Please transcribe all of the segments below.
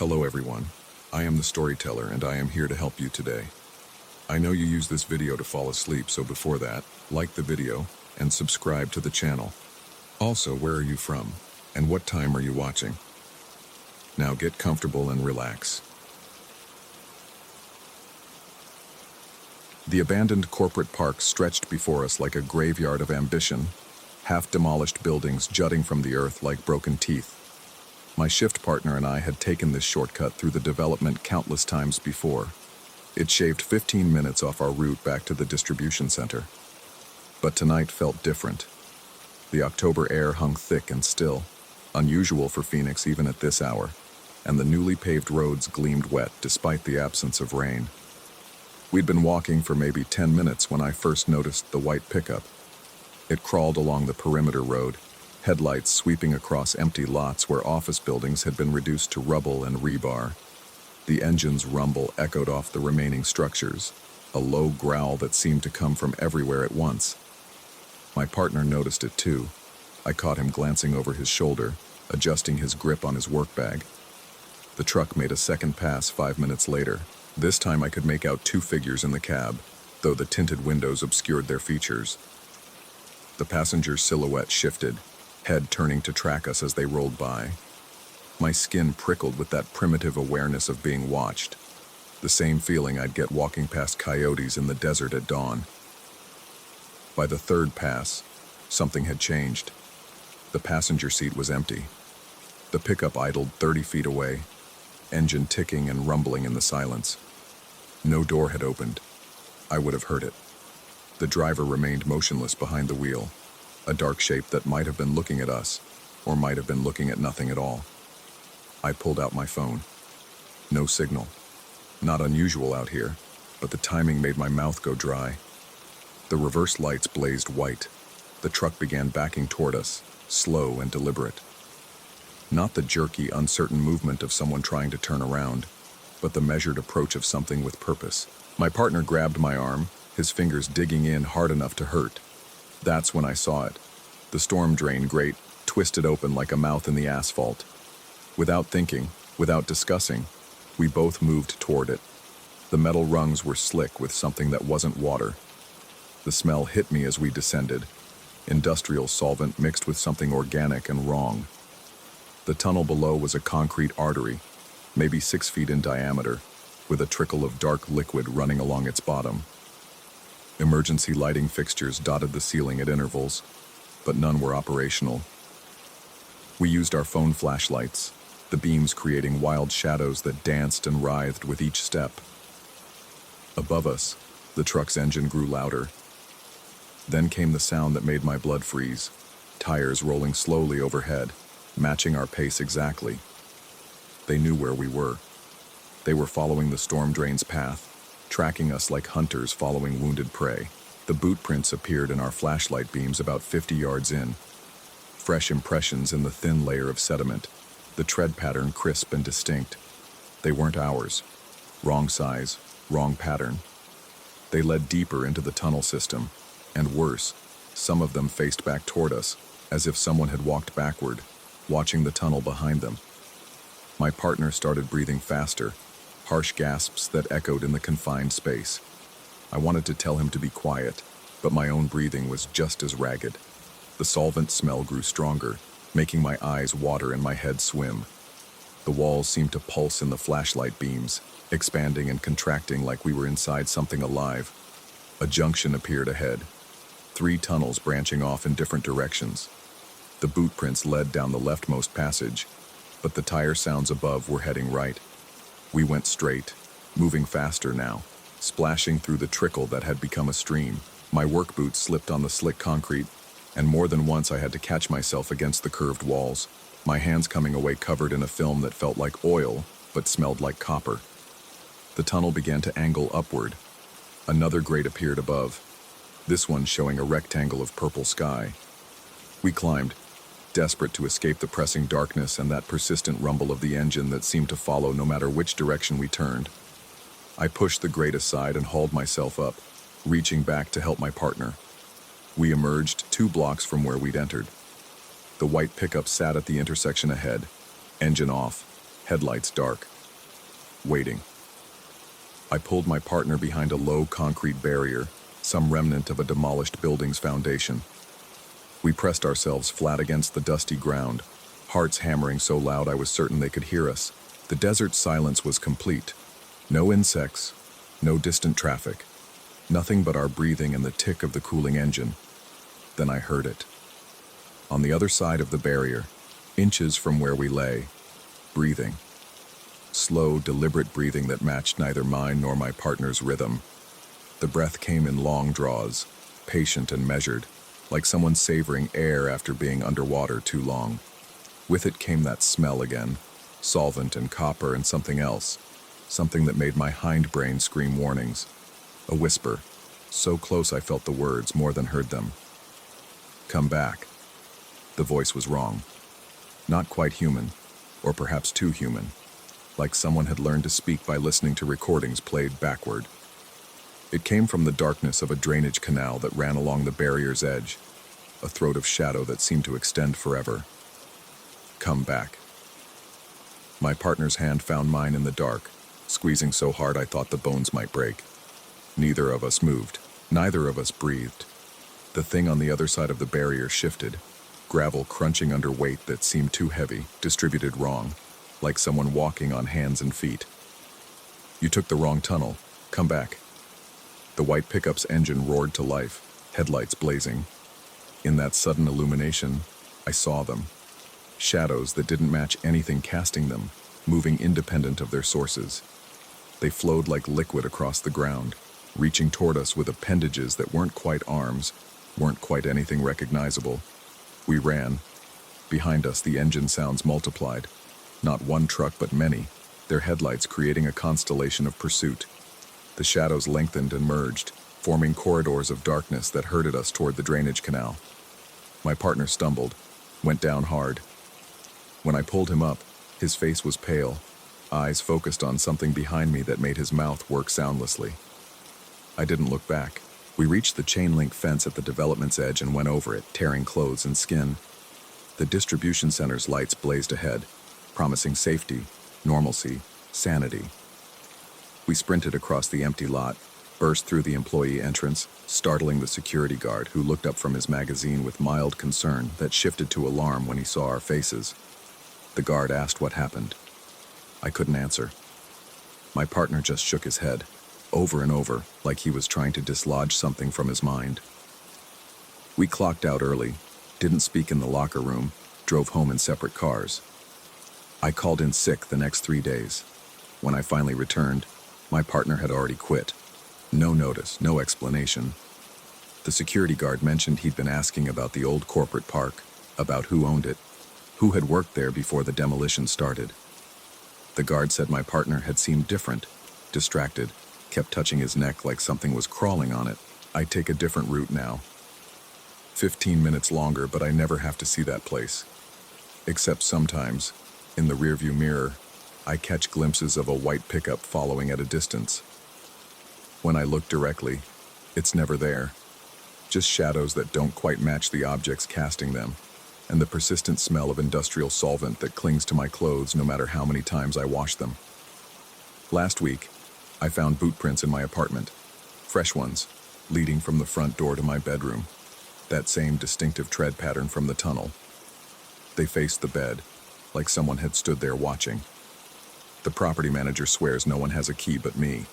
Hello everyone, I am the storyteller and I am here to help you today. I know you use this video to fall asleep, so before that, like the video and subscribe to the channel. Also, where are you from and what time are you watching? Now get comfortable and relax. The abandoned corporate park stretched before us like a graveyard of ambition, half-demolished buildings jutting from the earth like broken teeth. My shift partner and I had taken this shortcut through the development countless times before. It shaved 15 minutes off our route back to the distribution center. But tonight felt different. The October air hung thick and still, unusual for Phoenix even at this hour, and the newly paved roads gleamed wet despite the absence of rain. We'd been walking for maybe 10 minutes when I first noticed the white pickup. It crawled along the perimeter road, headlights sweeping across empty lots where office buildings had been reduced to rubble and rebar. The engine's rumble echoed off the remaining structures, a low growl that seemed to come from everywhere at once. My partner noticed it too. I caught him glancing over his shoulder, adjusting his grip on his work bag. The truck made a second pass 5 minutes later. This time I could make out two figures in the cab, though the tinted windows obscured their features. The passenger's silhouette shifted, head turning to track us as they rolled by. My skin prickled with that primitive awareness of being watched, the same feeling I'd get walking past coyotes in the desert at dawn. By the third pass, something had changed. The passenger seat was empty. The pickup idled 30 feet away, engine ticking and rumbling in the silence. No door had opened. I would have heard it. The driver remained motionless behind the wheel, a dark shape that might have been looking at us, or might have been looking at nothing at all. I pulled out my phone. No signal. Not unusual out here, but the timing made my mouth go dry. The reverse lights blazed white. The truck began backing toward us, slow and deliberate. Not the jerky, uncertain movement of someone trying to turn around, but the measured approach of something with purpose. My partner grabbed my arm, his fingers digging in hard enough to hurt. That's when I saw it. The storm drain grate twisted open like a mouth in the asphalt. Without thinking, without discussing, we both moved toward it. The metal rungs were slick with something that wasn't water. The smell hit me as we descended. Industrial solvent mixed with something organic and wrong. The tunnel below was a concrete artery, maybe 6 feet in diameter, with a trickle of dark liquid running along its bottom. Emergency lighting fixtures dotted the ceiling at intervals, but none were operational. We used our phone flashlights, the beams creating wild shadows that danced and writhed with each step. Above us, the truck's engine grew louder. Then came the sound that made my blood freeze, tires rolling slowly overhead, matching our pace exactly. They knew where we were. They were following the storm drain's path, tracking us like hunters following wounded prey. The boot prints appeared in our flashlight beams about 50 yards in. Fresh impressions in the thin layer of sediment, the tread pattern crisp and distinct. They weren't ours. Wrong size, wrong pattern. They led deeper into the tunnel system, and worse, some of them faced back toward us, as if someone had walked backward, watching the tunnel behind them. My partner started breathing faster, harsh gasps that echoed in the confined space. I wanted to tell him to be quiet, but my own breathing was just as ragged. The solvent smell grew stronger, making my eyes water and my head swim. The walls seemed to pulse in the flashlight beams, expanding and contracting like we were inside something alive. A junction appeared ahead, 3 tunnels branching off in different directions. The boot prints led down the leftmost passage, but the tire sounds above were heading right. We went straight, moving faster now, splashing through the trickle that had become a stream. My work boots slipped on the slick concrete, and more than once I had to catch myself against the curved walls, my hands coming away covered in a film that felt like oil, but smelled like copper. The tunnel began to angle upward. Another grate appeared above, this one showing a rectangle of purple sky. We climbed, desperate to escape the pressing darkness and that persistent rumble of the engine that seemed to follow no matter which direction we turned. I pushed the grate aside and hauled myself up, reaching back to help my partner. We emerged 2 blocks from where we'd entered. The white pickup sat at the intersection ahead, engine off, headlights dark. Waiting. I pulled my partner behind a low concrete barrier, some remnant of a demolished building's foundation. We pressed ourselves flat against the dusty ground, hearts hammering so loud I was certain they could hear us. The desert silence was complete. No insects, no distant traffic, nothing but our breathing and the tick of the cooling engine. Then I heard it. On the other side of the barrier, inches from where we lay, breathing. Slow, deliberate breathing that matched neither mine nor my partner's rhythm. The breath came in long draws, patient and measured, like someone savoring air after being underwater too long. With it came that smell again, solvent and copper and something else, something that made my hindbrain scream warnings. A whisper, so close I felt the words more than heard them. Come back. The voice was wrong. Not quite human, or perhaps too human. Like someone had learned to speak by listening to recordings played backward. It came from the darkness of a drainage canal that ran along the barrier's edge, a throat of shadow that seemed to extend forever. Come back. My partner's hand found mine in the dark, squeezing so hard I thought the bones might break. Neither of us moved. Neither of us breathed. The thing on the other side of the barrier shifted, gravel crunching under weight that seemed too heavy, distributed wrong, like someone walking on hands and feet. You took the wrong tunnel. Come back. The white pickup's engine roared to life, headlights blazing. In that sudden illumination, I saw them. Shadows that didn't match anything casting them, moving independent of their sources. They flowed like liquid across the ground, reaching toward us with appendages that weren't quite arms, weren't quite anything recognizable. We ran. Behind us, the engine sounds multiplied. Not one truck, but many, their headlights creating a constellation of pursuit. The shadows lengthened and merged, forming corridors of darkness that herded us toward the drainage canal. My partner stumbled, went down hard. When I pulled him up, his face was pale, eyes focused on something behind me that made his mouth work soundlessly. I didn't look back. We reached the chain-link fence at the development's edge and went over it, tearing clothes and skin. The distribution center's lights blazed ahead, promising safety, normalcy, sanity. We sprinted across the empty lot, burst through the employee entrance, startling the security guard who looked up from his magazine with mild concern that shifted to alarm when he saw our faces. The guard asked what happened. I couldn't answer. My partner just shook his head, over and over, like he was trying to dislodge something from his mind. We clocked out early, didn't speak in the locker room, drove home in separate cars. I called in sick the next 3 days. When I finally returned, my partner had already quit. No notice, no explanation. The security guard mentioned he'd been asking about the old corporate park, about who owned it, who had worked there before the demolition started. The guard said my partner had seemed different, distracted, kept touching his neck like something was crawling on it. I'd take a different route now. 15 minutes longer, but I never have to see that place. Except sometimes, in the rearview mirror, I catch glimpses of a white pickup following at a distance. When I look directly, it's never there. Just shadows that don't quite match the objects casting them, and the persistent smell of industrial solvent that clings to my clothes no matter how many times I wash them. Last week, I found boot prints in my apartment, fresh ones, leading from the front door to my bedroom, that same distinctive tread pattern from the tunnel. They faced the bed, like someone had stood there watching. The property manager swears no one has a key but me.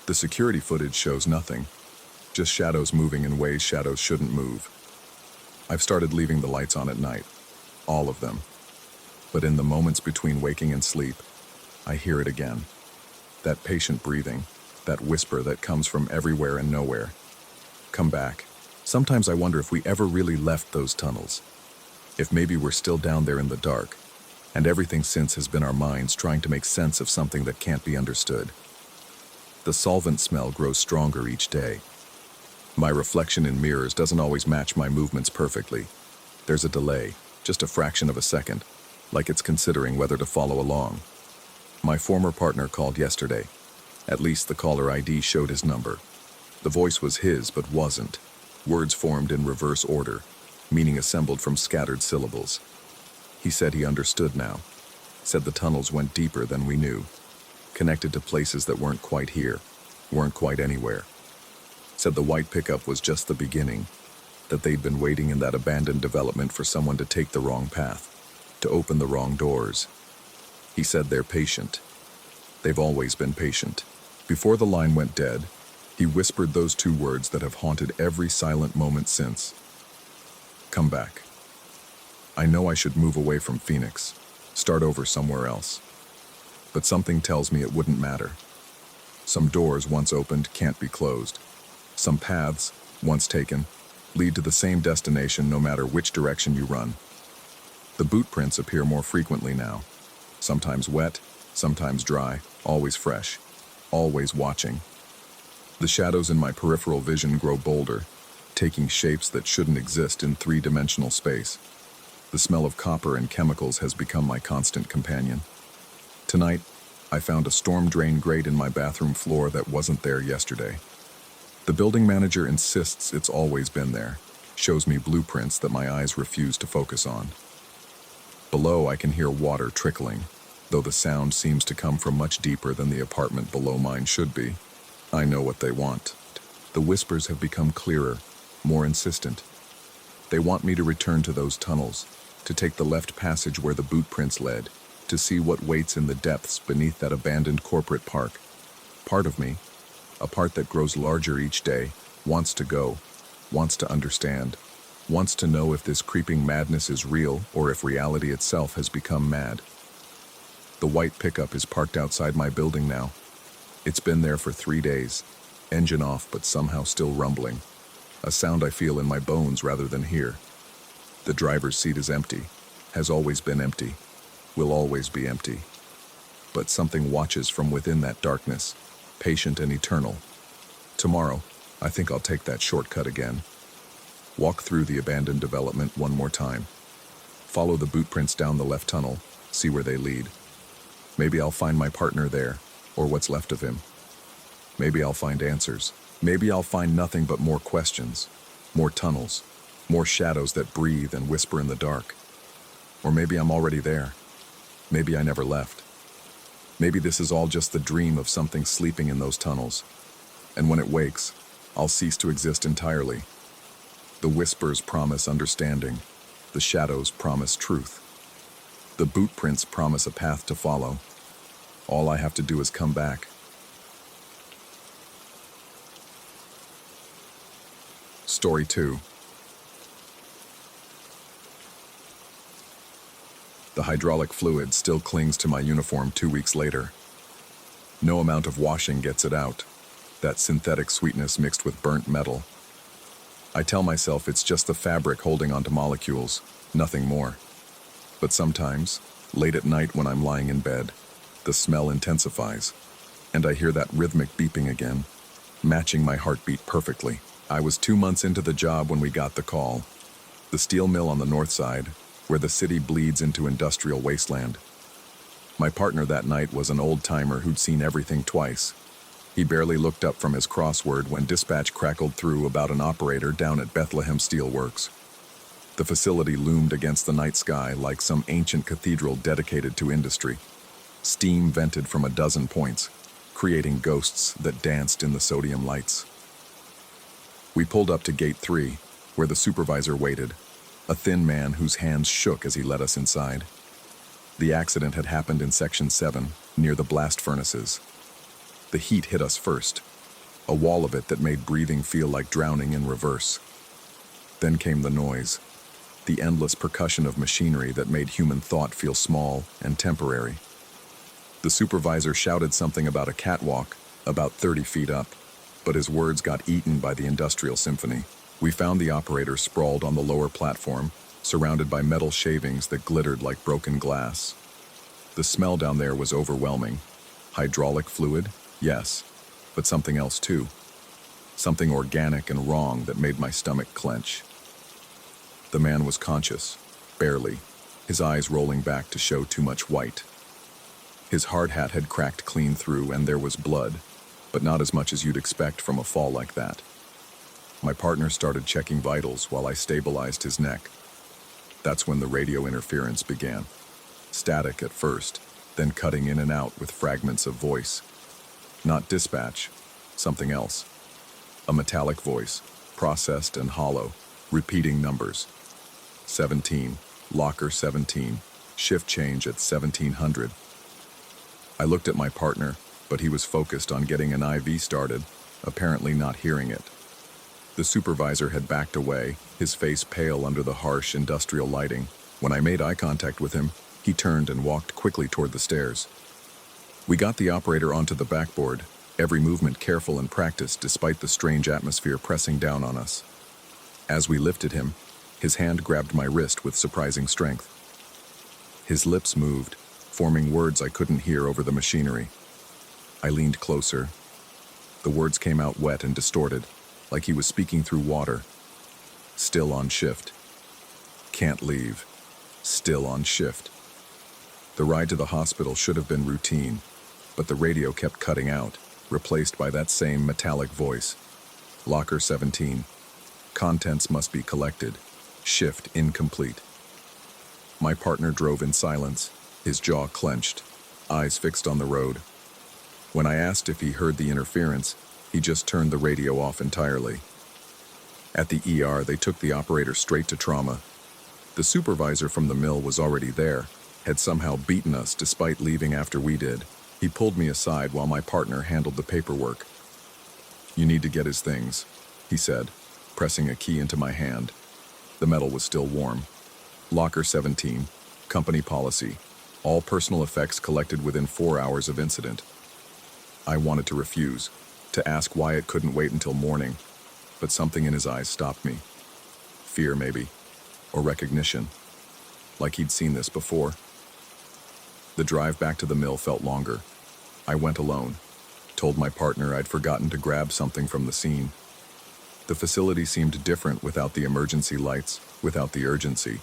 The security footage shows nothing, just shadows moving in ways shadows shouldn't move. I've started leaving the lights on at night, all of them. But in the moments between waking and sleep, I hear it again. That patient breathing, that whisper that comes from everywhere and nowhere. Come back. Sometimes I wonder if we ever really left those tunnels. If maybe we're still down there in the dark, and everything since has been our minds trying to make sense of something that can't be understood. The solvent smell grows stronger each day. My reflection in mirrors doesn't always match my movements perfectly. There's a delay, just a fraction of a second, like it's considering whether to follow along. My former partner called yesterday. At least the caller ID showed his number. The voice was his, but wasn't. Words formed in reverse order, meaning assembled from scattered syllables. He said he understood now. Said the tunnels went deeper than we knew, connected to places that weren't quite here, weren't quite anywhere. Said the white pickup was just the beginning, that they'd been waiting in that abandoned development for someone to take the wrong path, to open the wrong doors. He said they're patient. They've always been patient. Before the line went dead, he whispered those two words that have haunted every silent moment since. Come back. I know I should move away from Phoenix, start over somewhere else. But something tells me it wouldn't matter. Some doors once opened can't be closed. Some paths, once taken, lead to the same destination no matter which direction you run. The boot prints appear more frequently now. Sometimes wet, sometimes dry, always fresh, always watching. The shadows in my peripheral vision grow bolder, taking shapes that shouldn't exist in three-dimensional space. The smell of copper and chemicals has become my constant companion. Tonight, I found a storm drain grate in my bathroom floor that wasn't there yesterday. The building manager insists it's always been there, shows me blueprints that my eyes refuse to focus on. Below, I can hear water trickling, though the sound seems to come from much deeper than the apartment below mine should be. I know what they want. The whispers have become clearer, more insistent. They want me to return to those tunnels, to take the left passage where the boot prints led, to see what waits in the depths beneath that abandoned corporate park. Part of me, a part that grows larger each day, wants to go, wants to understand, wants to know if this creeping madness is real or if reality itself has become mad. The white pickup is parked outside my building now. It's been there for 3 days, engine off but somehow still rumbling, a sound I feel in my bones rather than hear. The driver's seat is empty, has always been empty, will always be empty. But something watches from within that darkness, patient and eternal. Tomorrow, I think I'll take that shortcut again. Walk through the abandoned development one more time. Follow the boot prints down the left tunnel, see where they lead. Maybe I'll find my partner there, or what's left of him. Maybe I'll find answers. Maybe I'll find nothing but more questions, more tunnels, more shadows that breathe and whisper in the dark. Or maybe I'm already there. Maybe I never left. Maybe this is all just the dream of something sleeping in those tunnels. And when it wakes, I'll cease to exist entirely. The whispers promise understanding. The shadows promise truth. The boot prints promise a path to follow. All I have to do is come back. Story 2. The hydraulic fluid still clings to my uniform 2 weeks later. No amount of washing gets it out, that synthetic sweetness mixed with burnt metal. I tell myself it's just the fabric holding onto molecules, nothing more. But sometimes, late at night when I'm lying in bed, the smell intensifies, and I hear that rhythmic beeping again, matching my heartbeat perfectly. I was 2 months into the job when we got the call. The steel mill on the north side, where the city bleeds into industrial wasteland. My partner that night was an old-timer who'd seen everything twice. He barely looked up from his crossword when dispatch crackled through about an operator down at Bethlehem Steelworks. The facility loomed against the night sky like some ancient cathedral dedicated to industry. Steam vented from a dozen points, creating ghosts that danced in the sodium lights. We pulled up to Gate 3, where the supervisor waited, a thin man whose hands shook as he led us inside. The accident had happened in Section 7, near the blast furnaces. The heat hit us first, a wall of it that made breathing feel like drowning in reverse. Then came the noise, the endless percussion of machinery that made human thought feel small and temporary. The supervisor shouted something about a catwalk, about 30 feet up, but his words got eaten by the industrial symphony. We found the operator sprawled on the lower platform, surrounded by metal shavings that glittered like broken glass. The smell down there was overwhelming. Hydraulic fluid? Yes, but something else too. Something organic and wrong that made my stomach clench. The man was conscious, barely, his eyes rolling back to show too much white. His hard hat had cracked clean through and there was blood, but not as much as you'd expect from a fall like that. My partner started checking vitals while I stabilized his neck. That's when the radio interference began. static at first, then cutting in and out with fragments of voice. Not dispatch, something else. A metallic voice, processed and hollow, repeating numbers. 17, locker 17, shift change at 1700. I looked at my partner, but he was focused on getting an IV started, apparently not hearing it. The supervisor had backed away, his face pale under the harsh industrial lighting. When I made eye contact with him, he turned and walked quickly toward the stairs. We got the operator onto the backboard, every movement careful and practiced despite the strange atmosphere pressing down on us. As we lifted him, his hand grabbed my wrist with surprising strength. His lips moved, forming words I couldn't hear over the machinery. I leaned closer. The words came out wet and distorted, like he was speaking through water. Still on shift. Can't leave. Still on shift. The ride to the hospital should have been routine, but the radio kept cutting out, replaced by that same metallic voice. Locker 17. Contents must be collected. Shift incomplete. My partner drove in silence, his jaw clenched, eyes fixed on the road. When I asked if he heard the interference, he just turned the radio off entirely. At the ER, they took the operator straight to trauma. The supervisor from the mill was already there, had somehow beaten us despite leaving after we did. He pulled me aside while my partner handled the paperwork. "You need to get his things," he said, pressing a key into my hand. The metal was still warm. Locker 17, company policy. All personal effects collected within 4 hours of incident. I wanted to refuse, to ask why it couldn't wait until morning, but something in his eyes stopped me. Fear, maybe, or recognition, like he'd seen this before. The drive back to the mill felt longer. I went alone, told my partner I'd forgotten to grab something from the scene. The facility seemed different without the emergency lights, without the urgency.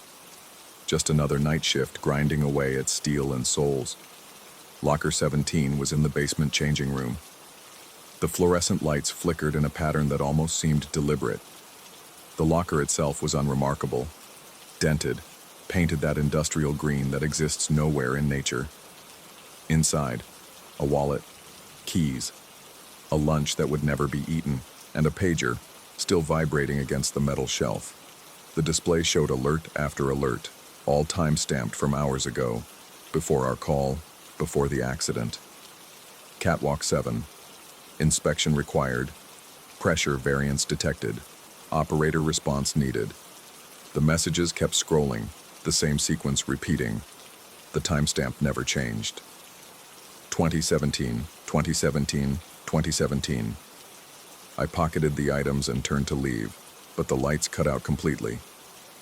Just another night shift grinding away at steel and souls. Locker 17 was in the basement changing room. The fluorescent lights flickered in a pattern that almost seemed deliberate. The locker itself was unremarkable. Dented, painted that industrial green that exists nowhere in nature. Inside, a wallet, keys, a lunch that would never be eaten, and a pager, still vibrating against the metal shelf. The display showed alert after alert, all time-stamped from hours ago, before our call, before the accident. Catwalk 7. Inspection required. Pressure variance detected. Operator response needed. The messages kept scrolling, the same sequence repeating. The timestamp never changed. 2017, 2017, 2017. I pocketed the items and turned to leave, but the lights cut out completely.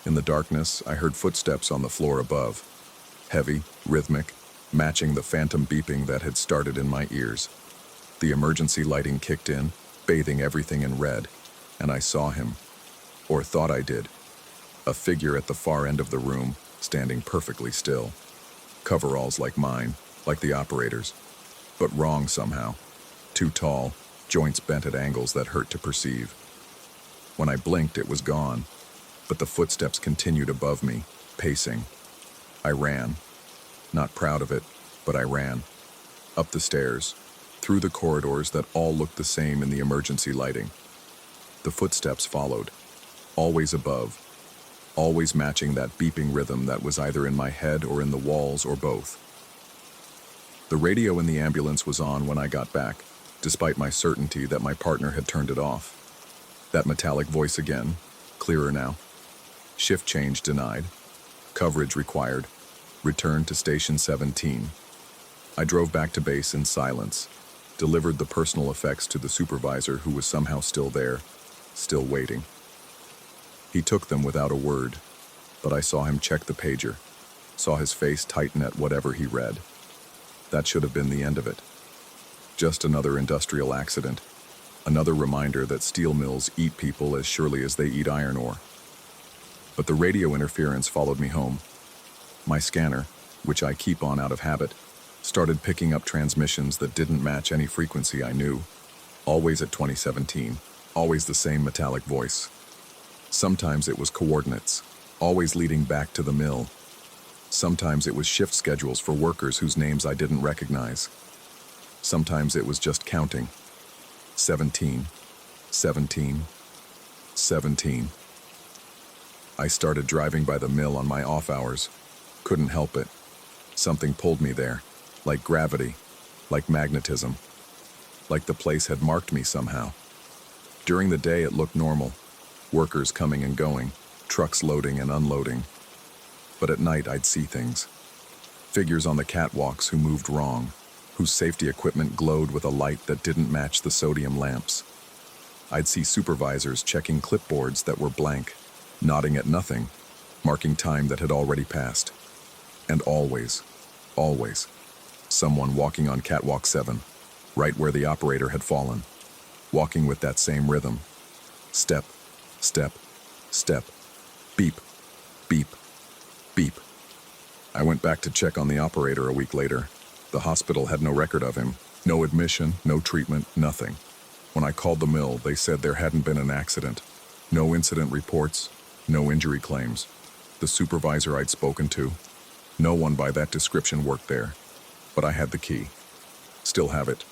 In the darkness, I heard footsteps on the floor above. Heavy, rhythmic, matching the phantom beeping that had started in my ears. The emergency lighting kicked in, bathing everything in red, and I saw him. Or thought I did. A figure at the far end of the room, standing perfectly still. Coveralls like mine, like the operator's. But wrong somehow. Too tall, joints bent at angles that hurt to perceive. When I blinked, it was gone, but the footsteps continued above me, pacing. I ran. Not proud of it, but I ran. Up the stairs, through the corridors that all looked the same in the emergency lighting. The footsteps followed, always above, always matching that beeping rhythm that was either in my head or in the walls or both. The radio in the ambulance was on when I got back, despite my certainty that my partner had turned it off. That metallic voice again, clearer now. Shift change denied. Coverage required. Return to Station 17. I drove back to base in silence, delivered the personal effects to the supervisor who was somehow still there, still waiting. He took them without a word, but I saw him check the pager, saw his face tighten at whatever he read. That should have been the end of it. Just another industrial accident, another reminder that steel mills eat people as surely as they eat iron ore. But the radio interference followed me home. My scanner, which I keep on out of habit, started picking up transmissions that didn't match any frequency I knew. Always at 2017, always the same metallic voice. Sometimes it was coordinates, always leading back to the mill. Sometimes it was shift schedules for workers whose names I didn't recognize. Sometimes it was just counting. 17, 17, 17. I started driving by the mill on my off hours. Couldn't help it. Something pulled me there, like gravity, like magnetism, like the place had marked me somehow. During the day it looked normal, workers coming and going, trucks loading and unloading. But at night I'd see things. Figures on the catwalks who moved wrong, whose safety equipment glowed with a light that didn't match the sodium lamps. I'd see supervisors checking clipboards that were blank, nodding at nothing, marking time that had already passed. And always, always, someone walking on catwalk 7, right where the operator had fallen, walking with that same rhythm. Step, step, step, beep, beep, beep. I went back to check on the operator a week later. The hospital had no record of him, no admission, no treatment, nothing. When I called the mill, they said there hadn't been an accident. No incident reports, no injury claims. The supervisor I'd spoken to, no one by that description worked there. But I had the key. Still have it.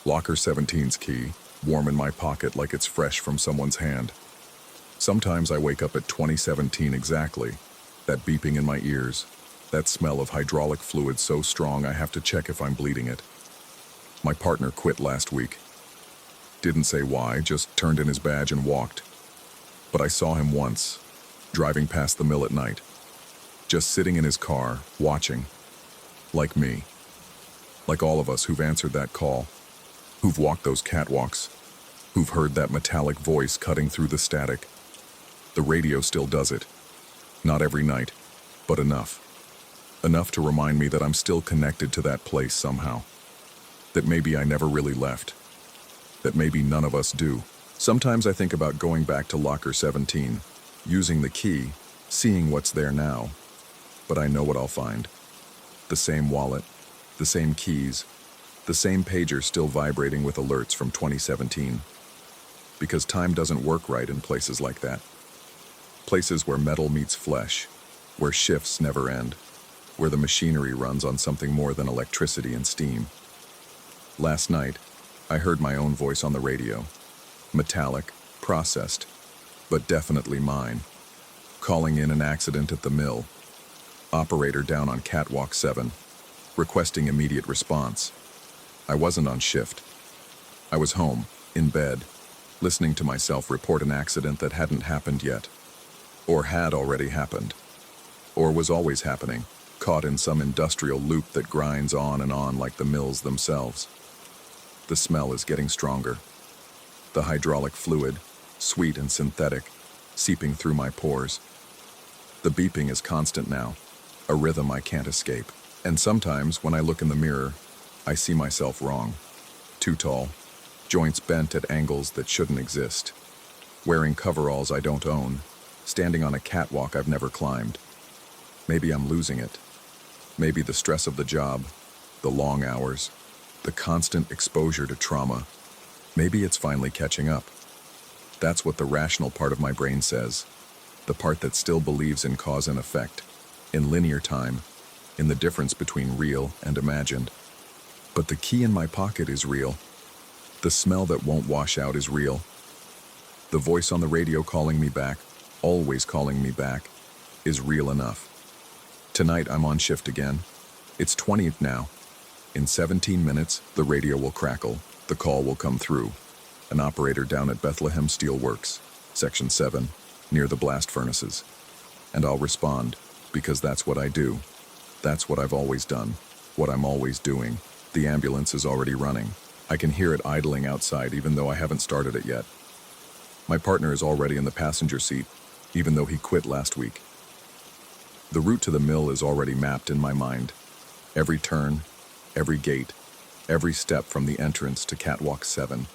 Locker 17's key, warm in my pocket like it's fresh from someone's hand. Sometimes I wake up at 2017 exactly, that beeping in my ears, that smell of hydraulic fluid so strong I have to check if I'm bleeding it. My partner quit last week. Didn't say why, just turned in his badge and walked. But I saw him once, driving past the mill at night, just sitting in his car, watching, like me, like all of us who've answered that call, who've walked those catwalks, who've heard that metallic voice cutting through the static. The radio still does it. Not every night, but enough. Enough to remind me that I'm still connected to that place somehow. That maybe I never really left. That maybe none of us do. Sometimes I think about going back to locker 17, using the key, seeing what's there now. But I know what I'll find. The same wallet, the same keys, the same pager still vibrating with alerts from 2017. Because time doesn't work right in places like that. Places where metal meets flesh, where shifts never end, where the machinery runs on something more than electricity and steam. Last night, I heard my own voice on the radio. Metallic, processed, but definitely mine. Calling in an accident at the mill. Operator down on catwalk 7, requesting immediate response. I wasn't on shift. I was home, in bed, listening to myself report an accident that hadn't happened yet. Or had already happened. Or was always happening, caught in some industrial loop that grinds on and on like the mills themselves. The smell is getting stronger. The hydraulic fluid, sweet and synthetic, seeping through my pores. The beeping is constant now, a rhythm I can't escape. And sometimes, when I look in the mirror, I see myself wrong. Too tall, joints bent at angles that shouldn't exist. Wearing coveralls I don't own, standing on a catwalk I've never climbed. Maybe I'm losing it. Maybe the stress of the job, the long hours, the constant exposure to trauma, maybe it's finally catching up. That's what the rational part of my brain says, the part that still believes in cause and effect, in linear time, in the difference between real and imagined. But the key in my pocket is real. The smell that won't wash out is real. The voice on the radio calling me back, always calling me back, is real enough. Tonight I'm on shift again. It's 20th now. In 17 minutes, the radio will crackle, the call will come through. An operator down at Bethlehem Steelworks, Section 7, near the blast furnaces. And I'll respond, because that's what I do. That's what I've always done, what I'm always doing. The ambulance is already running. I can hear it idling outside even though I haven't started it yet. My partner is already in the passenger seat, even though he quit last week. The route to the mill is already mapped in my mind. Every turn, every gate, every step from the entrance to catwalk 7.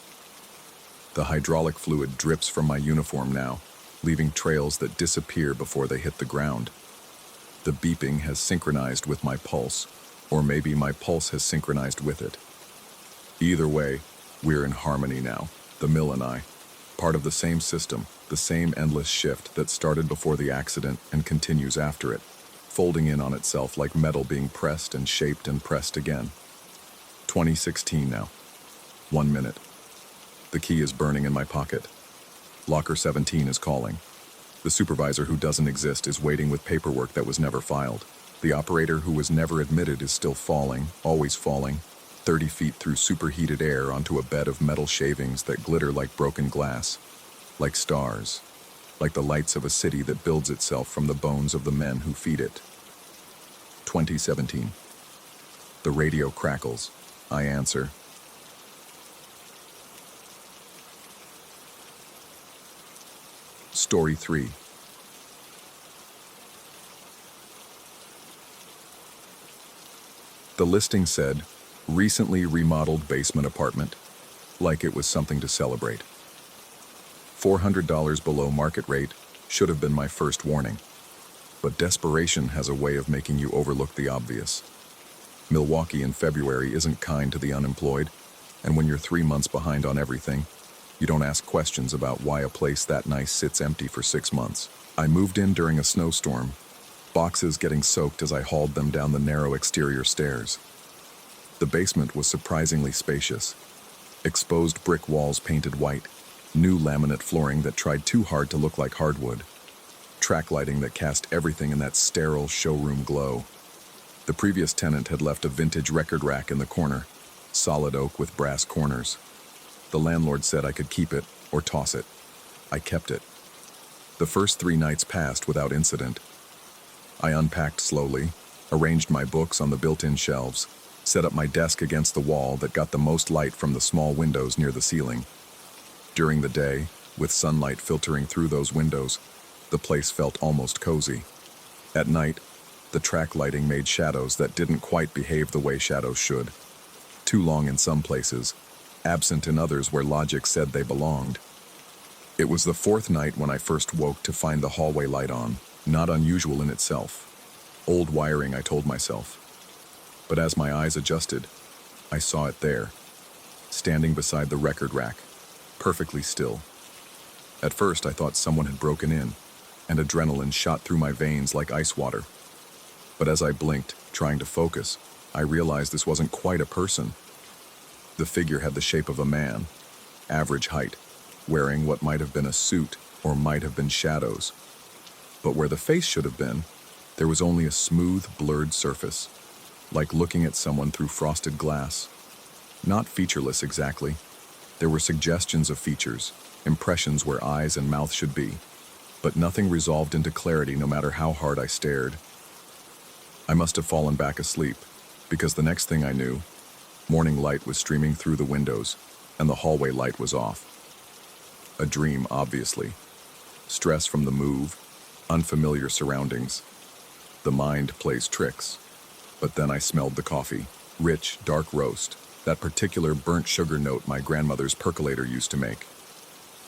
The hydraulic fluid drips from my uniform now, leaving trails that disappear before they hit the ground. The beeping has synchronized with my pulse, or maybe my pulse has synchronized with it. Either way, we're in harmony now, the mill and I, part of the same system, the same endless shift that started before the accident and continues after it. folding in on itself like metal being pressed and shaped and pressed again. 2016 now. 1 minute. The key is burning in my pocket. Locker 17 is calling. The supervisor who doesn't exist is waiting with paperwork that was never filed. The operator who was never admitted is still falling, always falling, 30 feet through superheated air onto a bed of metal shavings that glitter like broken glass, like stars, like the lights of a city that builds itself from the bones of the men who feed it. 2017. The radio crackles. I answer. Story 3. The listing said, recently remodeled basement apartment, like it was something to celebrate. $400 below market rate should have been my first warning. But desperation has a way of making you overlook the obvious. Milwaukee in February isn't kind to the unemployed, and when you're 3 months behind on everything, you don't ask questions about why a place that nice sits empty for 6 months. I moved in during a snowstorm, boxes getting soaked as I hauled them down the narrow exterior stairs. The basement was surprisingly spacious. Exposed brick walls painted white, new laminate flooring that tried too hard to look like hardwood, track lighting that cast everything in that sterile showroom glow. The previous tenant had left a vintage record rack in the corner, solid oak with brass corners. The landlord said I could keep it or toss it. I kept it. The first 3 nights passed without incident. I unpacked slowly, arranged my books on the built-in shelves, set up my desk against the wall that got the most light from the small windows near the ceiling. During the day, with sunlight filtering through those windows, the place felt almost cozy. At night, the track lighting made shadows that didn't quite behave the way shadows should. Too long in some places, absent in others where logic said they belonged. It was the 4th night when I first woke to find the hallway light on, not unusual in itself. Old wiring, I told myself. But as my eyes adjusted, I saw it there, standing beside the record rack, perfectly still. At first, I thought someone had broken in, and adrenaline shot through my veins like ice water. But as I blinked, trying to focus, I realized this wasn't quite a person. The figure had the shape of a man, average height, wearing what might have been a suit or might have been shadows. But where the face should have been, there was only a smooth, blurred surface, like looking at someone through frosted glass. Not featureless exactly. There were suggestions of features, impressions where eyes and mouth should be, but nothing resolved into clarity no matter how hard I stared. I must have fallen back asleep, because the next thing I knew, morning light was streaming through the windows, and the hallway light was off. A dream, obviously. Stress from the move, unfamiliar surroundings. The mind plays tricks. But then I smelled the coffee. Rich, dark roast. That particular burnt sugar note my grandmother's percolator used to make.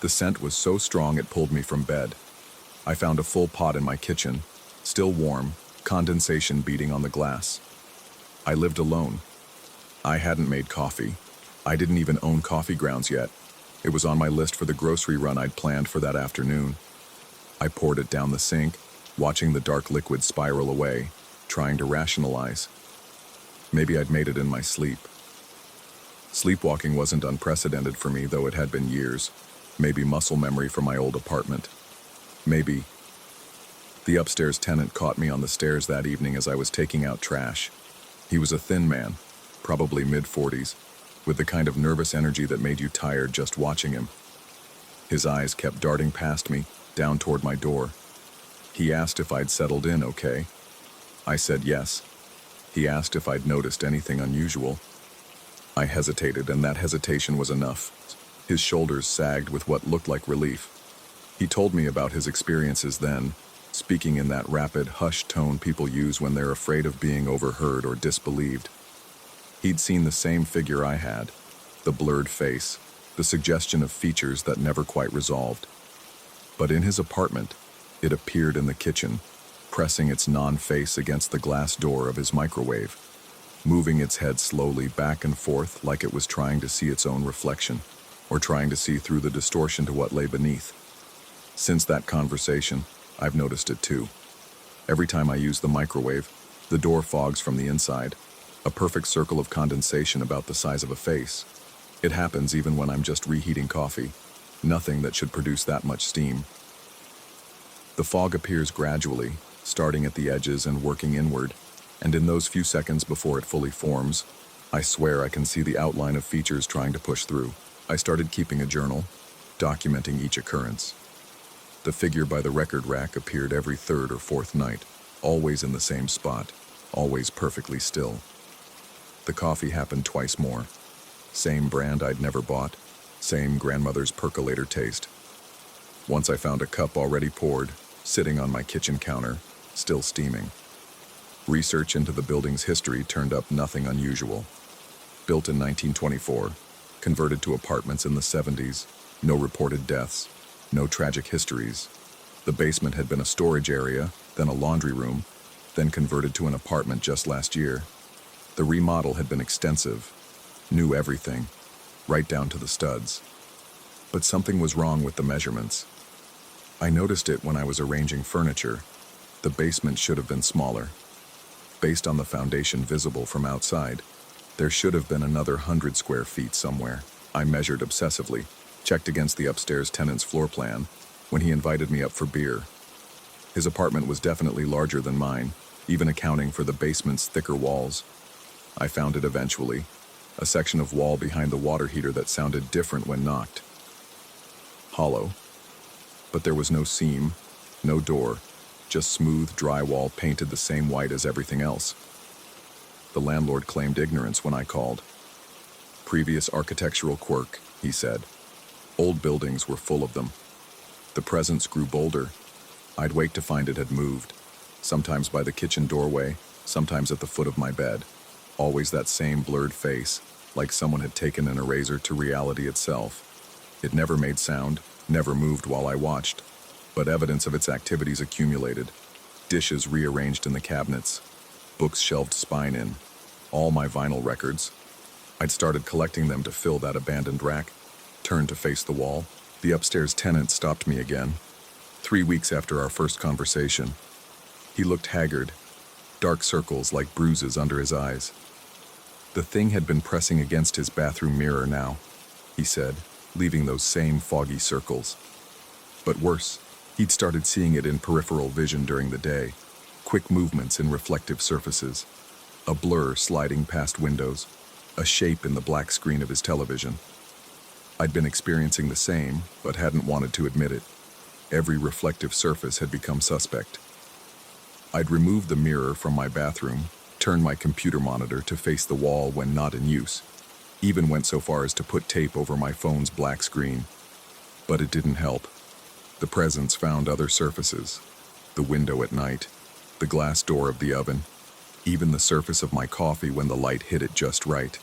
The scent was so strong it pulled me from bed. I found a full pot in my kitchen, still warm, condensation beating on the glass. I lived alone. I hadn't made coffee. I didn't even own coffee grounds yet. It was on my list for the grocery run I'd planned for that afternoon. I poured it down the sink, watching the dark liquid spiral away, trying to rationalize. Maybe I'd made it in my sleep. Sleepwalking wasn't unprecedented for me, though it had been years. Maybe muscle memory from my old apartment. Maybe. The upstairs tenant caught me on the stairs that evening as I was taking out trash. He was a thin man, probably mid-40s, with the kind of nervous energy that made you tired just watching him. His eyes kept darting past me, down toward my door. He asked if I'd settled in okay. I said yes. He asked if I'd noticed anything unusual. I hesitated, and that hesitation was enough. His shoulders sagged with what looked like relief. He told me about his experiences then, speaking in that rapid, hushed tone people use when they're afraid of being overheard or disbelieved. He'd seen the same figure I had, the blurred face, the suggestion of features that never quite resolved. But in his apartment, it appeared in the kitchen, pressing its non-face against the glass door of his microwave, moving its head slowly back and forth like it was trying to see its own reflection, or trying to see through the distortion to what lay beneath. Since that conversation, I've noticed it too. Every time I use the microwave, the door fogs from the inside, a perfect circle of condensation about the size of a face. It happens even when I'm just reheating coffee. Nothing that should produce that much steam. The fog appears gradually, starting at the edges and working inward, and in those few seconds before it fully forms, I swear I can see the outline of features trying to push through. I started keeping a journal, documenting each occurrence. The figure by the record rack appeared every third or fourth night, always in the same spot, always perfectly still. The coffee happened twice more. Same brand I'd never bought, same grandmother's percolator taste. Once I found a cup already poured, sitting on my kitchen counter, still steaming. Research into the building's history turned up nothing unusual. Built in 1924, converted to apartments in the 70s, no reported deaths, no tragic histories. The basement had been a storage area, then a laundry room, then converted to an apartment just last year. The remodel had been extensive, knew everything, right down to the studs. But something was wrong with the measurements. I noticed it when I was arranging furniture. The basement should have been smaller. Based on the foundation visible from outside, there should have been another 100 square feet somewhere. I measured obsessively, checked against the upstairs tenant's floor plan, when he invited me up for beer. His apartment was definitely larger than mine, even accounting for the basement's thicker walls. I found it eventually, a section of wall behind the water heater that sounded different when knocked. Hollow. But there was no seam, no door, just smooth drywall painted the same white as everything else. The landlord claimed ignorance when I called. Previous architectural quirk, he said. Old buildings were full of them. The presence grew bolder. I'd wait to find it had moved, sometimes by the kitchen doorway, sometimes at the foot of my bed. Always that same blurred face, like someone had taken an eraser to reality itself. It never made sound, never moved while I watched, but evidence of its activities accumulated. Dishes rearranged in the cabinets, books shelved spine in, all my vinyl records. I'd started collecting them to fill that abandoned rack, turned to face the wall. The upstairs tenant stopped me again, 3 weeks after our first conversation. He looked haggard, dark circles like bruises under his eyes. The thing had been pressing against his bathroom mirror now, he said, leaving those same foggy circles. But worse, he'd started seeing it in peripheral vision during the day, quick movements in reflective surfaces, a blur sliding past windows, a shape in the black screen of his television. I'd been experiencing the same, but hadn't wanted to admit it. Every reflective surface had become suspect. I'd removed the mirror from my bathroom, turned my computer monitor to face the wall when not in use, even went so far as to put tape over my phone's black screen. But it didn't help. The presence found other surfaces. The window at night, the glass door of the oven, even the surface of my coffee when the light hit it just right.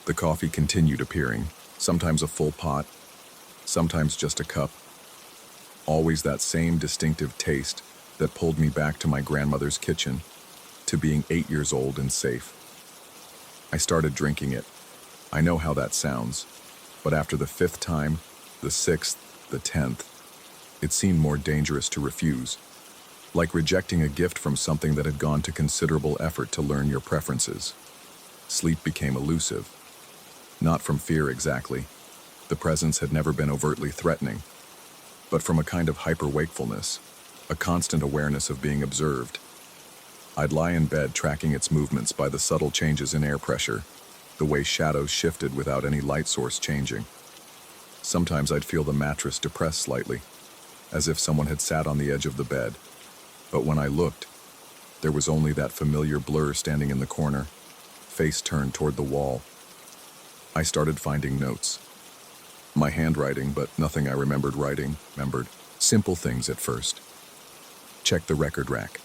The coffee continued appearing, sometimes a full pot, sometimes just a cup. Always that same distinctive taste that pulled me back to my grandmother's kitchen, to being 8 years old and safe. I started drinking it. I know how that sounds, but after the 5th time, the 6th, the 10th, it seemed more dangerous to refuse, like rejecting a gift from something that had gone to considerable effort to learn your preferences. Sleep became elusive. Not from fear exactly. The presence had never been overtly threatening, but from a kind of hyper-wakefulness, a constant awareness of being observed. I'd lie in bed tracking its movements by the subtle changes in air pressure, the way shadows shifted without any light source changing. Sometimes I'd feel the mattress depress slightly, as if someone had sat on the edge of the bed. But when I looked, there was only that familiar blur standing in the corner, face turned toward the wall. I started finding notes. My handwriting, but nothing I remembered writing. Simple things at first. Check the record rack.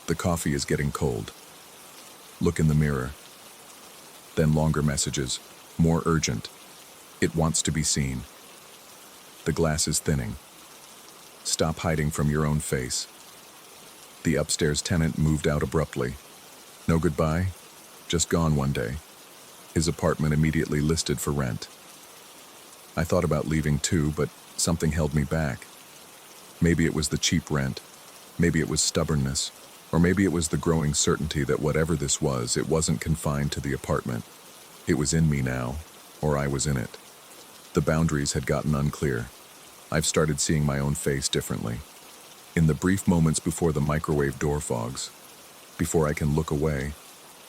The coffee is getting cold. Look in the mirror. Then longer messages, more urgent. It wants to be seen. The glass is thinning. Stop hiding from your own face. The upstairs tenant moved out abruptly. No goodbye, just gone one day. His apartment immediately listed for rent. I thought about leaving too, but something held me back. Maybe it was the cheap rent. Maybe it was stubbornness, or maybe it was the growing certainty that whatever this was, it wasn't confined to the apartment. It was in me now, or I was in it. The boundaries had gotten unclear. I've started seeing my own face differently. In the brief moments before the microwave door fogs, before I can look away,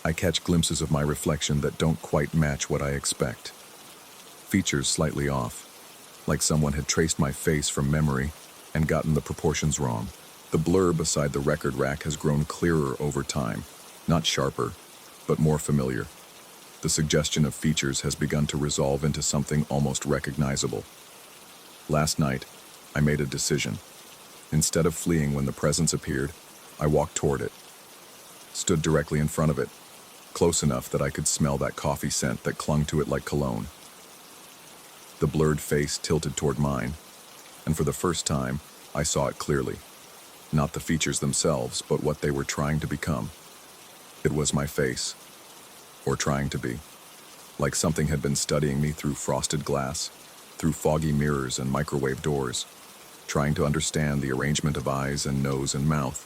I catch glimpses of my reflection that don't quite match what I expect. Features slightly off, like someone had traced my face from memory and gotten the proportions wrong. The blur beside the record rack has grown clearer over time, not sharper, but more familiar. The suggestion of features has begun to resolve into something almost recognizable. Last night, I made a decision. Instead of fleeing when the presence appeared, I walked toward it, stood directly in front of it, close enough that I could smell that coffee scent that clung to it like cologne. The blurred face tilted toward mine, and for the first time, I saw it clearly. Not the features themselves, but what they were trying to become. It was my face, or trying to be. Like something had been studying me through frosted glass, through foggy mirrors and microwave doors, trying to understand the arrangement of eyes and nose and mouth,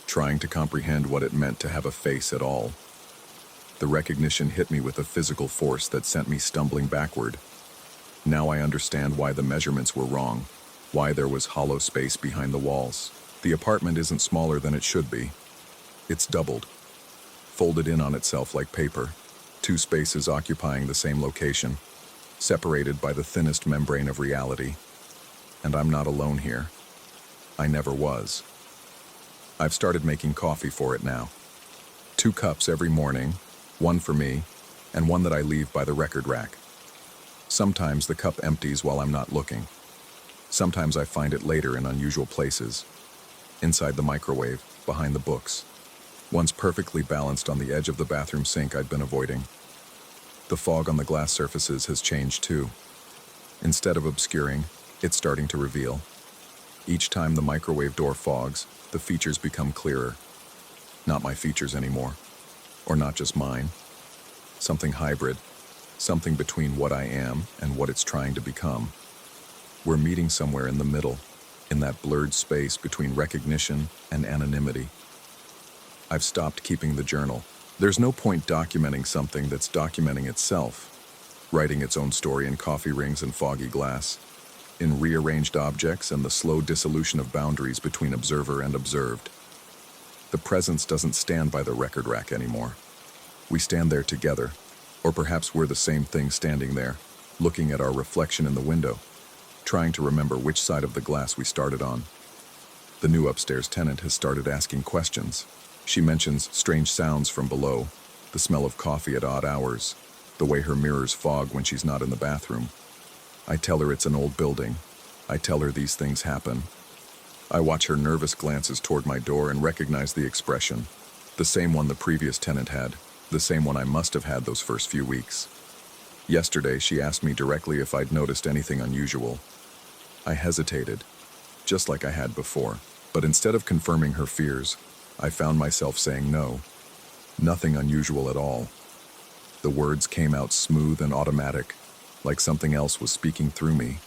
trying to comprehend what it meant to have a face at all. The recognition hit me with a physical force that sent me stumbling backward. Now I understand why the measurements were wrong, why there was hollow space behind the walls. The apartment isn't smaller than it should be. It's doubled, folded in on itself like paper, two spaces occupying the same location, separated by the thinnest membrane of reality. And I'm not alone here. I never was. I've started making coffee for it now. 2 cups every morning, one for me, and one that I leave by the record rack. Sometimes the cup empties while I'm not looking. Sometimes I find it later in unusual places. Inside the microwave, behind the books. Once perfectly balanced on the edge of the bathroom sink I'd been avoiding. The fog on the glass surfaces has changed too. Instead of obscuring, it's starting to reveal. Each time the microwave door fogs, the features become clearer. Not my features anymore. Or not just mine. Something hybrid. Something between what I am and what it's trying to become. We're meeting somewhere in the middle, in that blurred space between recognition and anonymity. I've stopped keeping the journal. There's no point documenting something that's documenting itself, writing its own story in coffee rings and foggy glass, in rearranged objects and the slow dissolution of boundaries between observer and observed. The presence doesn't stand by the record rack anymore. We stand there together, or perhaps we're the same thing standing there, looking at our reflection in the window, trying to remember which side of the glass we started on. The new upstairs tenant has started asking questions. She mentions strange sounds from below, the smell of coffee at odd hours, the way her mirrors fog when she's not in the bathroom. I tell her it's an old building. I tell her these things happen. I watch her nervous glances toward my door and recognize the expression, the same one the previous tenant had, the same one I must have had those first few weeks. Yesterday, she asked me directly if I'd noticed anything unusual. I hesitated, just like I had before, but instead of confirming her fears, I found myself saying no. Nothing unusual at all. The words came out smooth and automatic, like something else was speaking through me.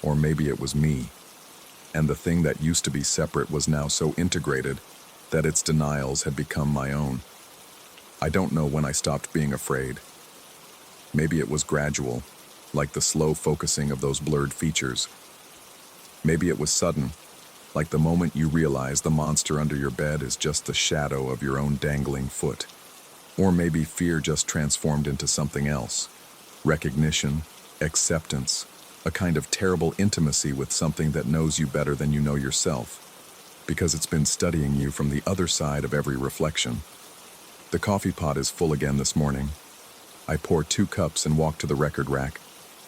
Or maybe it was me. And the thing that used to be separate was now so integrated that its denials had become my own. I don't know when I stopped being afraid. Maybe it was gradual, like the slow focusing of those blurred features. Maybe it was sudden, like the moment you realize the monster under your bed is just the shadow of your own dangling foot. Or maybe fear just transformed into something else. Recognition, acceptance, a kind of terrible intimacy with something that knows you better than you know yourself, because it's been studying you from the other side of every reflection. The coffee pot is full again this morning. I pour 2 cups and walk to the record rack,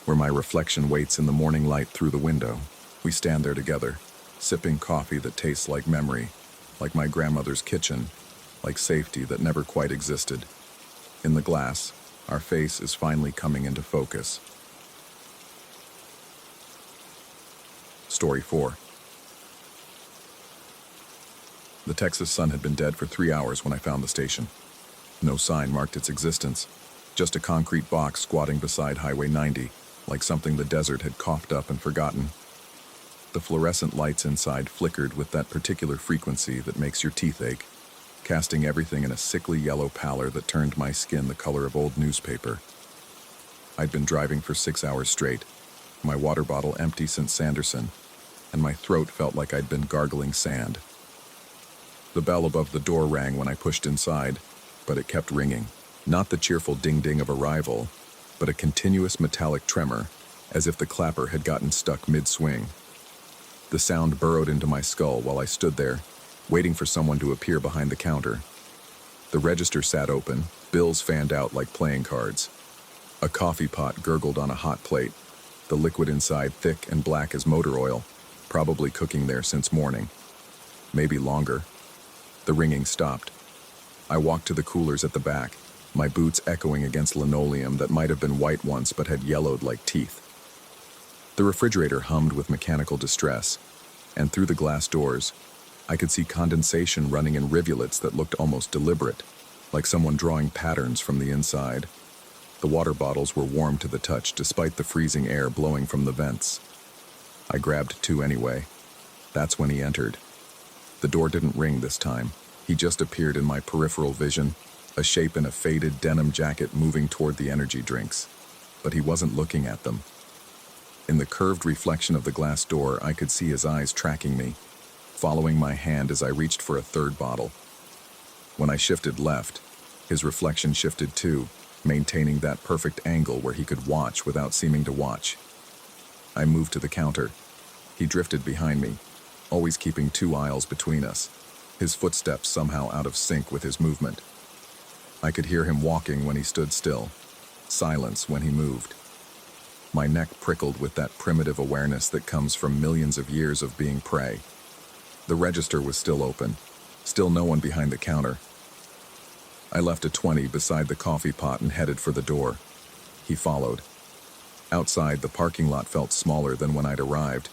where my reflection waits in the morning light through the window. We stand there together, sipping coffee that tastes like memory, like my grandmother's kitchen, like safety that never quite existed. In the glass, our face is finally coming into focus. Story 4. The Texas sun had been dead for 3 hours when I found the station. No sign marked its existence, just a concrete box squatting beside Highway 90, like something the desert had coughed up and forgotten. The fluorescent lights inside flickered with that particular frequency that makes your teeth ache, casting everything in a sickly yellow pallor that turned my skin the color of old newspaper. I'd been driving for 6 hours straight, my water bottle empty since Sanderson, and my throat felt like I'd been gargling sand. The bell above the door rang when I pushed inside, but it kept ringing. Not the cheerful ding-ding of arrival, but a continuous metallic tremor, as if the clapper had gotten stuck mid-swing. The sound burrowed into my skull while I stood there, waiting for someone to appear behind the counter. The register sat open, bills fanned out like playing cards. A coffee pot gurgled on a hot plate, the liquid inside thick and black as motor oil, probably cooking there since morning. Maybe longer. The ringing stopped. I walked to the coolers at the back, my boots echoing against linoleum that might have been white once but had yellowed like teeth. The refrigerator hummed with mechanical distress, and through the glass doors, I could see condensation running in rivulets that looked almost deliberate, like someone drawing patterns from the inside. The water bottles were warm to the touch despite the freezing air blowing from the vents. I grabbed 2 anyway. That's when he entered. The door didn't ring this time. He just appeared in my peripheral vision, a shape in a faded denim jacket moving toward the energy drinks. But he wasn't looking at them. In the curved reflection of the glass door, I could see his eyes tracking me, following my hand as I reached for a 3rd bottle. When I shifted left, his reflection shifted too, maintaining that perfect angle where he could watch without seeming to watch. I moved to the counter. He drifted behind me, always keeping 2 aisles between us, his footsteps somehow out of sync with his movement. I could hear him walking when he stood still, silence when he moved. My neck prickled with that primitive awareness that comes from millions of years of being prey. The register was still open, still no one behind the counter. I left a 20 beside the coffee pot and headed for the door. He followed. Outside, the parking lot felt smaller than when I'd arrived,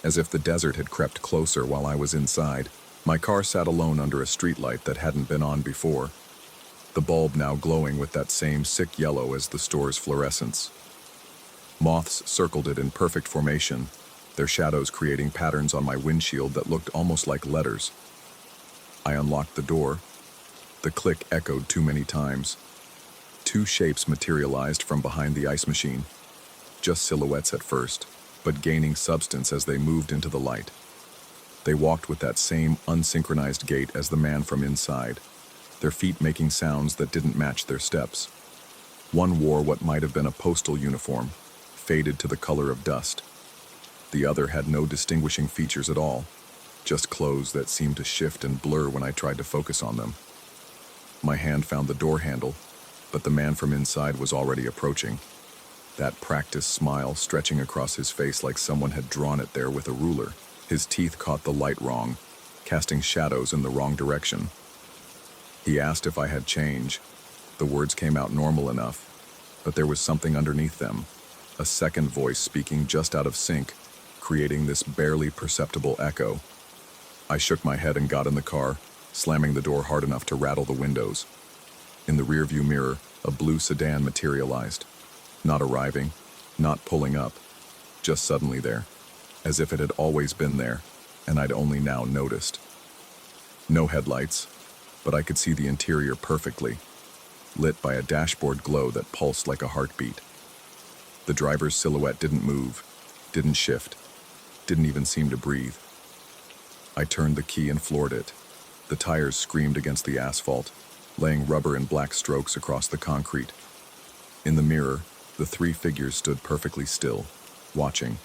as if the desert had crept closer while I was inside. My car sat alone under a streetlight that hadn't been on before, the bulb now glowing with that same sick yellow as the store's fluorescence. Moths circled it in perfect formation, their shadows creating patterns on my windshield that looked almost like letters. I unlocked the door. The click echoed too many times. 2 shapes materialized from behind the ice machine, just silhouettes at first, but gaining substance as they moved into the light. They walked with that same unsynchronized gait as the man from inside, their feet making sounds that didn't match their steps. One wore what might have been a postal uniform, faded to the color of dust. The other had no distinguishing features at all, just clothes that seemed to shift and blur when I tried to focus on them. My hand found the door handle, but the man from inside was already approaching, that practiced smile stretching across his face like someone had drawn it there with a ruler. His teeth caught the light wrong, casting shadows in the wrong direction. He asked if I had change. The words came out normal enough, but there was something underneath them, a second voice speaking just out of sync, creating this barely perceptible echo. I shook my head and got in the car, slamming the door hard enough to rattle the windows. In the rearview mirror, a blue sedan materialized, not arriving, not pulling up, just suddenly there, as if it had always been there, and I'd only now noticed. No headlights, but I could see the interior perfectly, lit by a dashboard glow that pulsed like a heartbeat. The driver's silhouette didn't move, didn't shift, didn't even seem to breathe. I turned the key and floored it. The tires screamed against the asphalt, laying rubber in black strokes across the concrete. In the mirror, the 3 figures stood perfectly still, watching.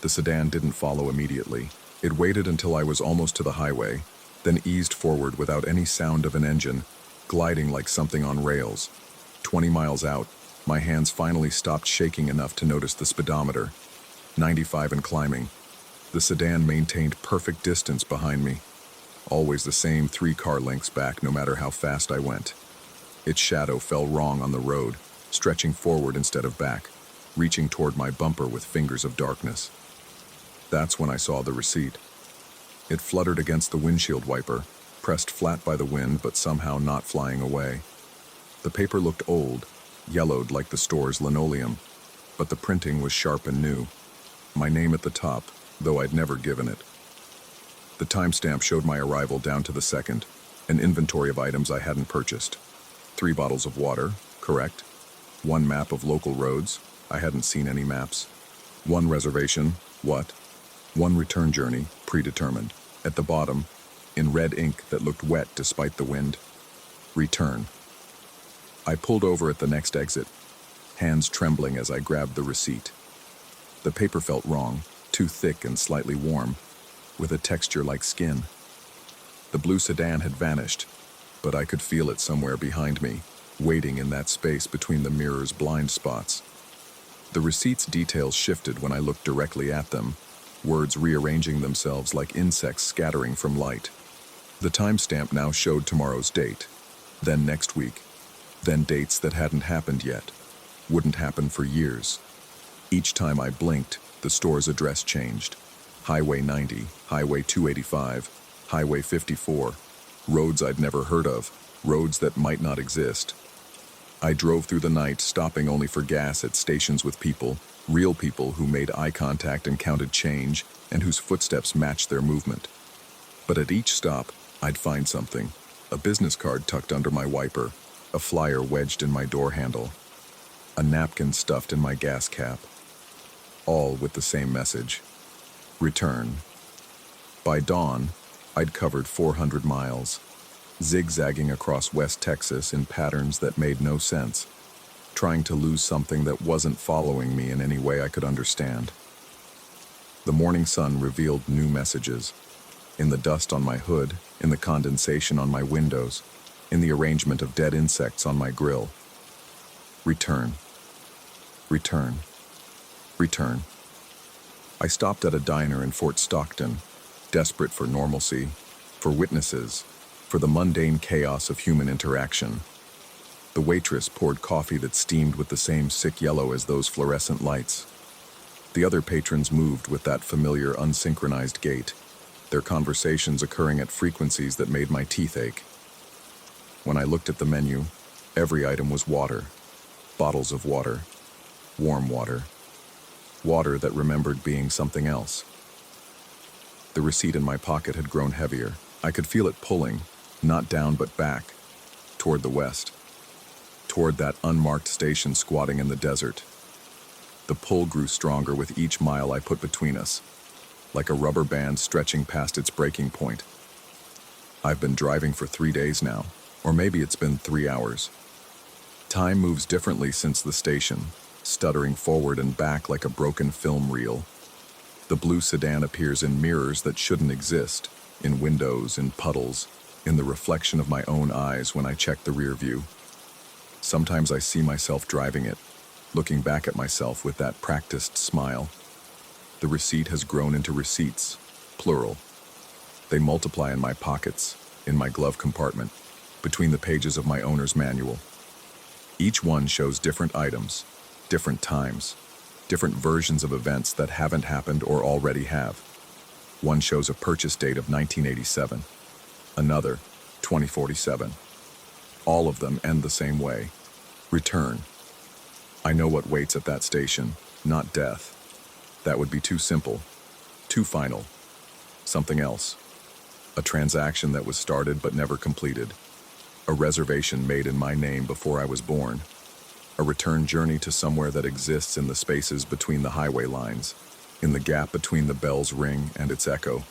The sedan didn't follow immediately. It waited until I was almost to the highway, then eased forward without any sound of an engine, gliding like something on rails. 20 miles out, my hands finally stopped shaking enough to notice the speedometer. 95 and climbing. The sedan maintained perfect distance behind me, always the same 3 car lengths back no matter how fast I went. Its shadow fell wrong on the road, stretching forward instead of back, reaching toward my bumper with fingers of darkness. That's when I saw the receipt. It fluttered against the windshield wiper, pressed flat by the wind but somehow not flying away. The paper looked old, yellowed like the store's linoleum, but the printing was sharp and new. My name at the top, though I'd never given it. The timestamp showed my arrival down to the second, an inventory of items I hadn't purchased. 3 bottles of water, correct. 1 map of local roads, I hadn't seen any maps. 1 reservation, what? 1 return journey, predetermined. At the bottom, in red ink that looked wet despite the wind, return. I pulled over at the next exit, hands trembling as I grabbed the receipt. The paper felt wrong, too thick and slightly warm, with a texture like skin. The blue sedan had vanished, but I could feel it somewhere behind me, waiting in that space between the mirror's blind spots. The receipt's details shifted when I looked directly at them, words rearranging themselves like insects scattering from light. The timestamp now showed tomorrow's date, then next week, then dates that hadn't happened yet, wouldn't happen for years. Each time I blinked, the store's address changed. Highway 90, Highway 285, Highway 54, roads I'd never heard of, roads that might not exist. I drove through the night, stopping only for gas at stations with people, real people who made eye contact and counted change, and whose footsteps matched their movement. But at each stop, I'd find something. A business card tucked under my wiper, a flyer wedged in my door handle, a napkin stuffed in my gas cap. All with the same message: return. By dawn, I'd covered 400 miles, zigzagging across West Texas in patterns that made no sense, trying to lose something that wasn't following me in any way I could understand. The morning sun revealed new messages, in the dust on my hood, in the condensation on my windows, in the arrangement of dead insects on my grill. Return. Return. Return. I stopped at a diner in Fort Stockton, desperate for normalcy, for witnesses, for the mundane chaos of human interaction. The waitress poured coffee that steamed with the same sick yellow as those fluorescent lights. The other patrons moved with that familiar unsynchronized gait, their conversations occurring at frequencies that made my teeth ache. When I looked at the menu, every item was water, bottles of water, warm water, water that remembered being something else. The receipt in my pocket had grown heavier. I could feel it pulling, not down but back, toward the west, toward that unmarked station squatting in the desert. The pull grew stronger with each mile I put between us, like a rubber band stretching past its breaking point. I've been driving for 3 days now, or maybe it's been 3 hours. Time moves differently since the station, stuttering forward and back like a broken film reel. The blue sedan appears in mirrors that shouldn't exist, in windows, in puddles, in the reflection of my own eyes when I check the rear view. Sometimes I see myself driving it, looking back at myself with that practiced smile. The receipt has grown into receipts, plural. They multiply in my pockets, in my glove compartment, between the pages of my owner's manual. Each one shows different items, different times, different versions of events that haven't happened or already have. One shows a purchase date of 1987, another 2047. All of them end the same way: return. I know what waits at that station, not death. That would be too simple, too final. Something else. A transaction that was started but never completed. A reservation made in my name before I was born. A return journey to somewhere that exists in the spaces between the highway lines, in the gap between the bell's ring and its echo.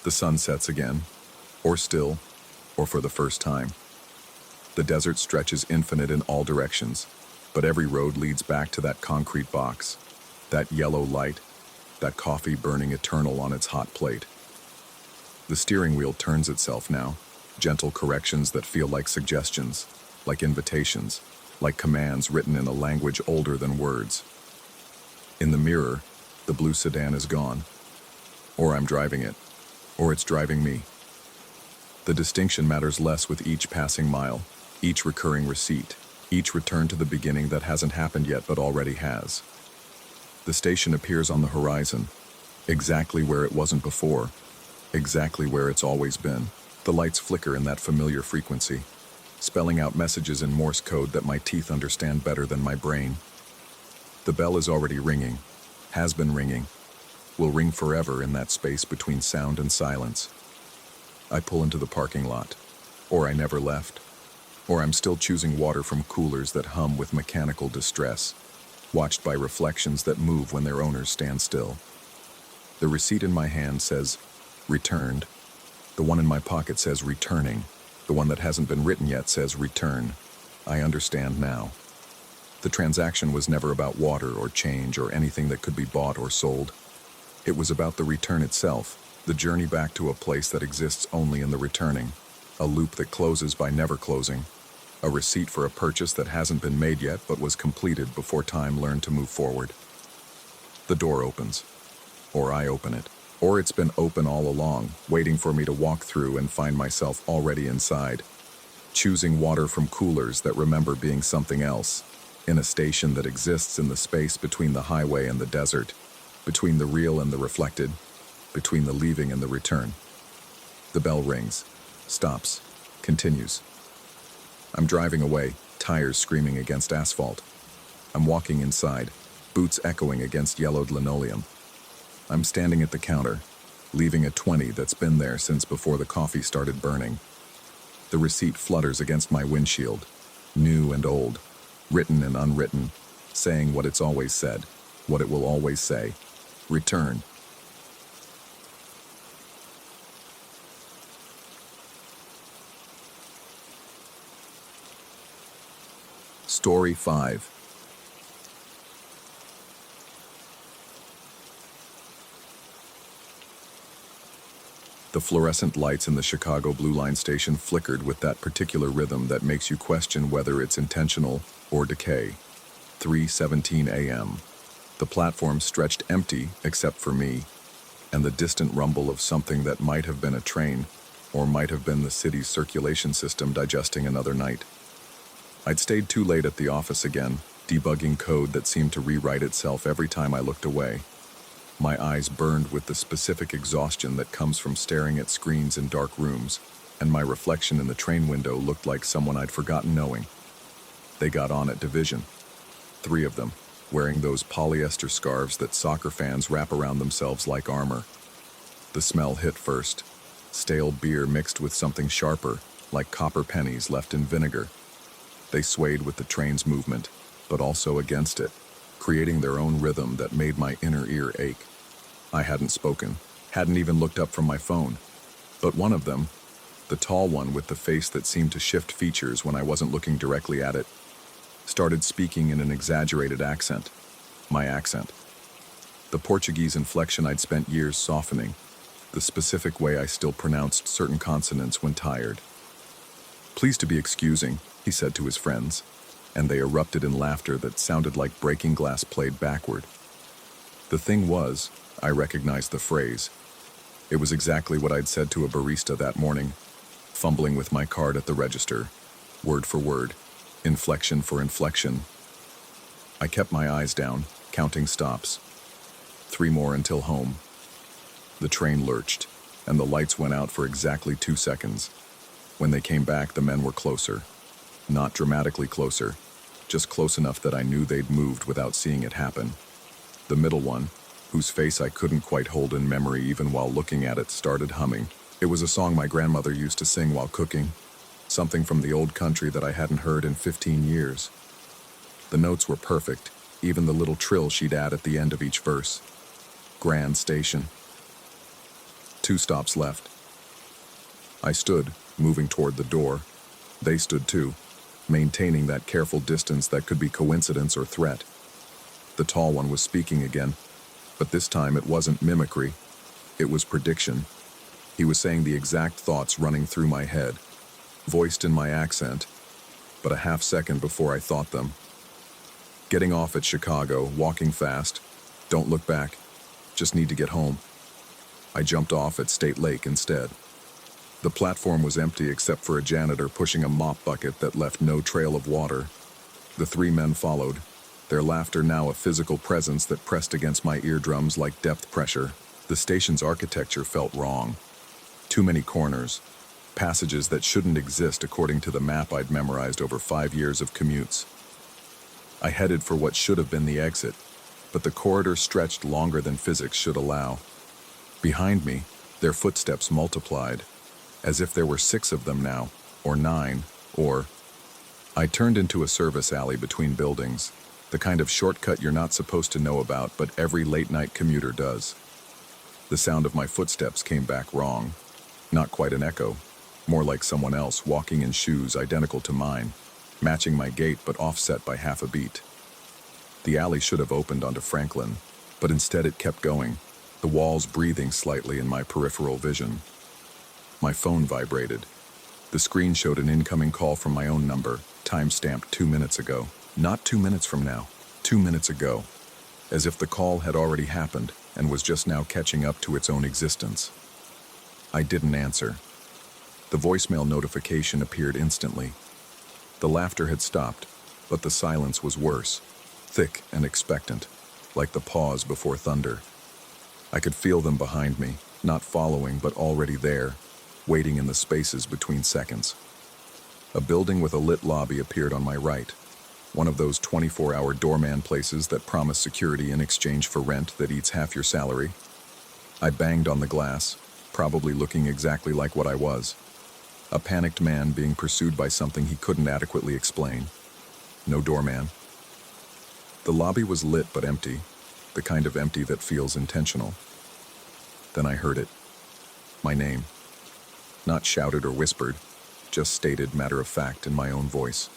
The sun sets again, or still, or for the first time. The desert stretches infinite in all directions, but every road leads back to that concrete box, that yellow light, that coffee burning eternal on its hot plate. The steering wheel turns itself now, gentle corrections that feel like suggestions, like invitations, like commands written in a language older than words. In the mirror, the blue sedan is gone. Or I'm driving it, or it's driving me. The distinction matters less with each passing mile, each recurring receipt, each return to the beginning that hasn't happened yet but already has. The station appears on the horizon, exactly where it wasn't before, exactly where it's always been. The lights flicker in that familiar frequency, spelling out messages in Morse code that my teeth understand better than my brain. The bell is already ringing, has been ringing. will ring forever in that space between sound and silence. I pull into the parking lot, or I never left, or I'm still choosing water from coolers that hum with mechanical distress, watched by reflections that move when their owners stand still. The receipt in my hand says, returned. The one in my pocket says returning. The one that hasn't been written yet says return. I understand now. The transaction was never about water or change or anything that could be bought or sold. It was about the return itself, the journey back to a place that exists only in the returning, a loop that closes by never closing, a receipt for a purchase that hasn't been made yet but was completed before time learned to move forward. The door opens, or I open it, or it's been open all along, waiting for me to walk through and find myself already inside, choosing water from coolers that remember being something else, in a station that exists in the space between the highway and the desert, between the real and the reflected, between the leaving and the return. The bell rings, stops, continues. I'm driving away, tires screaming against asphalt. I'm walking inside, boots echoing against yellowed linoleum. I'm standing at the counter, leaving a 20 that's been there since before the coffee started burning. The receipt flutters against my windshield, new and old, written and unwritten, saying what it's always said, what it will always say. Return. Story 5. The fluorescent lights in the Chicago Blue Line station flickered with that particular rhythm that makes you question whether it's intentional or decay. 3:17 a.m. The platform stretched empty except for me, and the distant rumble of something that might have been a train, or might have been the city's circulation system digesting another night. I'd stayed too late at the office again, debugging code that seemed to rewrite itself every time I looked away. My eyes burned with the specific exhaustion that comes from staring at screens in dark rooms, and my reflection in the train window looked like someone I'd forgotten knowing. They got on at division. 3 of them, wearing those polyester scarves that soccer fans wrap around themselves like armor. The smell hit first. Stale beer mixed with something sharper, like copper pennies left in vinegar. They swayed with the train's movement, but also against it, creating their own rhythm that made my inner ear ache. I hadn't spoken, hadn't even looked up from my phone. But one of them, the tall one with the face that seemed to shift features when I wasn't looking directly at it, started speaking in an exaggerated accent. My accent. The Portuguese inflection I'd spent years softening, the specific way I still pronounced certain consonants when tired. "Please to be excusing," he said to his friends, and they erupted in laughter that sounded like breaking glass played backward. The thing was, I recognized the phrase. It was exactly what I'd said to a barista that morning, fumbling with my card at the register, word for word, inflection for inflection. I kept my eyes down, counting stops. 3 more until home. The train lurched, and the lights went out for exactly 2 seconds. When they came back, the men were closer. Not dramatically closer, just close enough that I knew they'd moved without seeing it happen. The middle one, whose face I couldn't quite hold in memory even while looking at it, started humming. It was a song my grandmother used to sing while cooking, something from the old country that I hadn't heard in 15 years. The notes were perfect, even the little trill she'd add at the end of each verse. Grand Station. 2 stops left. I stood, moving toward the door. They stood too, maintaining that careful distance that could be coincidence or threat. The tall one was speaking again, but this time it wasn't mimicry. It was prediction. He was saying the exact thoughts running through my head, voiced in my accent, but a half second before I thought them. Getting off at Chicago, walking fast, don't look back, just need to get home. I jumped off at State Lake instead. The platform was empty except for a janitor pushing a mop bucket that left no trail of water. The 3 men followed, their laughter now a physical presence that pressed against my eardrums like depth pressure. The station's architecture felt wrong. Too many corners, passages that shouldn't exist according to the map I'd memorized over 5 years of commutes. I headed for what should have been the exit, but the corridor stretched longer than physics should allow. Behind me, their footsteps multiplied, as if there were 6 of them now, or 9, or... I turned into a service alley between buildings, the kind of shortcut you're not supposed to know about, but every late-night commuter does. The sound of my footsteps came back wrong. Not quite an echo, more like someone else walking in shoes identical to mine, matching my gait but offset by half a beat. The alley should have opened onto Franklin, but instead it kept going, the walls breathing slightly in my peripheral vision. My phone vibrated. The screen showed an incoming call from my own number, time-stamped 2 minutes ago. Not 2 minutes from now, 2 minutes ago. As if the call had already happened and was just now catching up to its own existence. I didn't answer. The voicemail notification appeared instantly. The laughter had stopped, but the silence was worse, thick and expectant, like the pause before thunder. I could feel them behind me, not following but already there, waiting in the spaces between seconds. A building with a lit lobby appeared on my right, one of those 24-hour doorman places that promise security in exchange for rent that eats half your salary. I banged on the glass, probably looking exactly like what I was. A panicked man being pursued by something he couldn't adequately explain. No doorman. The lobby was lit but empty, the kind of empty that feels intentional. Then I heard it. My name. Not shouted or whispered, just stated matter of fact in my own voice.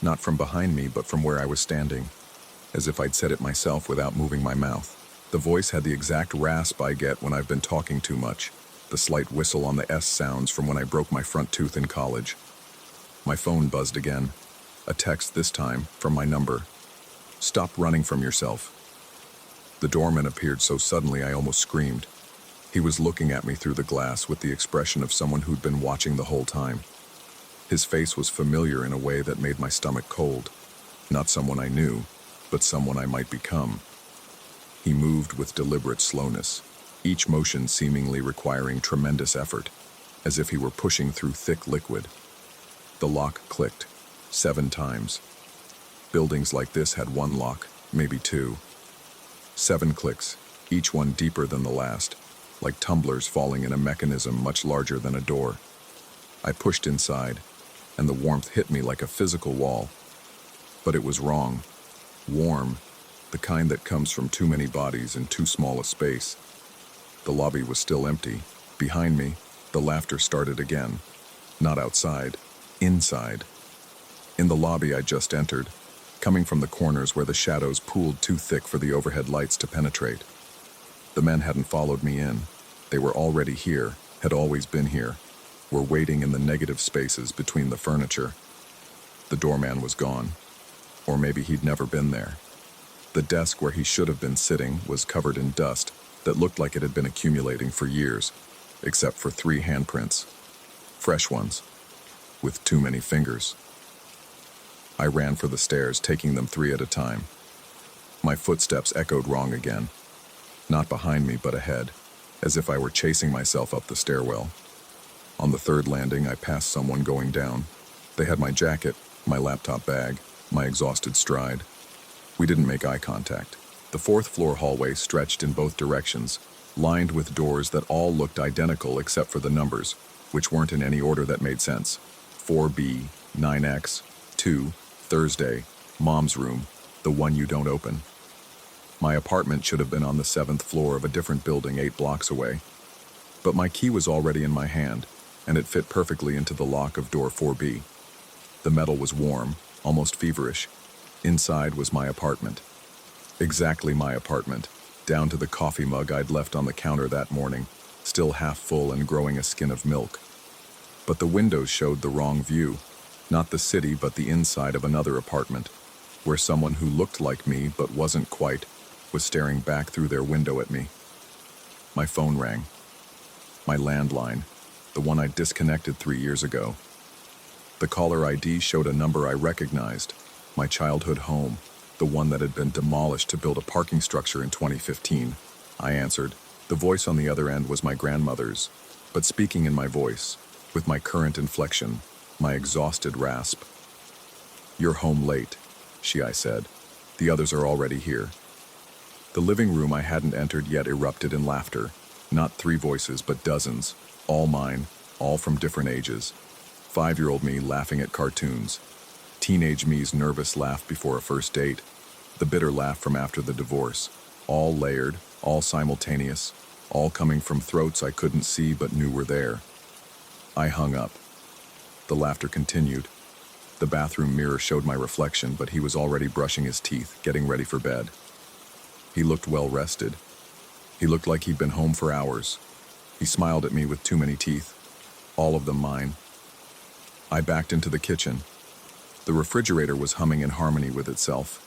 Not from behind me, but from where I was standing, as if I'd said it myself without moving my mouth. The voice had the exact rasp I get when I've been talking too much, the slight whistle on the S sounds from when I broke my front tooth in college. My phone buzzed again, a text this time from my number. "Stop running from yourself." The doorman appeared so suddenly I almost screamed. He was looking at me through the glass with the expression of someone who'd been watching the whole time. His face was familiar in a way that made my stomach cold. Not someone I knew, but someone I might become. He moved with deliberate slowness, each motion seemingly requiring tremendous effort, as if he were pushing through thick liquid. The lock clicked, 7 times. Buildings like this had 1 lock, maybe 2. 7 clicks, each one deeper than the last, like tumblers falling in a mechanism much larger than a door. I pushed inside, and the warmth hit me like a physical wall. But it was wrong. Warm, the kind that comes from too many bodies in too small a space. The lobby was still empty. Behind me, the laughter started again. Not outside, inside. In the lobby I just entered, coming from the corners where the shadows pooled too thick for the overhead lights to penetrate. The men hadn't followed me in. They were already here, had always been here, were waiting in the negative spaces between the furniture. The doorman was gone. Or maybe he'd never been there. The desk where he should have been sitting was covered in dust that looked like it had been accumulating for years, except for 3 handprints. Fresh ones, with too many fingers. I ran for the stairs, taking them 3 at a time. My footsteps echoed wrong again. Not behind me, but ahead, as if I were chasing myself up the stairwell. On the 3rd landing, I passed someone going down. They had my jacket, my laptop bag, my exhausted stride. We didn't make eye contact. The 4th floor hallway stretched in both directions, lined with doors that all looked identical except for the numbers, which weren't in any order that made sense. 4B, 9X, 2, Thursday, Mom's room, the one you don't open. My apartment should have been on the 7th floor of a different building 8 blocks away. But my key was already in my hand, and it fit perfectly into the lock of door 4B. The metal was warm, almost feverish. Inside was my apartment. Exactly my apartment, down to the coffee mug I'd left on the counter that morning, still half full and growing a skin of milk. But the windows showed the wrong view, not the city but the inside of another apartment, where someone who looked like me but wasn't quite was staring back through their window at me. My phone rang. My landline, the one I disconnected 3 years ago. The caller ID showed a number I recognized, my childhood home, the one that had been demolished to build a parking structure in 2015. I answered. The voice on the other end was my grandmother's, but speaking in my voice, with my current inflection, my exhausted rasp. "You're home late," I said. "The others are already here." The living room I hadn't entered yet erupted in laughter. Not 3 voices, but dozens. All mine, all from different ages. 5-year-old me laughing at cartoons. Teenage me's nervous laugh before a first date. The bitter laugh from after the divorce. All layered, all simultaneous, all coming from throats I couldn't see but knew were there. I hung up. The laughter continued. The bathroom mirror showed my reflection, but he was already brushing his teeth, getting ready for bed. He looked well rested. He looked like he'd been home for hours. He smiled at me with too many teeth, all of them mine. I backed into the kitchen. The refrigerator was humming in harmony with itself.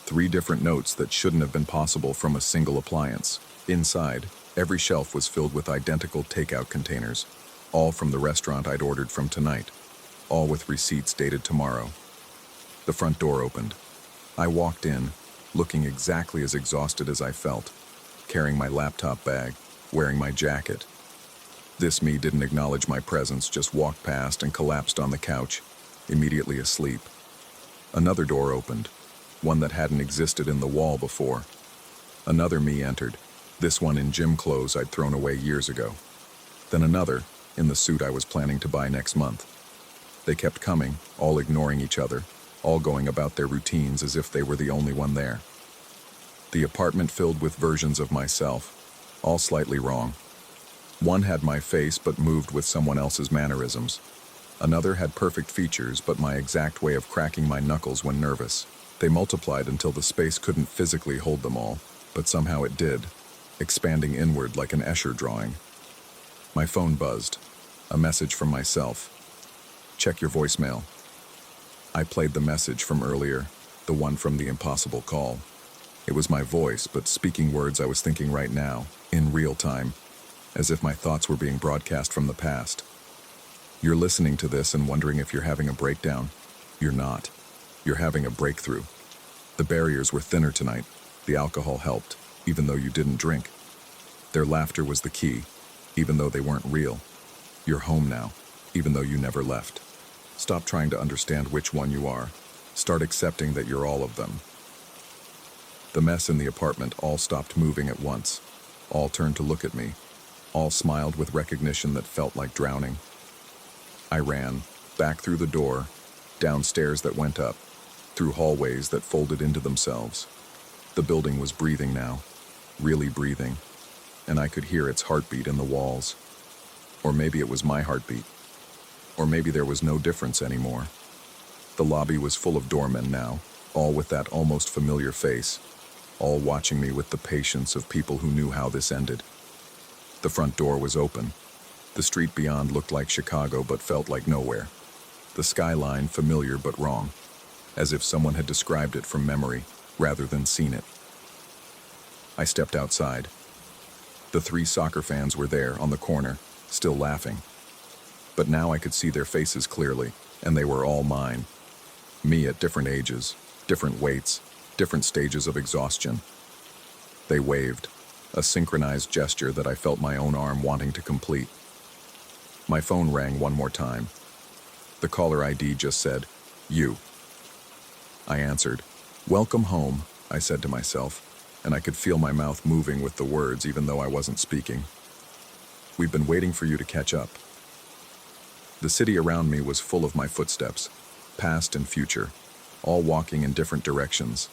3 different notes that shouldn't have been possible from a single appliance. Inside, every shelf was filled with identical takeout containers, all from the restaurant I'd ordered from tonight, all with receipts dated tomorrow. The front door opened. I walked in, looking exactly as exhausted as I felt, carrying my laptop bag, wearing my jacket. This me didn't acknowledge my presence, just walked past and collapsed on the couch, immediately asleep. Another door opened, one that hadn't existed in the wall before. Another me entered, this one in gym clothes I'd thrown away years ago. Then another, in the suit I was planning to buy next month. They kept coming, all ignoring each other, all going about their routines as if they were the only one there. The apartment filled with versions of myself, all slightly wrong. One had my face but moved with someone else's mannerisms. Another had perfect features but my exact way of cracking my knuckles when nervous. They multiplied until the space couldn't physically hold them all, but somehow it did, expanding inward like an Escher drawing. My phone buzzed. A message from myself. Check your voicemail. I played the message from earlier, the one from the impossible call. It was my voice, but speaking words I was thinking right now, in real time, as if my thoughts were being broadcast from the past. You're listening to this and wondering if you're having a breakdown. You're not. You're having a breakthrough. The barriers were thinner tonight. The alcohol helped, even though you didn't drink. Their laughter was the key, even though they weren't real. You're home now, even though you never left. Stop trying to understand which one you are. Start accepting that you're all of them. The mess in the apartment all stopped moving at once. All turned to look at me. All smiled with recognition that felt like drowning. I ran, back through the door, down stairs that went up, through hallways that folded into themselves. The building was breathing now, really breathing, and I could hear its heartbeat in the walls. Or maybe it was my heartbeat. Or maybe there was no difference anymore. The lobby was full of doormen now, all with that almost familiar face, all watching me with the patience of people who knew how this ended. The front door was open. The street beyond looked like Chicago but felt like nowhere. The skyline familiar but wrong, as if someone had described it from memory rather than seen it. I stepped outside. The 3 soccer fans were there on the corner, still laughing. But now I could see their faces clearly, and they were all mine. Me at different ages, different weights, different stages of exhaustion. They waved, a synchronized gesture that I felt my own arm wanting to complete. My phone rang one more time. The caller ID just said, "You." I answered. "Welcome home," I said to myself, and I could feel my mouth moving with the words even though I wasn't speaking. "We've been waiting for you to catch up." The city around me was full of my footsteps, past and future, all walking in different directions,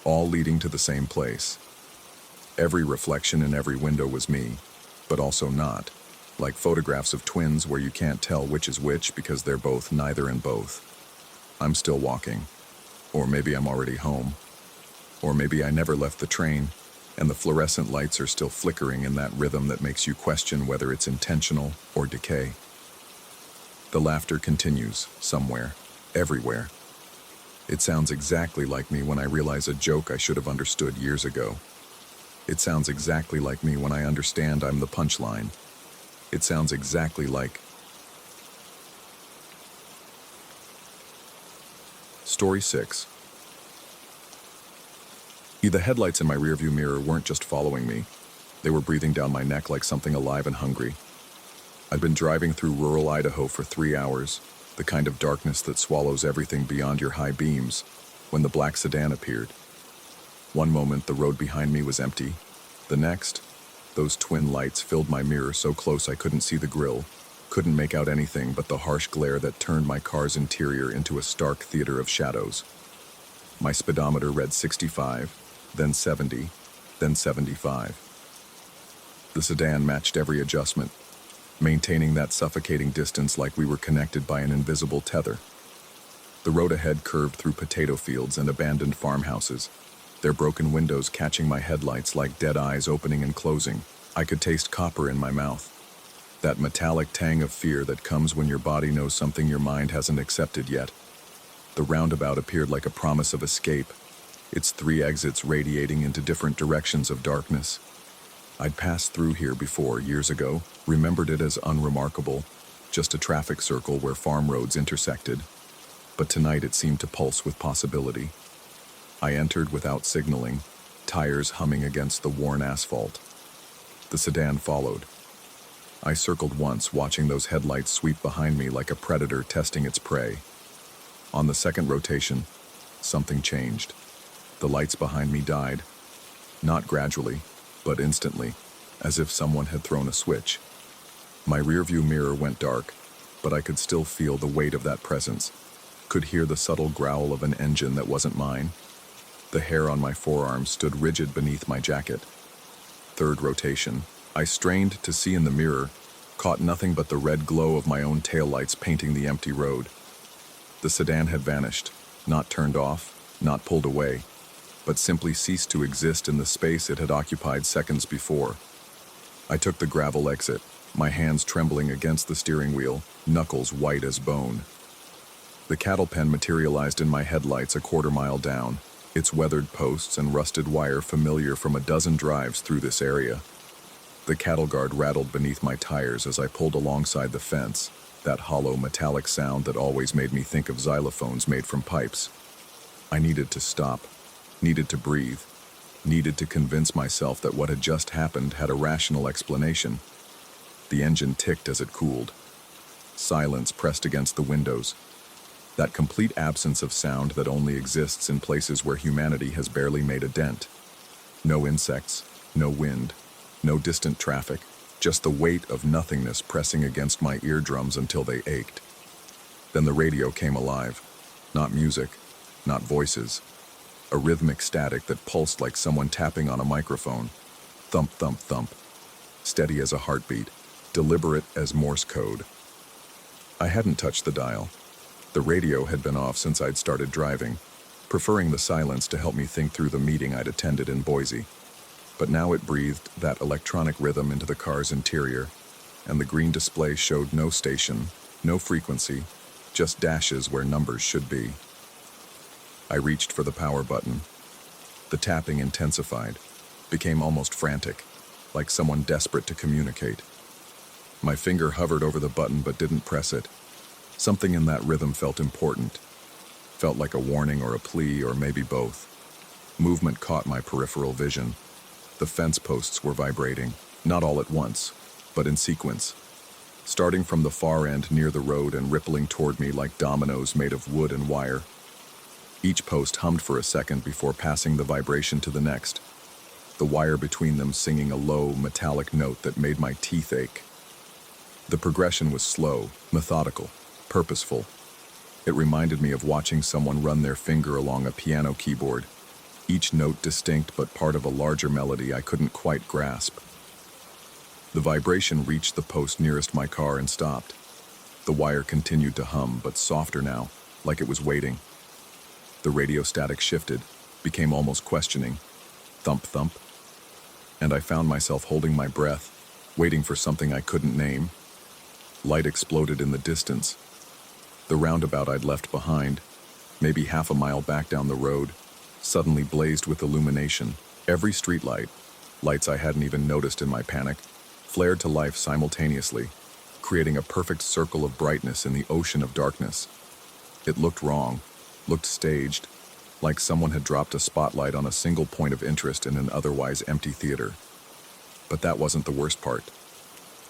all leading to the same place. Every reflection in every window was me, but also not, like photographs of twins where you can't tell which is which because they're both neither and both. I'm still walking, or maybe I'm already home, or maybe I never left the train, and the fluorescent lights are still flickering in that rhythm that makes you question whether it's intentional or decay. The laughter continues, somewhere, everywhere. It sounds exactly like me when I realize a joke I should have understood years ago. It sounds exactly like me when I understand I'm the punchline. It sounds exactly like... Story 6. The headlights in my rearview mirror weren't just following me. They were breathing down my neck like something alive and hungry. I'd been driving through rural Idaho for 3 hours, the kind of darkness that swallows everything beyond your high beams, when the black sedan appeared. One moment, the road behind me was empty. The next, those twin lights filled my mirror so close I couldn't see the grille, couldn't make out anything but the harsh glare that turned my car's interior into a stark theater of shadows. My speedometer read 65, then 70, then 75. The sedan matched every adjustment, maintaining that suffocating distance like we were connected by an invisible tether. The road ahead curved through potato fields and abandoned farmhouses, their broken windows catching my headlights like dead eyes opening and closing. I could taste copper in my mouth, that metallic tang of fear that comes when your body knows something your mind hasn't accepted yet. The roundabout appeared like a promise of escape, its 3 exits radiating into different directions of darkness. I'd passed through here before, years ago, remembered it as unremarkable, just a traffic circle where farm roads intersected. But tonight it seemed to pulse with possibility. I entered without signaling, tires humming against the worn asphalt. The sedan followed. I circled once, watching those headlights sweep behind me like a predator testing its prey. On the second rotation, something changed. The lights behind me died. Not gradually, but instantly, as if someone had thrown a switch. My rearview mirror went dark, but I could still feel the weight of that presence, could hear the subtle growl of an engine that wasn't mine. The hair on my forearm stood rigid beneath my jacket. Third rotation, I strained to see in the mirror, caught nothing but the red glow of my own taillights painting the empty road. The sedan had vanished, not turned off, not pulled away, but simply ceased to exist in the space it had occupied seconds before. I took the gravel exit, my hands trembling against the steering wheel, knuckles white as bone. The cattle pen materialized in my headlights a quarter-mile down, its weathered posts and rusted wire familiar from a dozen drives through this area. The cattle guard rattled beneath my tires as I pulled alongside the fence, that hollow metallic sound that always made me think of xylophones made from pipes. I needed to stop, needed to breathe, needed to convince myself that what had just happened had a rational explanation. The engine ticked as it cooled. Silence pressed against the windows. That complete absence of sound that only exists in places where humanity has barely made a dent. No insects, no wind, no distant traffic, just the weight of nothingness pressing against my eardrums until they ached. Then the radio came alive. Not music, not voices. A rhythmic static that pulsed like someone tapping on a microphone. Thump, thump, thump. Steady as a heartbeat, deliberate as Morse code. I hadn't touched the dial. The radio had been off since I'd started driving, preferring the silence to help me think through the meeting I'd attended in Boise. But now it breathed that electronic rhythm into the car's interior, and the green display showed no station, no frequency, just dashes where numbers should be. I reached for the power button. The tapping intensified, became almost frantic, like someone desperate to communicate. My finger hovered over the button but didn't press it. Something in that rhythm felt important. Felt like a warning or a plea or maybe both. Movement caught my peripheral vision. The fence posts were vibrating, not all at once, but in sequence. Starting from the far end near the road and rippling toward me like dominoes made of wood and wire. Each post hummed for a second before passing the vibration to the next, the wire between them singing a low, metallic note that made my teeth ache. The progression was slow, methodical, purposeful. It reminded me of watching someone run their finger along a piano keyboard, each note distinct but part of a larger melody I couldn't quite grasp. The vibration reached the post nearest my car and stopped. The wire continued to hum, but softer now, like it was waiting. The radio static shifted, became almost questioning. Thump, thump. And I found myself holding my breath, waiting for something I couldn't name. Light exploded in the distance. The roundabout I'd left behind, maybe half a mile back down the road, suddenly blazed with illumination. Every streetlight, lights I hadn't even noticed in my panic, flared to life simultaneously, creating a perfect circle of brightness in the ocean of darkness. It looked wrong, looked staged, like someone had dropped a spotlight on a single point of interest in an otherwise empty theater. But that wasn't the worst part.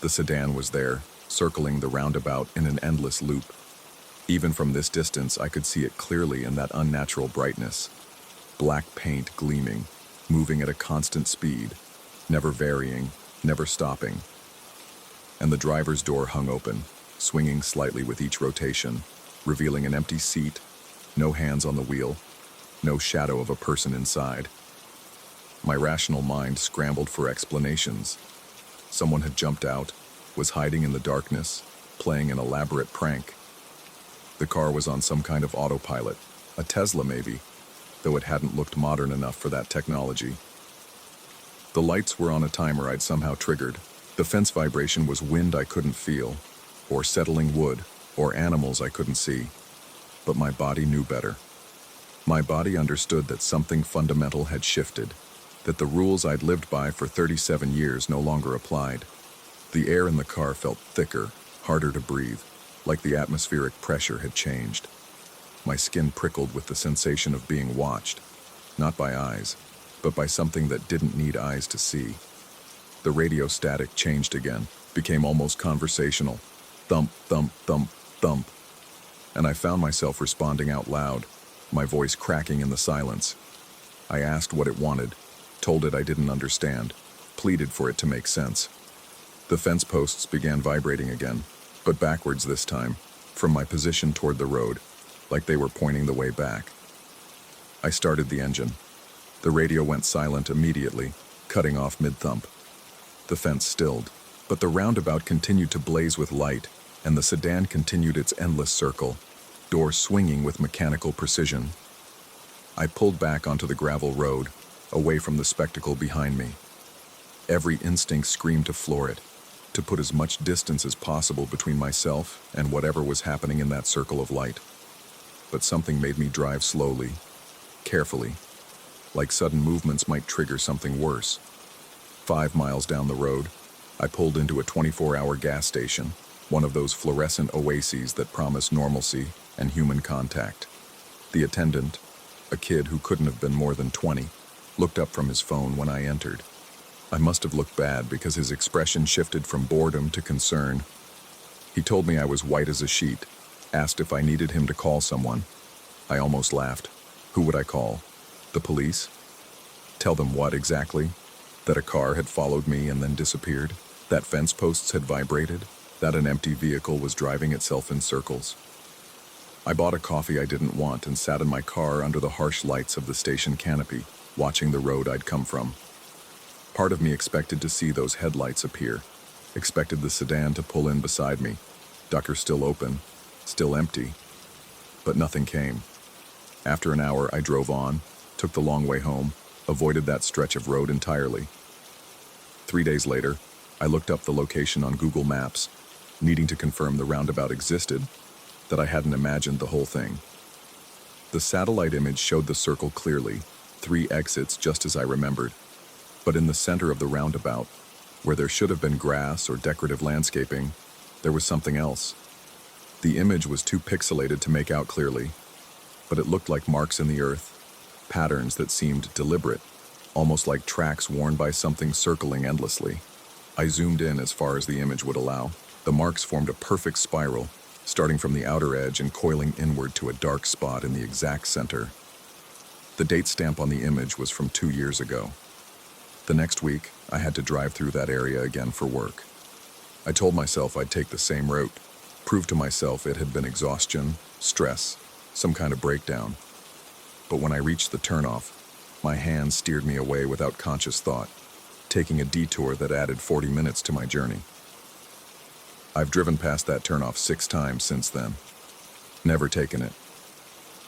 The sedan was there, circling the roundabout in an endless loop. Even from this distance, I could see it clearly in that unnatural brightness. Black paint gleaming, moving at a constant speed, never varying, never stopping. And the driver's door hung open, swinging slightly with each rotation, revealing an empty seat, no hands on the wheel, no shadow of a person inside. My rational mind scrambled for explanations. Someone had jumped out, was hiding in the darkness, playing an elaborate prank. The car was on some kind of autopilot, a Tesla maybe, though it hadn't looked modern enough for that technology. The lights were on a timer I'd somehow triggered. The fence vibration was wind I couldn't feel, or settling wood, or animals I couldn't see. But my body knew better. My body understood that something fundamental had shifted, that the rules I'd lived by for 37 years no longer applied. The air in the car felt thicker, harder to breathe, like the atmospheric pressure had changed. My skin prickled with the sensation of being watched, not by eyes, but by something that didn't need eyes to see. The radio static changed again, became almost conversational. Thump, thump, thump, thump. And I found myself responding out loud, my voice cracking in the silence. I asked what it wanted, told it I didn't understand, pleaded for it to make sense. The fence posts began vibrating again, but backwards this time, from my position toward the road, like they were pointing the way back. I started the engine. The radio went silent immediately, cutting off mid-thump. The fence stilled, but the roundabout continued to blaze with light, and the sedan continued its endless circle, door swinging with mechanical precision. I pulled back onto the gravel road, away from the spectacle behind me. Every instinct screamed to floor it, to put as much distance as possible between myself and whatever was happening in that circle of light. But something made me drive slowly, carefully, like sudden movements might trigger something worse. 5 miles down the road, I pulled into a 24-hour gas station, one of those fluorescent oases that promise normalcy and human contact. The attendant, a kid who couldn't have been more than 20, looked up from his phone when I entered. I must have looked bad because his expression shifted from boredom to concern. He told me I was white as a sheet, asked if I needed him to call someone. I almost laughed. Who would I call? The police? Tell them what exactly? That a car had followed me and then disappeared? That fence posts had vibrated? That an empty vehicle was driving itself in circles? I bought a coffee I didn't want and sat in my car under the harsh lights of the station canopy, watching the road I'd come from. Part of me expected to see those headlights appear, expected the sedan to pull in beside me, ducker still open, still empty. But nothing came. After an hour, I drove on, took the long way home, avoided that stretch of road entirely. 3 days later, I looked up the location on Google Maps, needing to confirm the roundabout existed, that I hadn't imagined the whole thing. The satellite image showed the circle clearly, 3 exits just as I remembered. But in the center of the roundabout, where there should have been grass or decorative landscaping, there was something else. The image was too pixelated to make out clearly, but it looked like marks in the earth, patterns that seemed deliberate, almost like tracks worn by something circling endlessly. I zoomed in as far as the image would allow. The marks formed a perfect spiral, starting from the outer edge and coiling inward to a dark spot in the exact center. The date stamp on the image was from 2 years ago. The next week, I had to drive through that area again for work. I told myself I'd take the same route, prove to myself it had been exhaustion, stress, some kind of breakdown. But when I reached the turnoff, my hand steered me away without conscious thought, taking a detour that added 40 minutes to my journey. I've driven past that turnoff 6 times since then. Never taken it.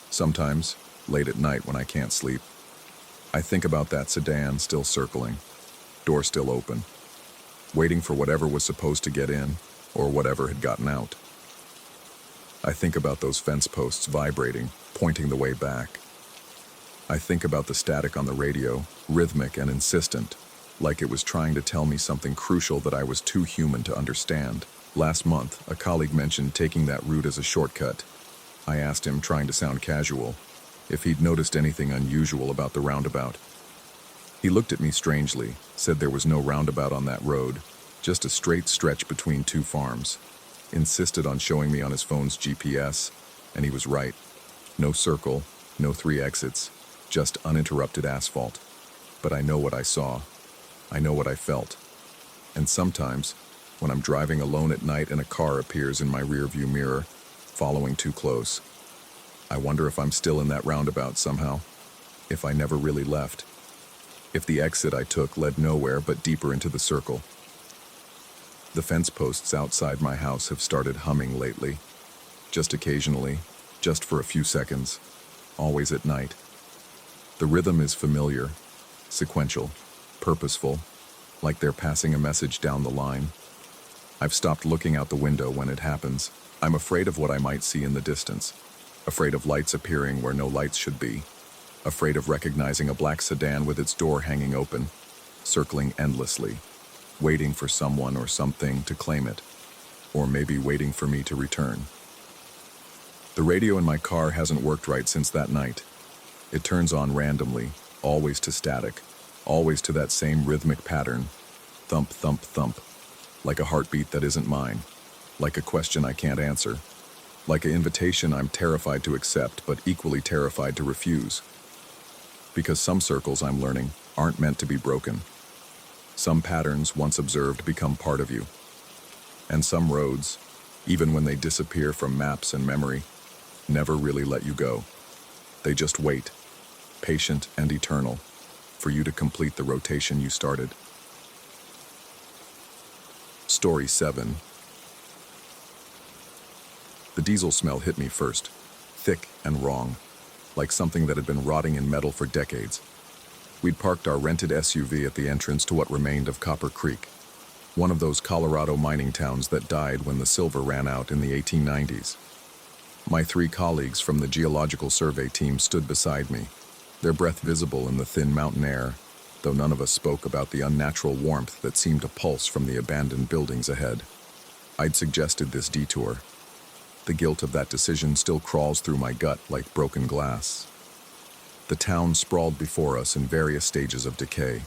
Sometimes, late at night when I can't sleep, I think about that sedan still circling, door still open, waiting for whatever was supposed to get in or whatever had gotten out. I think about those fence posts vibrating, pointing the way back. I think about the static on the radio, rhythmic and insistent, like it was trying to tell me something crucial that I was too human to understand. Last month, a colleague mentioned taking that route as a shortcut. I asked him, trying to sound casual, if he'd noticed anything unusual about the roundabout. He looked at me strangely, said there was no roundabout on that road, just a straight stretch between 2 farms. Insisted on showing me on his phone's GPS, and he was right. No circle, no 3 exits, just uninterrupted asphalt. But I know what I saw. I know what I felt. And sometimes, when I'm driving alone at night and a car appears in my rearview mirror, following too close, I wonder if I'm still in that roundabout somehow, if I never really left, if the exit I took led nowhere but deeper into the circle. The fence posts outside my house have started humming lately, just occasionally, just for a few seconds, always at night. The rhythm is familiar, sequential, purposeful, like they're passing a message down the line. I've stopped looking out the window when it happens. I'm afraid of what I might see in the distance, afraid of lights appearing where no lights should be, afraid of recognizing a black sedan with its door hanging open, circling endlessly, waiting for someone or something to claim it, or maybe waiting for me to return. The radio in my car hasn't worked right since that night. It turns on randomly, always to static, always to that same rhythmic pattern, thump, thump, thump, like a heartbeat that isn't mine, like a question I can't answer, like an invitation I'm terrified to accept but equally terrified to refuse. Because some circles, I'm learning, aren't meant to be broken. Some patterns, once observed, become part of you. And some roads, even when they disappear from maps and memory, never really let you go. They just wait, patient and eternal, for you to complete the rotation you started. Story 7. The diesel smell hit me first, thick and wrong, like something that had been rotting in metal for decades. We'd parked our rented SUV at the entrance to what remained of Copper Creek, one of those Colorado mining towns that died when the silver ran out in the 1890s. My 3 colleagues from the Geological Survey team stood beside me, their breath visible in the thin mountain air, though none of us spoke about the unnatural warmth that seemed to pulse from the abandoned buildings ahead. I'd suggested this detour. The guilt of that decision still crawls through my gut like broken glass. The town sprawled before us in various stages of decay,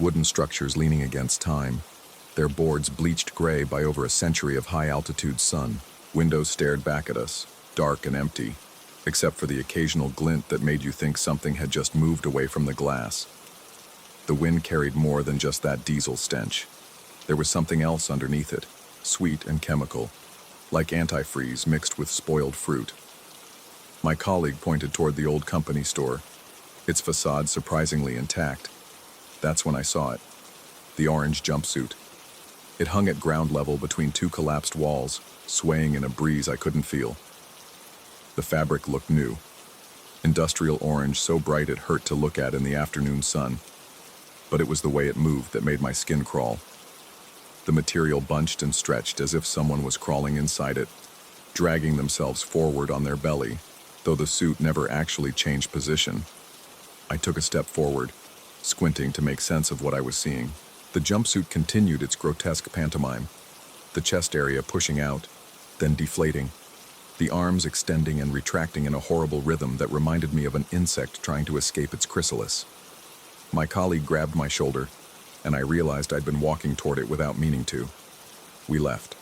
wooden structures leaning against time, their boards bleached gray by over a century of high-altitude sun. Windows stared back at us, dark and empty, except for the occasional glint that made you think something had just moved away from the glass. The wind carried more than just that diesel stench. There was something else underneath it, sweet and chemical, like antifreeze mixed with spoiled fruit. My colleague pointed toward the old company store, its facade surprisingly intact. That's when I saw it. The orange jumpsuit. It hung at ground level between 2 collapsed walls, swaying in a breeze I couldn't feel. The fabric looked new. Industrial orange so bright it hurt to look at in the afternoon sun. But it was the way it moved that made my skin crawl. The material bunched and stretched as if someone was crawling inside it, dragging themselves forward on their belly, though the suit never actually changed position. I took a step forward, squinting to make sense of what I was seeing. The jumpsuit continued its grotesque pantomime, the chest area pushing out, then deflating, the arms extending and retracting in a horrible rhythm that reminded me of an insect trying to escape its chrysalis. My colleague grabbed my shoulder, and I realized I'd been walking toward it without meaning to. We left.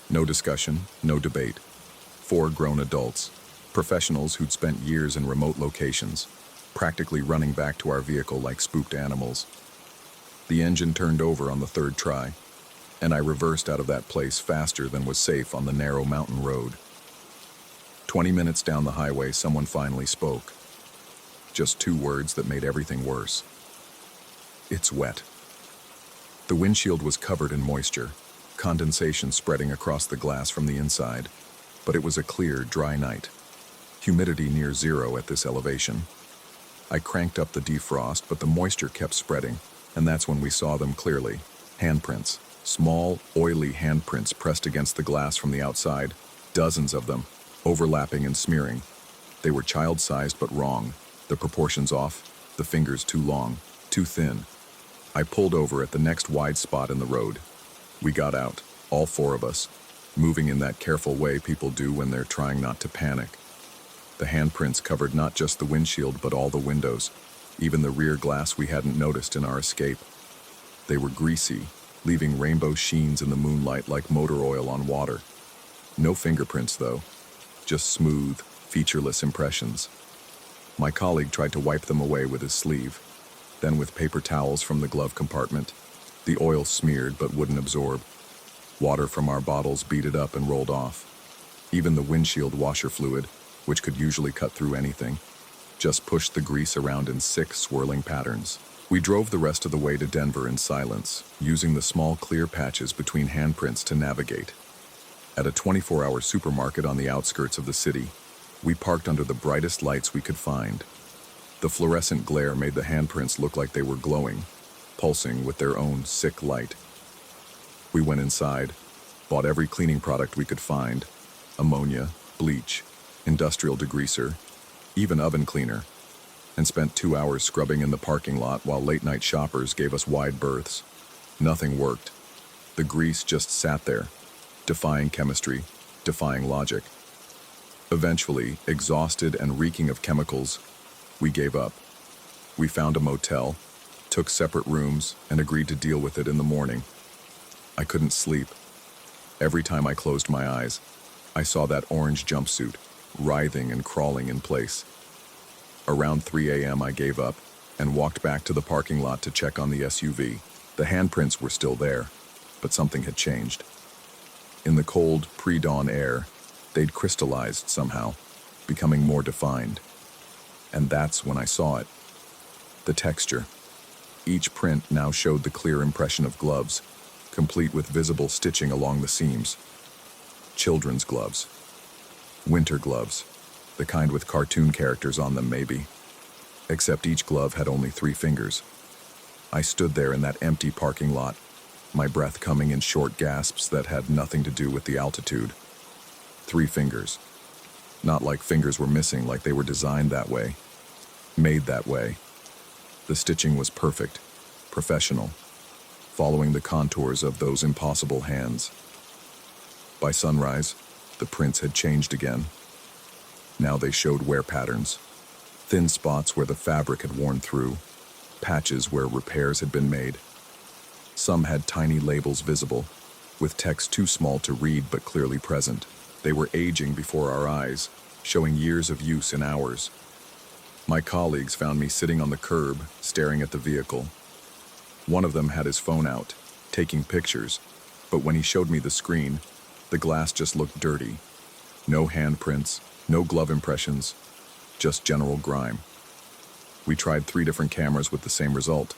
No discussion, no debate. 4 grown adults, professionals who'd spent years in remote locations, practically running back to our vehicle like spooked animals. The engine turned over on the 3rd try, and I reversed out of that place faster than was safe on the narrow mountain road. 20 minutes down the highway, someone finally spoke. Just 2 words that made everything worse. It's wet. The windshield was covered in moisture, condensation spreading across the glass from the inside, but it was a clear, dry night. Humidity near 0 at this elevation. I cranked up the defrost, but the moisture kept spreading, and that's when we saw them clearly. Handprints. Small, oily handprints pressed against the glass from the outside. Dozens of them, overlapping and smearing. They were child-sized but wrong. The proportions off, the fingers too long, too thin. I pulled over at the next wide spot in the road. We got out, all 4 of us, moving in that careful way people do when they're trying not to panic. The handprints covered not just the windshield but all the windows, even the rear glass we hadn't noticed in our escape. They were greasy, leaving rainbow sheens in the moonlight like motor oil on water. No fingerprints though, just smooth, featureless impressions. My colleague tried to wipe them away with his sleeve. then with paper towels from the glove compartment. The oil smeared but wouldn't absorb. Water from our bottles beat it up and rolled off. Even the windshield washer fluid, which could usually cut through anything, just pushed the grease around in sick, swirling patterns. We drove the rest of the way to Denver in silence, using the small clear patches between handprints to navigate. At a 24-hour supermarket on the outskirts of the city, we parked under the brightest lights we could find. The fluorescent glare made the handprints look like they were glowing, pulsing with their own sick light. We went inside, bought every cleaning product we could find: ammonia, bleach, industrial degreaser, even oven cleaner, and spent 2 hours scrubbing in the parking lot while late-night shoppers gave us wide berths. Nothing worked. The grease just sat there, defying chemistry, defying logic. Eventually, exhausted and reeking of chemicals, we gave up. We found a motel, took separate rooms, and agreed to deal with it in the morning. I couldn't sleep. Every time I closed my eyes, I saw that orange jumpsuit, writhing and crawling in place. Around 3 a.m. I gave up and walked back to the parking lot to check on the SUV. The handprints were still there, but something had changed. In the cold, pre-dawn air, they'd crystallized somehow, becoming more defined. And that's when I saw it. The texture. Each print now showed the clear impression of gloves, complete with visible stitching along the seams. Children's gloves. Winter gloves. The kind with cartoon characters on them, maybe. Except each glove had only 3 fingers. I stood there in that empty parking lot, my breath coming in short gasps that had nothing to do with the altitude. 3 fingers. Not like fingers were missing, like they were designed that way. Made that way. The stitching was perfect, professional, following the contours of those impossible hands. By sunrise, the prints had changed again. Now they showed wear patterns. Thin spots where the fabric had worn through, patches where repairs had been made. Some had tiny labels visible, with text too small to read but clearly present. They were aging before our eyes, showing years of use in hours. My colleagues found me sitting on the curb, staring at the vehicle. One of them had his phone out, taking pictures, but when he showed me the screen, the glass just looked dirty. No handprints, no glove impressions, just general grime. We tried 3 different cameras with the same result.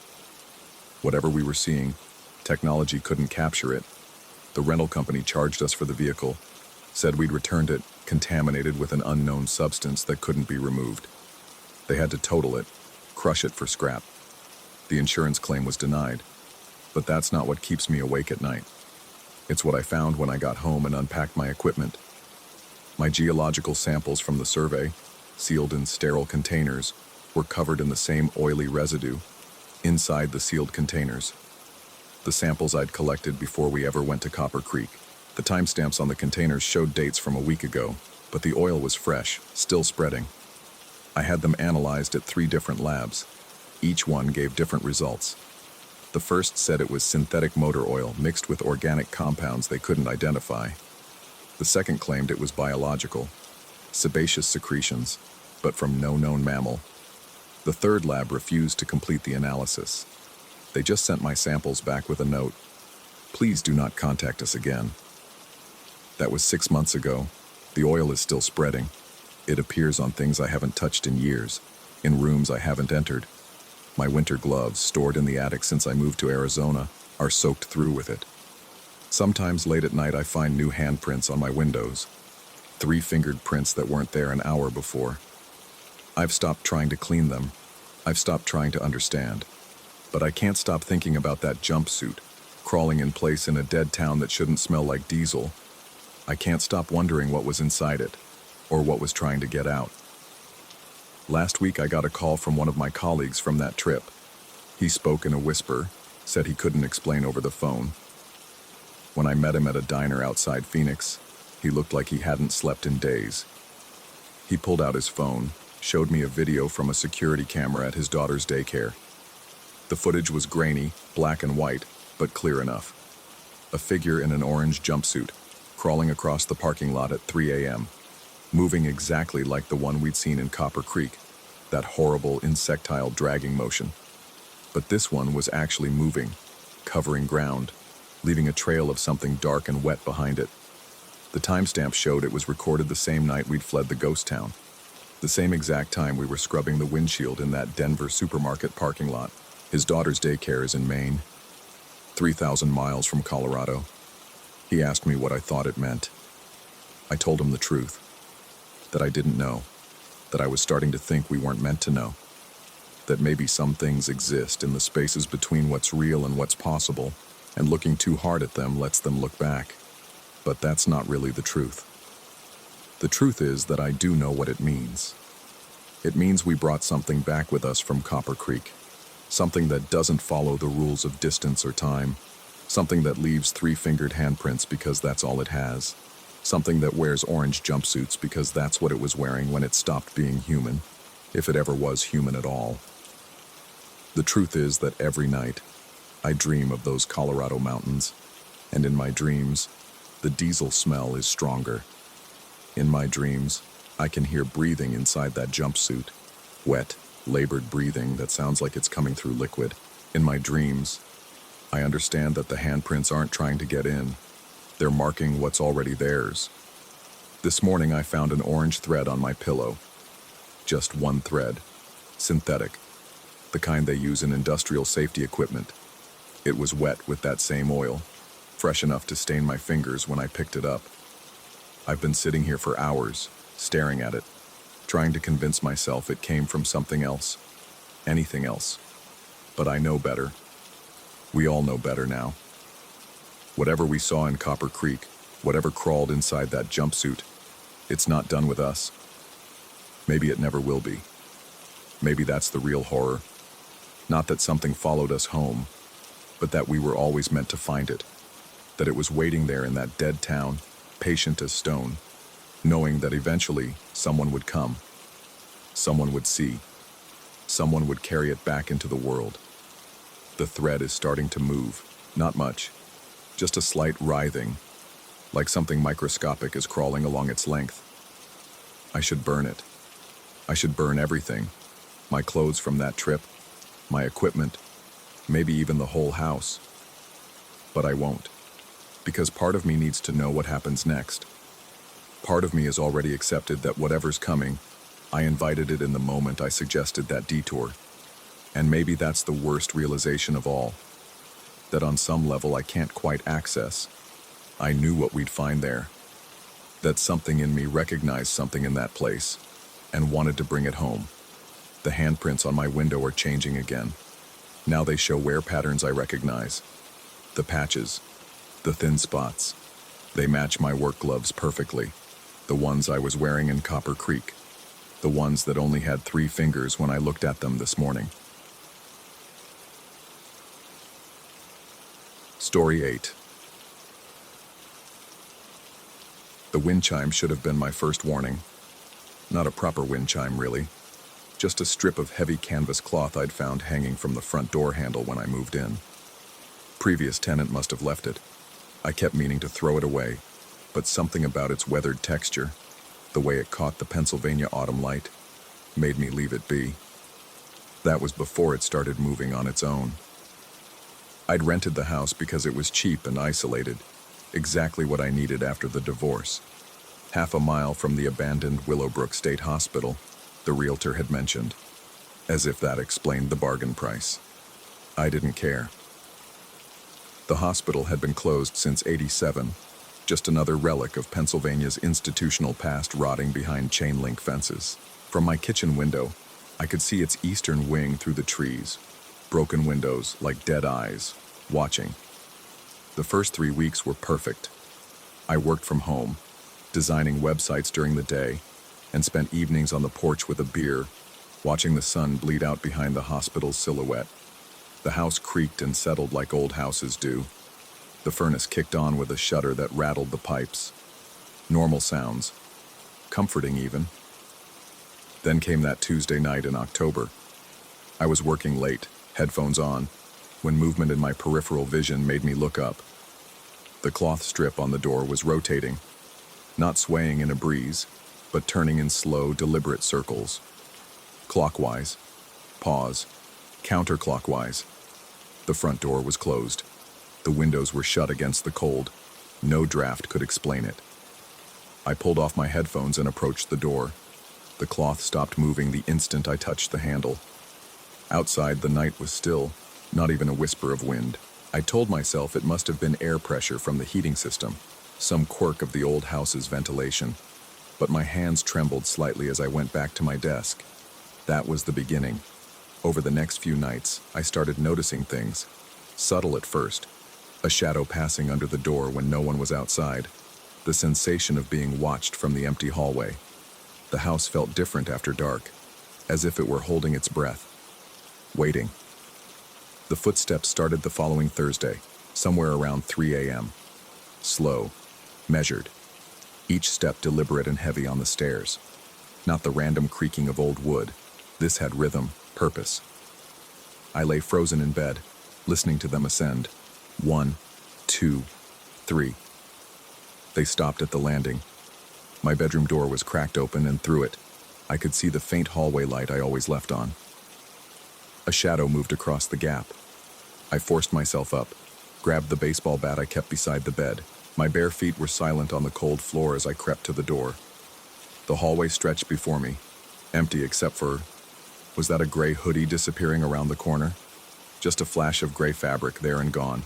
Whatever we were seeing, technology couldn't capture it. The rental company charged us for the vehicle, said we'd returned it contaminated with an unknown substance that couldn't be removed. They had to total it, crush it for scrap. The insurance claim was denied, but that's not what keeps me awake at night. It's what I found when I got home and unpacked my equipment. My geological samples from the survey, sealed in sterile containers, were covered in the same oily residue inside the sealed containers. The samples I'd collected before we ever went to Copper Creek. The timestamps on the containers showed dates from a week ago, but the oil was fresh, still spreading. I had them analyzed at 3 different labs. Each one gave different results. The first said it was synthetic motor oil mixed with organic compounds they couldn't identify. The second claimed it was biological, sebaceous secretions, but from no known mammal. The third lab refused to complete the analysis. They just sent my samples back with a note: "Please do not contact us again." That was 6 months ago. The oil is still spreading. It appears on things I haven't touched in years, in rooms I haven't entered. My winter gloves, stored in the attic since I moved to Arizona, are soaked through with it. Sometimes late at night I find new handprints on my windows. 3-fingered prints that weren't there an hour before. I've stopped trying to clean them. I've stopped trying to understand. But I can't stop thinking about that jumpsuit, crawling in place in a dead town that shouldn't smell like diesel. I can't stop wondering what was inside it, or what was trying to get out. Last week I got a call from one of my colleagues from that trip. He spoke in a whisper, said he couldn't explain over the phone. When I met him at a diner outside Phoenix, he looked like he hadn't slept in days. He pulled out his phone, showed me a video from a security camera at his daughter's daycare. The footage was grainy, black and white, but clear enough. A figure in an orange jumpsuit, crawling across the parking lot at 3 a.m., moving exactly like the one we'd seen in Copper Creek, that horrible insectile dragging motion. But this one was actually moving, covering ground, leaving a trail of something dark and wet behind it. The timestamp showed it was recorded the same night we'd fled the ghost town, the same exact time we were scrubbing the windshield in that Denver supermarket parking lot. His daughter's daycare is in Maine, 3,000 miles from Colorado. He asked me what I thought it meant. I told him the truth, that I didn't know, that I was starting to think we weren't meant to know, that maybe some things exist in the spaces between what's real and what's possible, and looking too hard at them lets them look back. But that's not really the truth. The truth is that I do know what it means. It means we brought something back with us from Copper Creek, something that doesn't follow the rules of distance or time, something that leaves three-fingered handprints because that's all it has, something that wears orange jumpsuits because that's what it was wearing when it stopped being human, if it ever was human at all. The truth is that every night, I dream of those Colorado mountains, and in my dreams, the diesel smell is stronger. In my dreams, I can hear breathing inside that jumpsuit, wet, labored breathing that sounds like it's coming through liquid. In my dreams, I understand that the handprints aren't trying to get in. They're marking what's already theirs. This morning I found an orange thread on my pillow. Just one thread. Synthetic. The kind they use in industrial safety equipment. It was wet with that same oil, fresh enough to stain my fingers when I picked it up. I've been sitting here for hours, staring at it, trying to convince myself it came from something else, anything else. But I know better. We all know better now. Whatever we saw in Copper Creek, whatever crawled inside that jumpsuit, it's not done with us. Maybe it never will be. Maybe that's the real horror. Not that something followed us home, but that we were always meant to find it. That it was waiting there in that dead town, patient as stone, knowing that eventually someone would come. Someone would see. Someone would carry it back into the world. The thread is starting to move. Not much. Just a slight writhing, like something microscopic is crawling along its length. I should burn it. I should burn everything. My clothes from that trip, my equipment, maybe even the whole house. But I won't, because part of me needs to know what happens next. Part of me has already accepted that whatever's coming, I invited it in the moment I suggested that detour. And maybe that's the worst realization of all. That on some level I can't quite access. I knew what we'd find there. That something in me recognized something in that place and wanted to bring it home. The handprints on my window are changing again. Now they show wear patterns I recognize. The patches, the thin spots. They match my work gloves perfectly. The ones I was wearing in Copper Creek. The ones that only had 3 fingers when I looked at them this morning. Story 8. The wind chime should have been my first warning. Not a proper wind chime, really. Just a strip of heavy canvas cloth I'd found hanging from the front door handle when I moved in. Previous tenant must have left it. I kept meaning to throw it away, but something about its weathered texture, the way it caught the Pennsylvania autumn light, made me leave it be. That was before it started moving on its own. I'd rented the house because it was cheap and isolated, exactly what I needed after the divorce. Half a mile from the abandoned Willowbrook State Hospital, the realtor had mentioned, as if that explained the bargain price. I didn't care. The hospital had been closed since '87, just another relic of Pennsylvania's institutional past rotting behind chain-link fences. From my kitchen window, I could see its eastern wing through the trees, broken windows like dead eyes, watching. The first 3 weeks were perfect. I worked from home, designing websites during the day, and spent evenings on the porch with a beer, watching the sun bleed out behind the hospital's silhouette. The house creaked and settled like old houses do. The furnace kicked on with a shudder that rattled the pipes. Normal sounds. Comforting even. Then came that Tuesday night in October. I was working late, headphones on, when movement in my peripheral vision made me look up. The cloth strip on the door was rotating, not swaying in a breeze, but turning in slow, deliberate circles. Clockwise. Pause. counterclockwise. The front door was closed. The windows were shut against the cold. No draft could explain it. I pulled off my headphones and approached the door. The cloth stopped moving the instant I touched the handle. Outside, the night was still, not even a whisper of wind. I told myself it must have been air pressure from the heating system, some quirk of the old house's ventilation. But my hands trembled slightly as I went back to my desk. That was the beginning. Over the next few nights, I started noticing things. Subtle at first. A shadow passing under the door when no one was outside. The sensation of being watched from the empty hallway. The house felt different after dark, as if it were holding its breath. Waiting. The footsteps started the following Thursday, somewhere around 3 a.m. Slow, measured. Each step deliberate and heavy on the stairs. Not the random creaking of old wood. This had rhythm, purpose. I lay frozen in bed, listening to them ascend. 1, 2, 3. They stopped at the landing. My bedroom door was cracked open, and through it, I could see the faint hallway light I always left on. A shadow moved across the gap. I forced myself up, grabbed the baseball bat I kept beside the bed. My bare feet were silent on the cold floor as I crept to the door. The hallway stretched before me, empty except for... Was that a gray hoodie disappearing around the corner? Just a flash of gray fabric there and gone.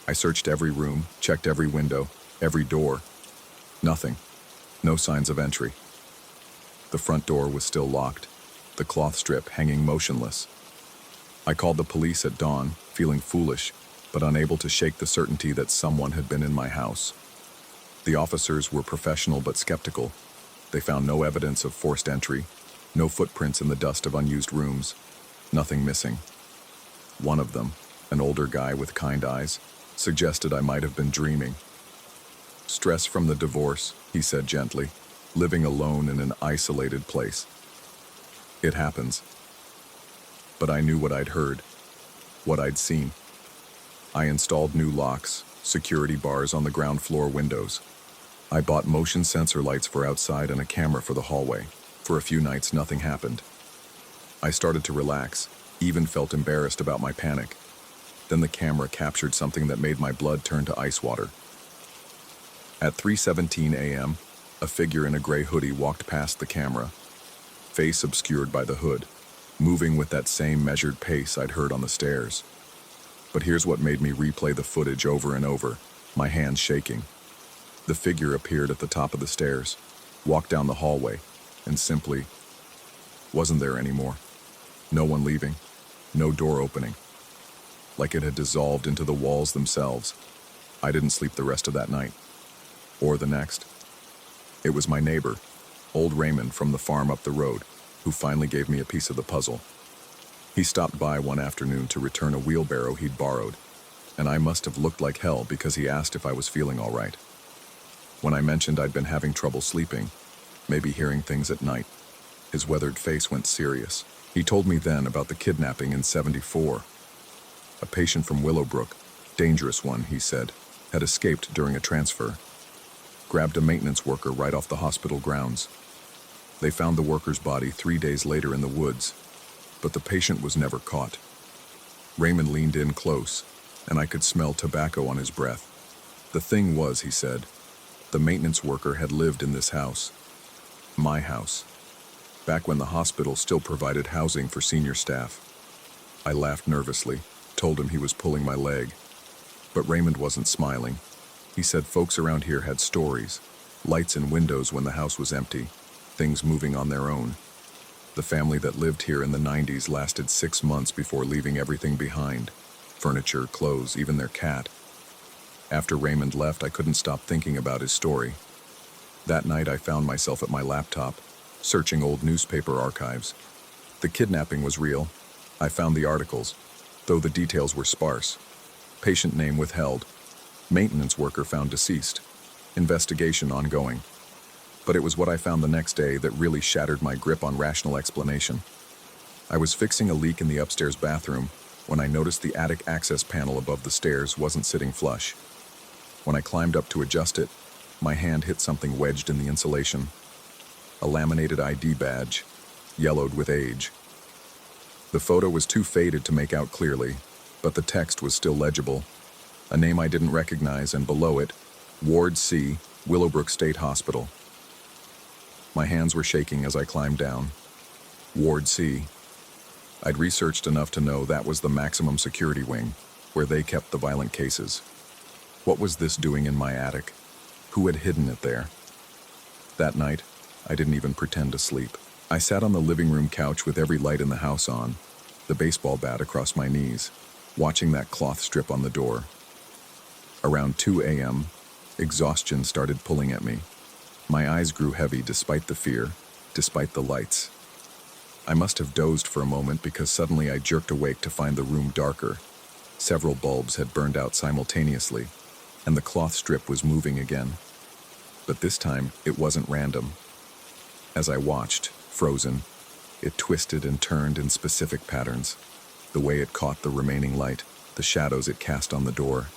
I searched every room, checked every window, every door. Nothing. No signs of entry. The front door was still locked, the cloth strip hanging motionless. I called the police at dawn, feeling foolish, but unable to shake the certainty that someone had been in my house. The officers were professional but skeptical. They found no evidence of forced entry, no footprints in the dust of unused rooms, nothing missing. One of them, an older guy with kind eyes, suggested I might have been dreaming. Stress from the divorce, he said gently, living alone in an isolated place. It happens. But I knew what I'd heard, what I'd seen. I installed new locks, security bars on the ground floor windows. I bought motion sensor lights for outside and a camera for the hallway. For a few nights, nothing happened. I started to relax, even felt embarrassed about my panic. Then the camera captured something that made my blood turn to ice water. At 3:17 a.m., a figure in a gray hoodie walked past the camera, face obscured by the hood, moving with that same measured pace I'd heard on the stairs. But here's what made me replay the footage over and over, my hands shaking. The figure appeared at the top of the stairs, walked down the hallway, and simply wasn't there anymore. No one leaving, no door opening. Like it had dissolved into the walls themselves. I didn't sleep the rest of that night, or the next. It was my neighbor, old Raymond from the farm up the road, who finally gave me a piece of the puzzle. He stopped by one afternoon to return a wheelbarrow he'd borrowed, and I must have looked like hell because he asked if I was feeling all right. When I mentioned I'd been having trouble sleeping, maybe hearing things at night, his weathered face went serious. He told me then about the kidnapping in '74. A patient from Willowbrook, dangerous one, he said, had escaped during a transfer. Grabbed a maintenance worker right off the hospital grounds. They found the worker's body 3 days later in the woods, but the patient was never caught. Raymond leaned in close, and I could smell tobacco on his breath. The thing was, he said, the maintenance worker had lived in this house. My house. Back when the hospital still provided housing for senior staff. I laughed nervously, told him he was pulling my leg. But Raymond wasn't smiling. He said folks around here had stories, lights in windows when the house was empty, things moving on their own. The family that lived here in the '90s lasted 6 months before leaving everything behind. Furniture, clothes, even their cat. After Raymond left, I couldn't stop thinking about his story. That night, I found myself at my laptop, searching old newspaper archives. The kidnapping was real. I found the articles, though the details were sparse. Patient name withheld. Maintenance worker found deceased. Investigation ongoing. But it was what I found the next day that really shattered my grip on rational explanation. I was fixing a leak in the upstairs bathroom when I noticed the attic access panel above the stairs wasn't sitting flush. When I climbed up to adjust it, my hand hit something wedged in the insulation. A laminated ID badge, yellowed with age. The The photo was too faded to make out clearly, but the text was still legible. A name I didn't recognize, and below it, Ward C, Willowbrook State Hospital. My hands were shaking as I climbed down. Ward C. I'd researched enough to know that was the maximum security wing, where they kept the violent cases. What was this doing in my attic? Who had hidden it there? That night, I didn't even pretend to sleep. I sat on the living room couch with every light in the house on, the baseball bat across my knees, watching that cloth strip on the door. Around 2 a.m., exhaustion started pulling at me. My eyes grew heavy despite the fear, despite the lights. I must have dozed for a moment because suddenly I jerked awake to find the room darker. Several bulbs had burned out simultaneously, and the cloth strip was moving again. But this time, it wasn't random. As I watched, frozen, it twisted and turned in specific patterns. The way it caught the remaining light, the shadows it cast on the door.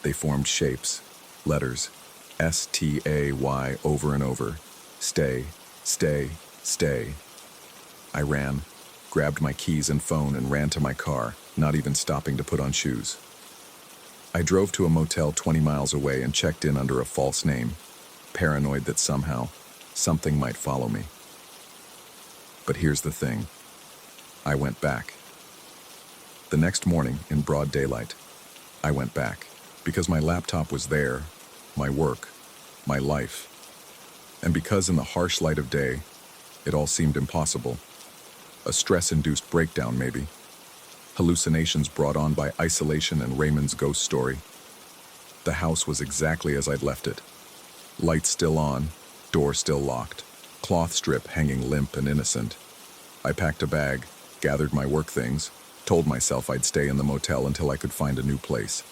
They formed shapes, letters, S-T-A-Y over and over. Stay, stay, stay. I ran, grabbed my keys and phone and ran to my car, not even stopping to put on shoes. I drove to a motel 20 miles away and checked in under a false name, paranoid that somehow, something might follow me. But here's the thing. I went back. The next morning, in broad daylight, I went back, because my laptop was there, my work, my life. And because in the harsh light of day, it all seemed impossible. A stress-induced breakdown, maybe. Hallucinations brought on by isolation and Raymond's ghost story. The house was exactly as I'd left it. Lights still on, door still locked, cloth strip hanging limp and innocent. I packed a bag, gathered my work things, told myself I'd stay in the motel until I could find a new place.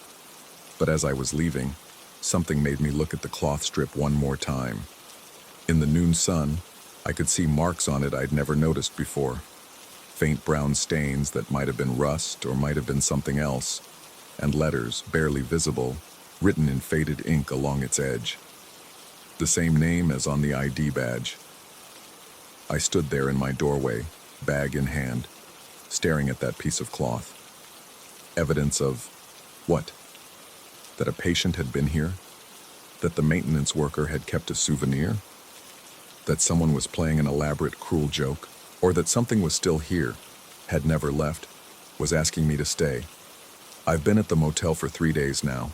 But as I was leaving, something made me look at the cloth strip one more time. In the noon sun, I could see marks on it I'd never noticed before. Faint brown stains that might have been rust or might have been something else, and letters, barely visible, written in faded ink along its edge. The same name as on the ID badge. I stood there in my doorway, bag in hand, staring at that piece of cloth. Evidence of what? That a patient had been here? That the maintenance worker had kept a souvenir? That someone was playing an elaborate, cruel joke? Or that something was still here, had never left, was asking me to stay? I've been at the motel for 3 days now.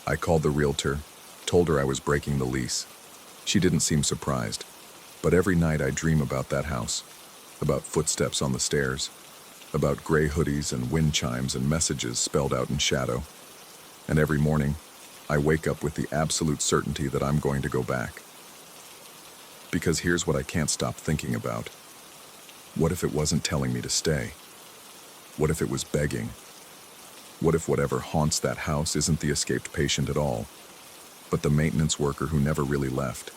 I called the realtor, told her I was breaking the lease. She didn't seem surprised, but every night I dream about that house, about footsteps on the stairs, about gray hoodies and wind chimes and messages spelled out in shadow. And every morning, I wake up with the absolute certainty that I'm going to go back. Because here's what I can't stop thinking about. What if it wasn't telling me to stay? What if it was begging? What if whatever haunts that house isn't the escaped patient at all, but the maintenance worker who never really left?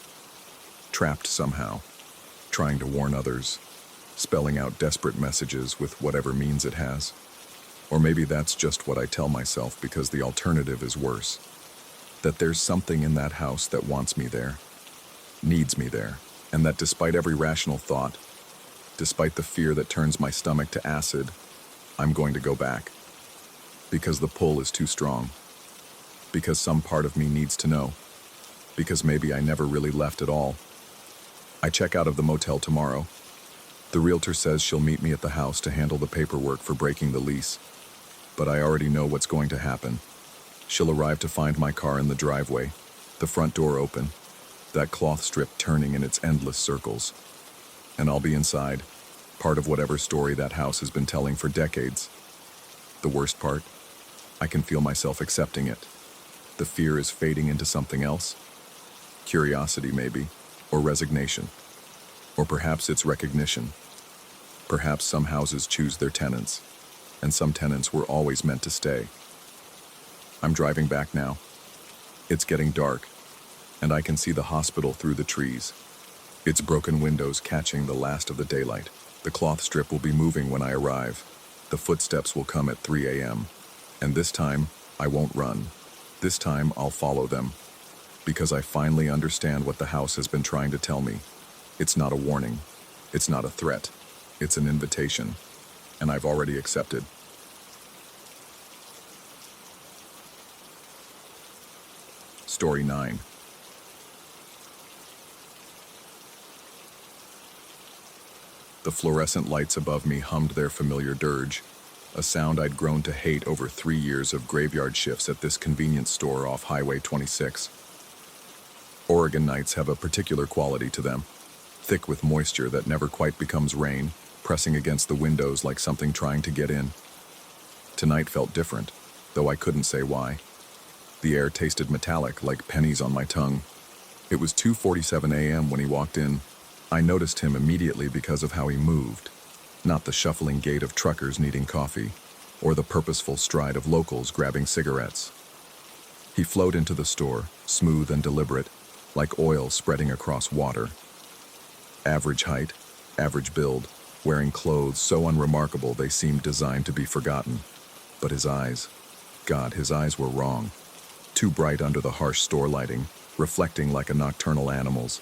Trapped somehow, trying to warn others, spelling out desperate messages with whatever means it has. Or maybe that's just what I tell myself because the alternative is worse. That there's something in that house that wants me there, needs me there, and that despite every rational thought, despite the fear that turns my stomach to acid, I'm going to go back. Because the pull is too strong. Because some part of me needs to know. Because maybe I never really left at all. I check out of the motel tomorrow. The realtor says she'll meet me at the house to handle the paperwork for breaking the lease. But I already know what's going to happen. She'll arrive to find my car in the driveway, the front door open, that cloth strip turning in its endless circles. And I'll be inside, part of whatever story that house has been telling for decades. The worst part? I can feel myself accepting it. The fear is fading into something else. Curiosity, maybe, or resignation. Or perhaps it's recognition. Perhaps some houses choose their tenants, and some tenants were always meant to stay. I'm driving back now. It's getting dark, and I can see the hospital through the trees. Its broken windows catching the last of the daylight. The cloth strip will be moving when I arrive. The footsteps will come at 3 a.m. And this time, I won't run. This time, I'll follow them. Because I finally understand what the house has been trying to tell me. It's not a warning. It's not a threat. It's an invitation. and I've already accepted. Story 9. The fluorescent lights above me hummed their familiar dirge, a sound I'd grown to hate over 3 years of graveyard shifts at this convenience store off Highway 26. Oregon nights have a particular quality to them, thick with moisture that never quite becomes rain, pressing against the windows like something trying to get in. Tonight felt different, though I couldn't say why. The air tasted metallic, like pennies on my tongue. It was 2:47 a.m. when he walked in. I noticed him immediately because of how he moved, not the shuffling gait of truckers needing coffee, or the purposeful stride of locals grabbing cigarettes. He flowed into the store, smooth and deliberate, like oil spreading across water. Average height, average build, wearing clothes so unremarkable they seemed designed to be forgotten. But his eyes, God, his eyes were wrong. Too bright under the harsh store lighting, reflecting like a nocturnal animal's.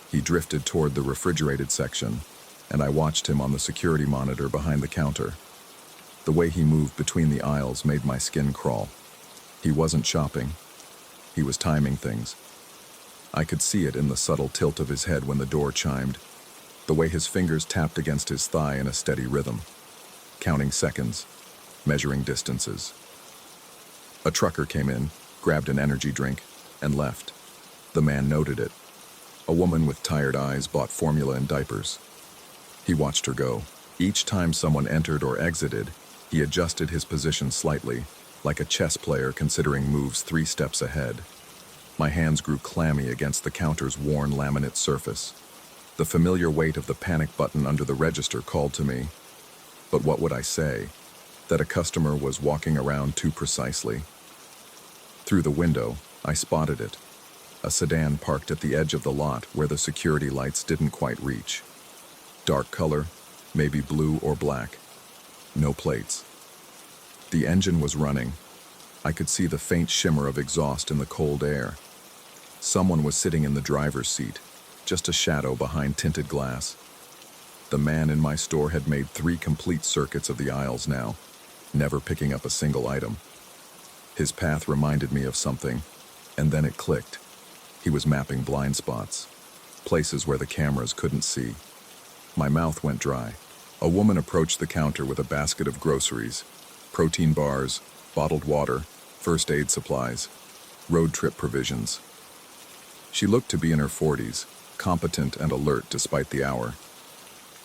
He drifted toward the refrigerated section, and I watched him on the security monitor behind the counter. The way he moved between the aisles made my skin crawl. He wasn't shopping. He was timing things. I could see it in the subtle tilt of his head when the door chimed, the way his fingers tapped against his thigh in a steady rhythm, counting seconds, measuring distances. A trucker came in, grabbed an energy drink, and left. The man noted it. A woman with tired eyes bought formula and diapers. He watched her go. Each time someone entered or exited, he adjusted his position slightly, like a chess player considering moves 3 steps ahead. My hands grew clammy against the counter's worn laminate surface. The familiar weight of the panic button under the register called to me. But what would I say? That a customer was walking around too precisely? Through the window, I spotted it. A sedan parked at the edge of the lot where the security lights didn't quite reach. Dark color, maybe blue or black. No plates. The engine was running. I could see the faint shimmer of exhaust in the cold air. Someone was sitting in the driver's seat, just a shadow behind tinted glass. The man in my store had made 3 complete circuits of the aisles now, never picking up a single item. His path reminded me of something, and then it clicked. He was mapping blind spots, places where the cameras couldn't see. My mouth went dry. A woman approached the counter with a basket of groceries, protein bars, bottled water, first aid supplies, road trip provisions. She looked to be in her 40s, competent and alert despite the hour.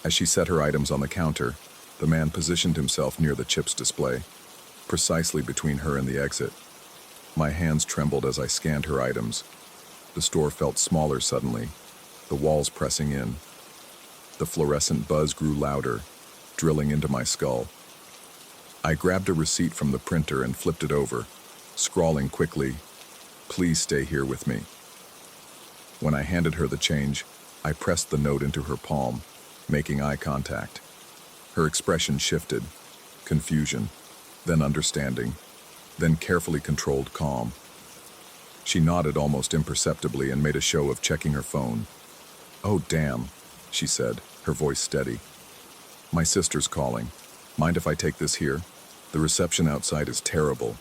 As she set her items on the counter, the man positioned himself near the chips display, precisely between her and the exit. My hands trembled as I scanned her items. The store felt smaller suddenly, the walls pressing in. The fluorescent buzz grew louder, drilling into my skull. I grabbed a receipt from the printer and flipped it over, scrawling quickly, "Please stay here with me." When I handed her the change, I pressed the note into her palm, making eye contact. Her expression shifted, confusion, then understanding, then carefully controlled calm. She nodded almost imperceptibly and made a show of checking her phone. "Oh, damn," she said, her voice steady. "My sister's calling. Mind if I take this here? The reception outside is terrible."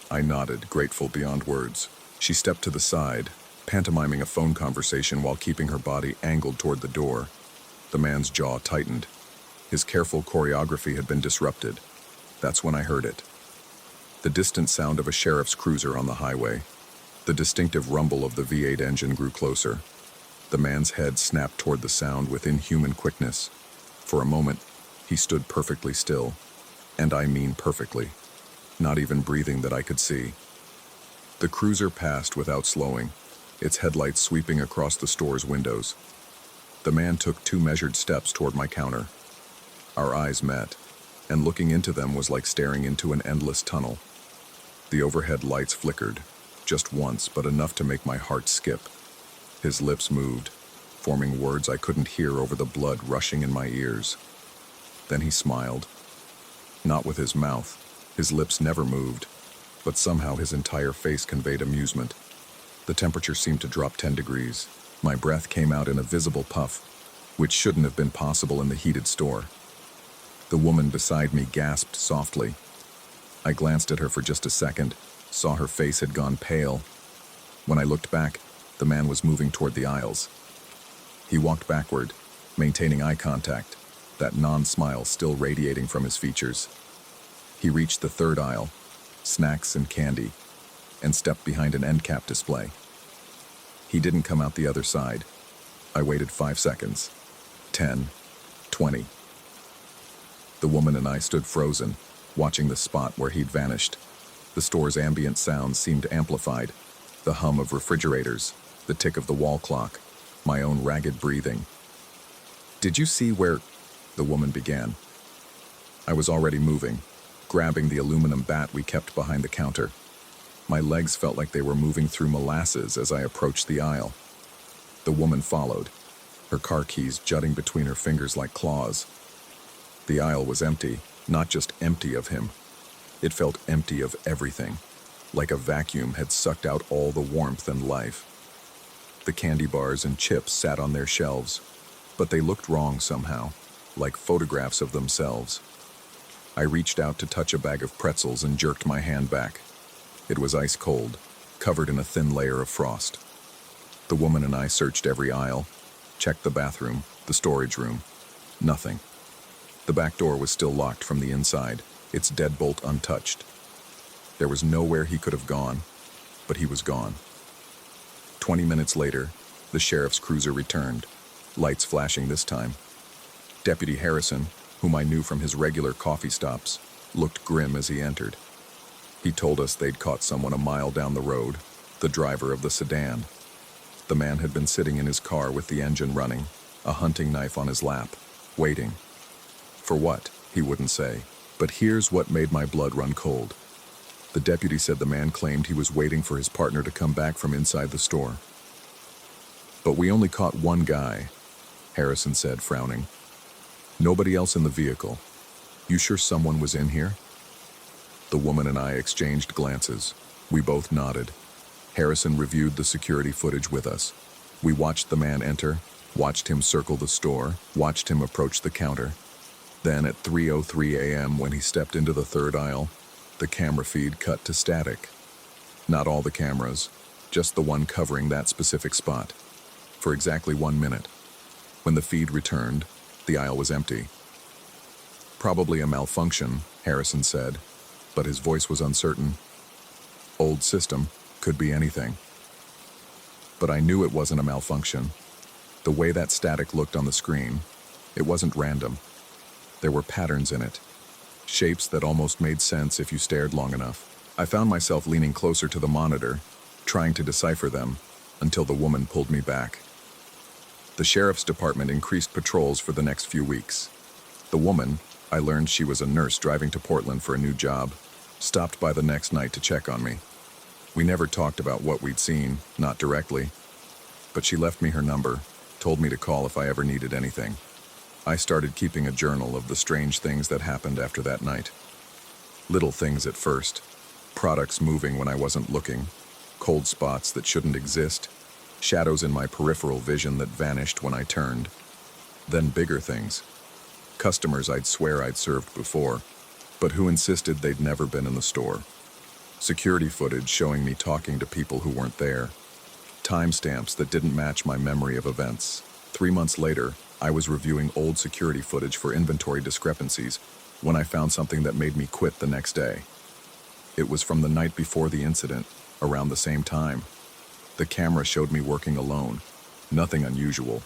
I nodded, grateful beyond words. She stepped to the side, pantomiming a phone conversation while keeping her body angled toward the door. The man's jaw tightened. His careful choreography had been disrupted. That's when I heard it. The distant sound of a sheriff's cruiser on the highway. The distinctive rumble of the V8 engine grew closer. The man's head snapped toward the sound with inhuman quickness. For a moment, he stood perfectly still. And I mean perfectly. Not even breathing that I could see. The cruiser passed without slowing, its headlights sweeping across the store's windows. The man took 2 measured steps toward my counter. Our eyes met, and looking into them was like staring into an endless tunnel. The overhead lights flickered, just once, but enough to make my heart skip. His lips moved, forming words I couldn't hear over the blood rushing in my ears. Then he smiled. Not with his mouth. His lips never moved, but somehow his entire face conveyed amusement. The temperature seemed to drop 10 degrees. My breath came out in a visible puff, which shouldn't have been possible in the heated store. The woman beside me gasped softly. I glanced at her for just a second, saw her face had gone pale. When I looked back, the man was moving toward the aisles. He walked backward, maintaining eye contact, that non-smile still radiating from his features. He reached the third aisle, snacks and candy, and stepped behind an end cap display. He didn't come out the other side. I waited 5 seconds. 10, 20. The woman and I stood frozen, watching the spot where he'd vanished. The store's ambient sounds seemed amplified. The hum of refrigerators, the tick of the wall clock, my own ragged breathing. "Did you see where—" the woman began. I was already moving, grabbing the aluminum bat we kept behind the counter. My legs felt like they were moving through molasses as I approached the aisle. The woman followed, her car keys jutting between her fingers like claws. The aisle was empty, not just empty of him. It felt empty of everything, like a vacuum had sucked out all the warmth and life. The candy bars and chips sat on their shelves, but they looked wrong somehow, like photographs of themselves. I reached out to touch a bag of pretzels and jerked my hand back. It was ice cold, covered in a thin layer of frost. The woman and I searched every aisle, checked the bathroom, the storage room. Nothing. The back door was still locked from the inside, its deadbolt untouched. There was nowhere he could have gone, but he was gone. 20 minutes later, the sheriff's cruiser returned, lights flashing this time. Deputy Harrison, whom I knew from his regular coffee stops, looked grim as he entered. He told us they'd caught someone a mile down the road, the driver of the sedan. The man had been sitting in his car with the engine running, a hunting knife on his lap, waiting. For what, he wouldn't say, but here's what made my blood run cold. The deputy said the man claimed he was waiting for his partner to come back from inside the store. "But we only caught one guy," Harrison said, frowning. "Nobody else in the vehicle. You sure someone was in here?" The woman and I exchanged glances. We both nodded. Harrison reviewed the security footage with us. We watched the man enter, watched him circle the store, watched him approach the counter. Then at 3:03 a.m. when he stepped into the third aisle, the camera feed cut to static. Not all the cameras, just the one covering that specific spot. For exactly 1 minute. When the feed returned, the aisle was empty. "Probably a malfunction," Harrison said, but his voice was uncertain. "Old system, could be anything." But I knew it wasn't a malfunction. The way that static looked on the screen, it wasn't random. There were patterns in it, shapes that almost made sense if you stared long enough. I found myself leaning closer to the monitor, trying to decipher them, until the woman pulled me back. The sheriff's department increased patrols for the next few weeks. The woman, I learned she was a nurse driving to Portland for a new job, stopped by the next night to check on me. We never talked about what we'd seen, not directly, but she left me her number, told me to call if I ever needed anything. I started keeping a journal of the strange things that happened after that night. Little things at first, products moving when I wasn't looking, cold spots that shouldn't exist, shadows in my peripheral vision that vanished when I turned. Then bigger things, customers I'd swear I'd served before, but who insisted they'd never been in the store. Security footage showing me talking to people who weren't there. Timestamps that didn't match my memory of events. 3 months later, I was reviewing old security footage for inventory discrepancies when I found something that made me quit the next day. It was from the night before the incident, around the same time. The camera showed me working alone, nothing unusual.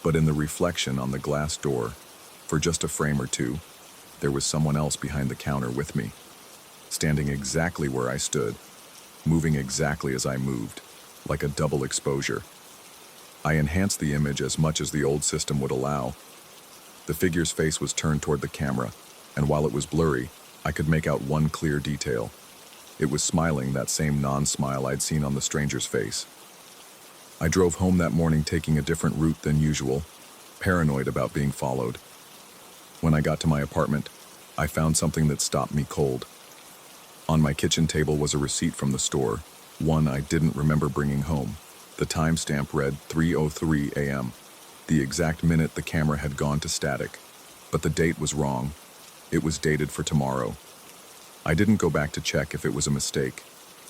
But in the reflection on the glass door, for just a frame or two, there was someone else behind the counter with me, standing exactly where I stood, moving exactly as I moved, like a double exposure. I enhanced the image as much as the old system would allow. The figure's face was turned toward the camera, and while it was blurry, I could make out one clear detail. It was smiling, that same non-smile I'd seen on the stranger's face. I drove home that morning taking a different route than usual, paranoid about being followed. When I got to my apartment, I found something that stopped me cold. On my kitchen table was a receipt from the store, one I didn't remember bringing home. The timestamp read 3:03 a.m., the exact minute the camera had gone to static. But the date was wrong. It was dated for tomorrow. I didn't go back to check if it was a mistake.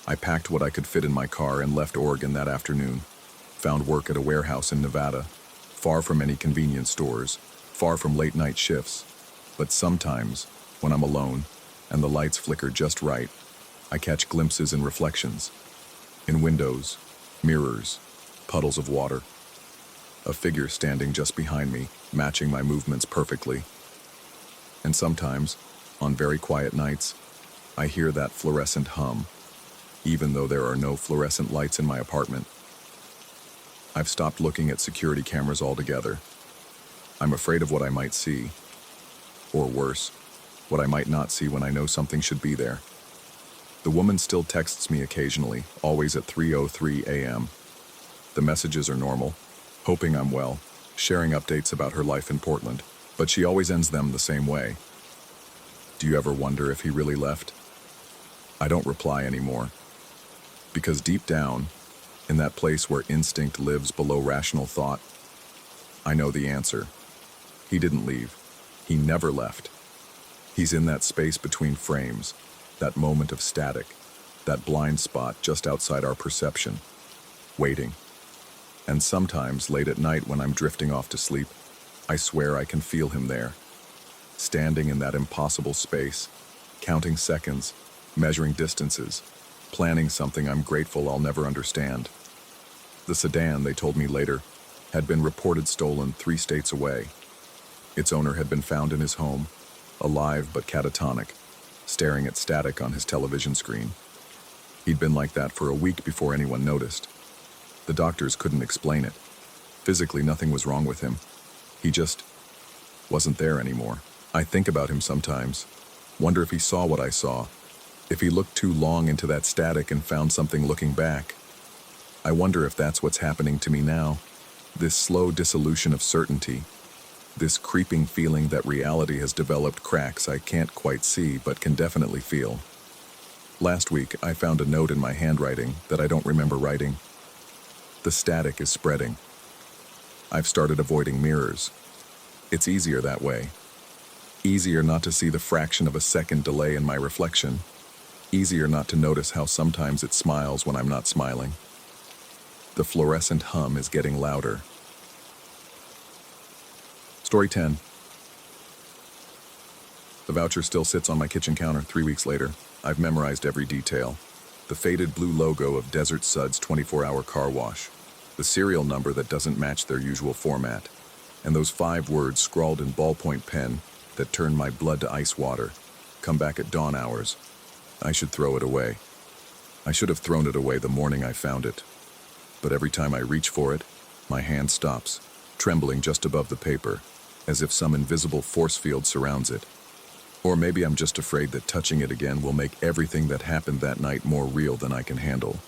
I packed what I could fit in my car and left Oregon that afternoon. Found work at a warehouse in Nevada, far from any convenience stores, far from late-night shifts. But sometimes, when I'm alone, and the lights flicker just right, I catch glimpses and reflections. In windows, mirrors, puddles of water. A figure standing just behind me, matching my movements perfectly. And sometimes, on very quiet nights, I hear that fluorescent hum, even though there are no fluorescent lights in my apartment. I've stopped looking at security cameras altogether. I'm afraid of what I might see, or worse, what I might not see when I know something should be there. The woman still texts me occasionally, always at 3:03 a.m. The messages are normal, hoping I'm well, sharing updates about her life in Portland, but she always ends them the same way. Do you ever wonder if he really left? I don't reply anymore. Because deep down, in that place where instinct lives below rational thought, I know the answer. He didn't leave. He never left. He's in that space between frames, that moment of static, that blind spot just outside our perception, waiting. And sometimes, late at night when I'm drifting off to sleep, I swear I can feel him there, standing in that impossible space, counting seconds, measuring distances, planning something I'm grateful I'll never understand. The sedan, they told me later, had been reported stolen 3 states away. Its owner had been found in his home, alive but catatonic, staring at static on his television screen. He'd been like that for a week before anyone noticed. The doctors couldn't explain it. Physically, nothing was wrong with him. He just wasn't there anymore. I think about him sometimes, wonder if he saw what I saw, if he looked too long into that static and found something looking back. I wonder if that's what's happening to me now. This slow dissolution of certainty, this creeping feeling that reality has developed cracks I can't quite see but can definitely feel. Last week, I found a note in my handwriting that I don't remember writing. The static is spreading. I've started avoiding mirrors. It's easier that way. Easier not to see the fraction of a second delay in my reflection. Easier not to notice how sometimes it smiles when I'm not smiling. The fluorescent hum is getting louder. Story 10. The voucher still sits on my kitchen counter 3 weeks later. I've memorized every detail. The faded blue logo of Desert Suds 24-hour car wash. The serial number that doesn't match their usual format. And those 5 words scrawled in ballpoint pen that turn my blood to ice water. Come back at dawn hours. I should throw it away. I should have thrown it away the morning I found it. But every time I reach for it, my hand stops, trembling just above the paper, as if some invisible force field surrounds it. Or maybe I'm just afraid that touching it again will make everything that happened that night more real than I can handle.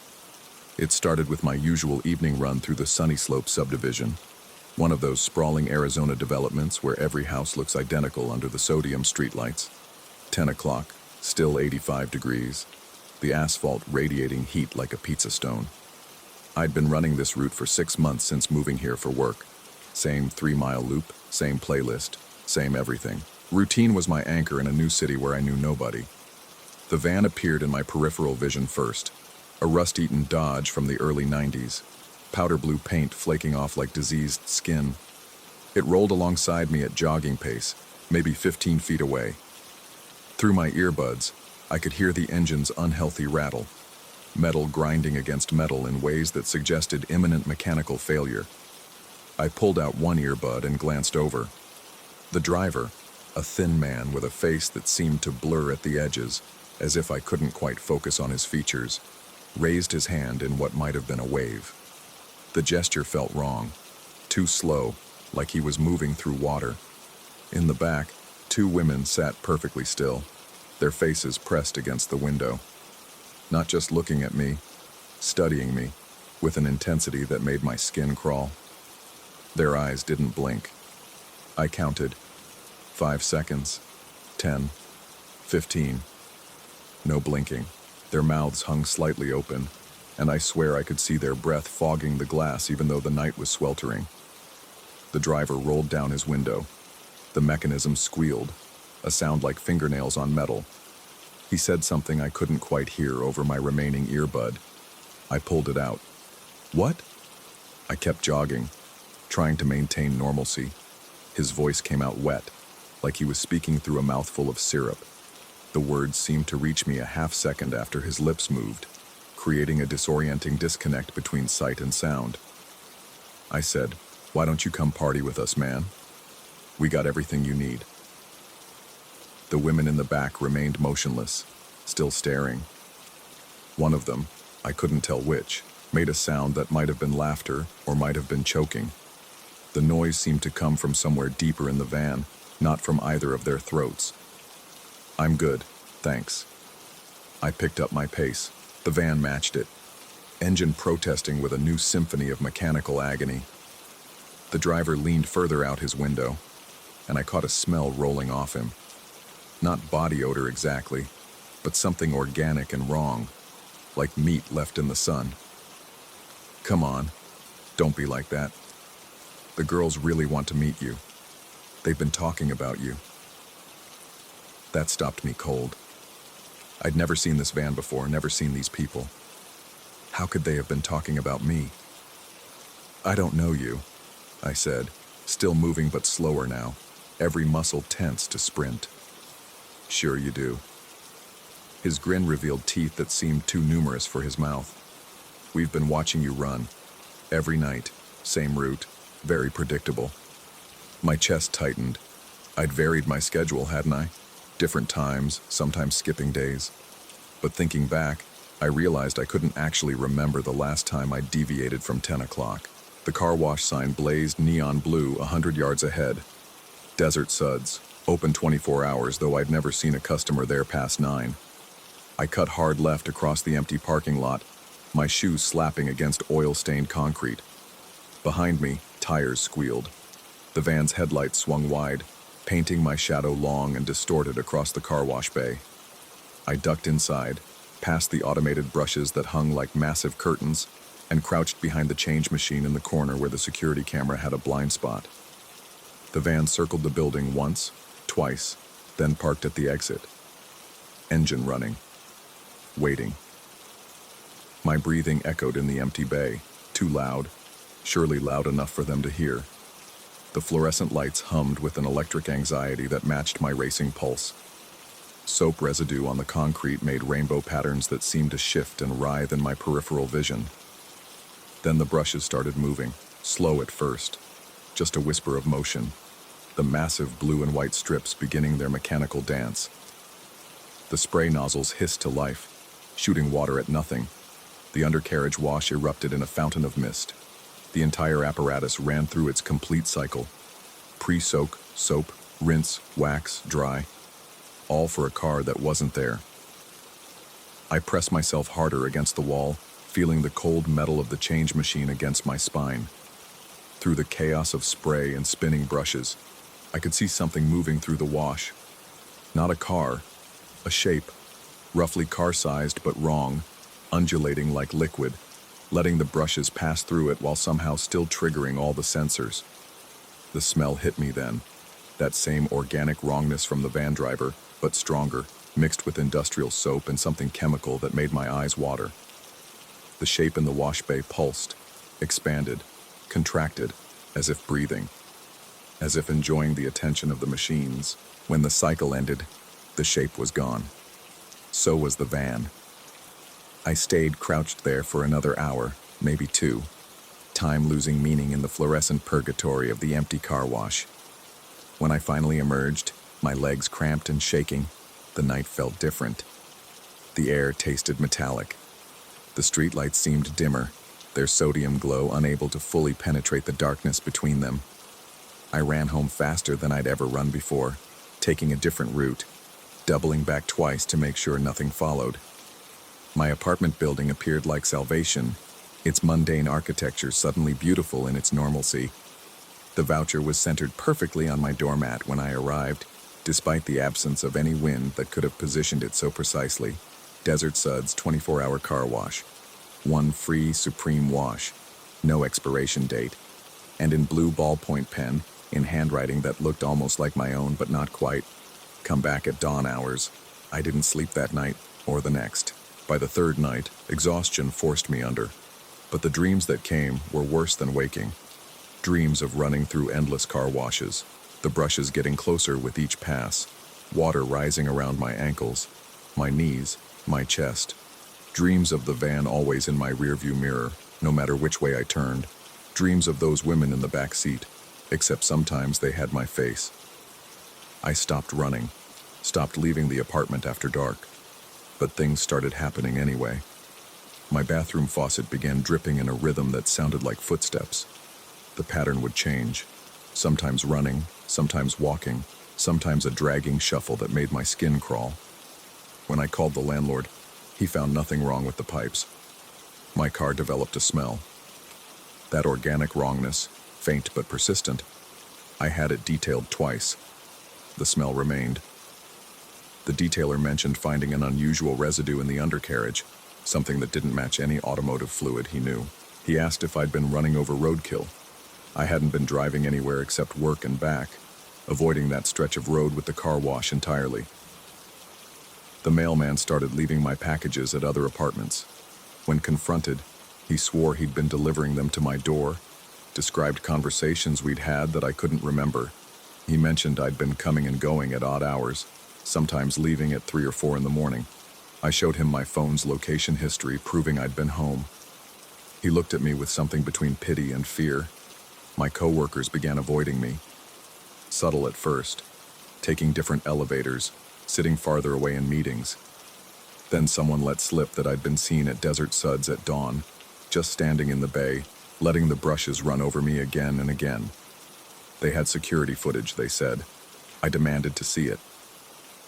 It started with my usual evening run through the Sunny Slope subdivision, one of those sprawling Arizona developments where every house looks identical under the sodium streetlights. 10 o'clock, still 85 degrees, the asphalt radiating heat like a pizza stone. I'd been running this route for 6 months since moving here for work. Same 3-mile loop, same playlist, same everything. Routine was my anchor in a new city where I knew nobody. The van appeared in my peripheral vision first. A rust-eaten Dodge from the early 90s. Powder blue paint flaking off like diseased skin. It rolled alongside me at jogging pace, maybe 15 feet away. Through my earbuds, I could hear the engine's unhealthy rattle, metal grinding against metal in ways that suggested imminent mechanical failure. I pulled out one earbud and glanced over. The driver, a thin man with a face that seemed to blur at the edges, as if I couldn't quite focus on his features, raised his hand in what might have been a wave. The gesture felt wrong, too slow, like he was moving through water. In the back, 2 women sat perfectly still, their faces pressed against the window. Not just looking at me, studying me, with an intensity that made my skin crawl. Their eyes didn't blink. I counted. 5 seconds, 10, 15. No blinking. Their mouths hung slightly open, and I swear I could see their breath fogging the glass even though the night was sweltering. The driver rolled down his window. The mechanism squealed, a sound like fingernails on metal. He said something I couldn't quite hear over my remaining earbud. I pulled it out. "What?" I kept jogging, trying to maintain normalcy. His voice came out wet, like he was speaking through a mouthful of syrup. The words seemed to reach me a half-second after his lips moved, creating a disorienting disconnect between sight and sound. I said, "Why don't you come party with us, man? We got everything you need." The women in the back remained motionless, still staring. One of them, I couldn't tell which, made a sound that might have been laughter or might have been choking. The noise seemed to come from somewhere deeper in the van, not from either of their throats. "I'm good, thanks." I picked up my pace. The van matched it, engine protesting with a new symphony of mechanical agony. The driver leaned further out his window, and I caught a smell rolling off him. Not body odor exactly, but something organic and wrong, like meat left in the sun. "Come on, don't be like that. The girls really want to meet you. They've been talking about you." That stopped me cold. I'd never seen this van before, never seen these people. How could they have been talking about me? "I don't know you," I said, still moving but slower now, every muscle tense to sprint. "Sure you do." His grin revealed teeth that seemed too numerous for his mouth. "We've been watching you run. Every night, same route, very predictable." My chest tightened. I'd varied my schedule, hadn't I? Different times, sometimes skipping days. But thinking back, I realized I couldn't actually remember the last time I deviated from 10 o'clock. The car wash sign blazed neon blue 100 yards ahead. Desert Suds, open 24 hours, though I'd never seen a customer there past 9. I cut hard left across the empty parking lot, my shoes slapping against oil-stained concrete. Behind me, tires squealed. The van's headlights swung wide, painting my shadow long and distorted across the car wash bay. I ducked inside, past the automated brushes that hung like massive curtains, and crouched behind the change machine in the corner where the security camera had a blind spot. The van circled the building once, twice, then parked at the exit. Engine running. Waiting. My breathing echoed in the empty bay, too loud, surely loud enough for them to hear. The fluorescent lights hummed with an electric anxiety that matched my racing pulse. Soap residue on the concrete made rainbow patterns that seemed to shift and writhe in my peripheral vision. Then the brushes started moving, slow at first, just a whisper of motion, the massive blue and white strips beginning their mechanical dance. The spray nozzles hissed to life, shooting water at nothing. The undercarriage wash erupted in a fountain of mist. The entire apparatus ran through its complete cycle. Pre-soak, soap, rinse, wax, dry. All for a car that wasn't there. I pressed myself harder against the wall, feeling the cold metal of the change machine against my spine. Through the chaos of spray and spinning brushes, I could see something moving through the wash. Not a car, a shape, roughly car-sized but wrong, undulating like liquid, letting the brushes pass through it while somehow still triggering all the sensors. The smell hit me then, that same organic wrongness from the van driver, but stronger, mixed with industrial soap and something chemical that made my eyes water. The shape in the wash bay pulsed, expanded, contracted, as if breathing, as if enjoying the attention of the machines. When the cycle ended, the shape was gone. So was the van. I stayed crouched there for another hour, maybe 2, time losing meaning in the fluorescent purgatory of the empty car wash. When I finally emerged, my legs cramped and shaking, the night felt different. The air tasted metallic. The streetlights seemed dimmer, their sodium glow unable to fully penetrate the darkness between them. I ran home faster than I'd ever run before, taking a different route, doubling back twice to make sure nothing followed. My apartment building appeared like salvation, its mundane architecture suddenly beautiful in its normalcy. The voucher was centered perfectly on my doormat when I arrived, despite the absence of any wind that could have positioned it so precisely. Desert Suds 24-hour car wash. One free supreme wash. No expiration date. And in blue ballpoint pen, in handwriting that looked almost like my own, but not quite. Come back at dawn hours. I didn't sleep that night, or the next. By the third night, exhaustion forced me under. But the dreams that came were worse than waking. Dreams of running through endless car washes, the brushes getting closer with each pass, water rising around my ankles, my knees, my chest. Dreams of the van always in my rearview mirror, no matter which way I turned. Dreams of those women in the back seat, except sometimes they had my face. I stopped running, stopped leaving the apartment after dark. But things started happening anyway. My bathroom faucet began dripping in a rhythm that sounded like footsteps. The pattern would change, sometimes running, sometimes walking, sometimes a dragging shuffle that made my skin crawl. When I called the landlord, he found nothing wrong with the pipes. My car developed a smell. That organic wrongness, faint but persistent, I had it detailed twice. The smell remained. The detailer mentioned finding an unusual residue in the undercarriage, something that didn't match any automotive fluid he knew. He asked if I'd been running over roadkill. I hadn't been driving anywhere except work and back, avoiding that stretch of road with the car wash entirely. The mailman started leaving my packages at other apartments. When confronted, he swore he'd been delivering them to my door, described conversations we'd had that I couldn't remember. He mentioned I'd been coming and going at odd hours, sometimes leaving at 3 or 4 in the morning. I showed him my phone's location history, proving I'd been home. He looked at me with something between pity and fear. My coworkers began avoiding me. Subtle at first, taking different elevators, sitting farther away in meetings. Then someone let slip that I'd been seen at Desert Suds at dawn, just standing in the bay, letting the brushes run over me again and again. They had security footage, they said. I demanded to see it.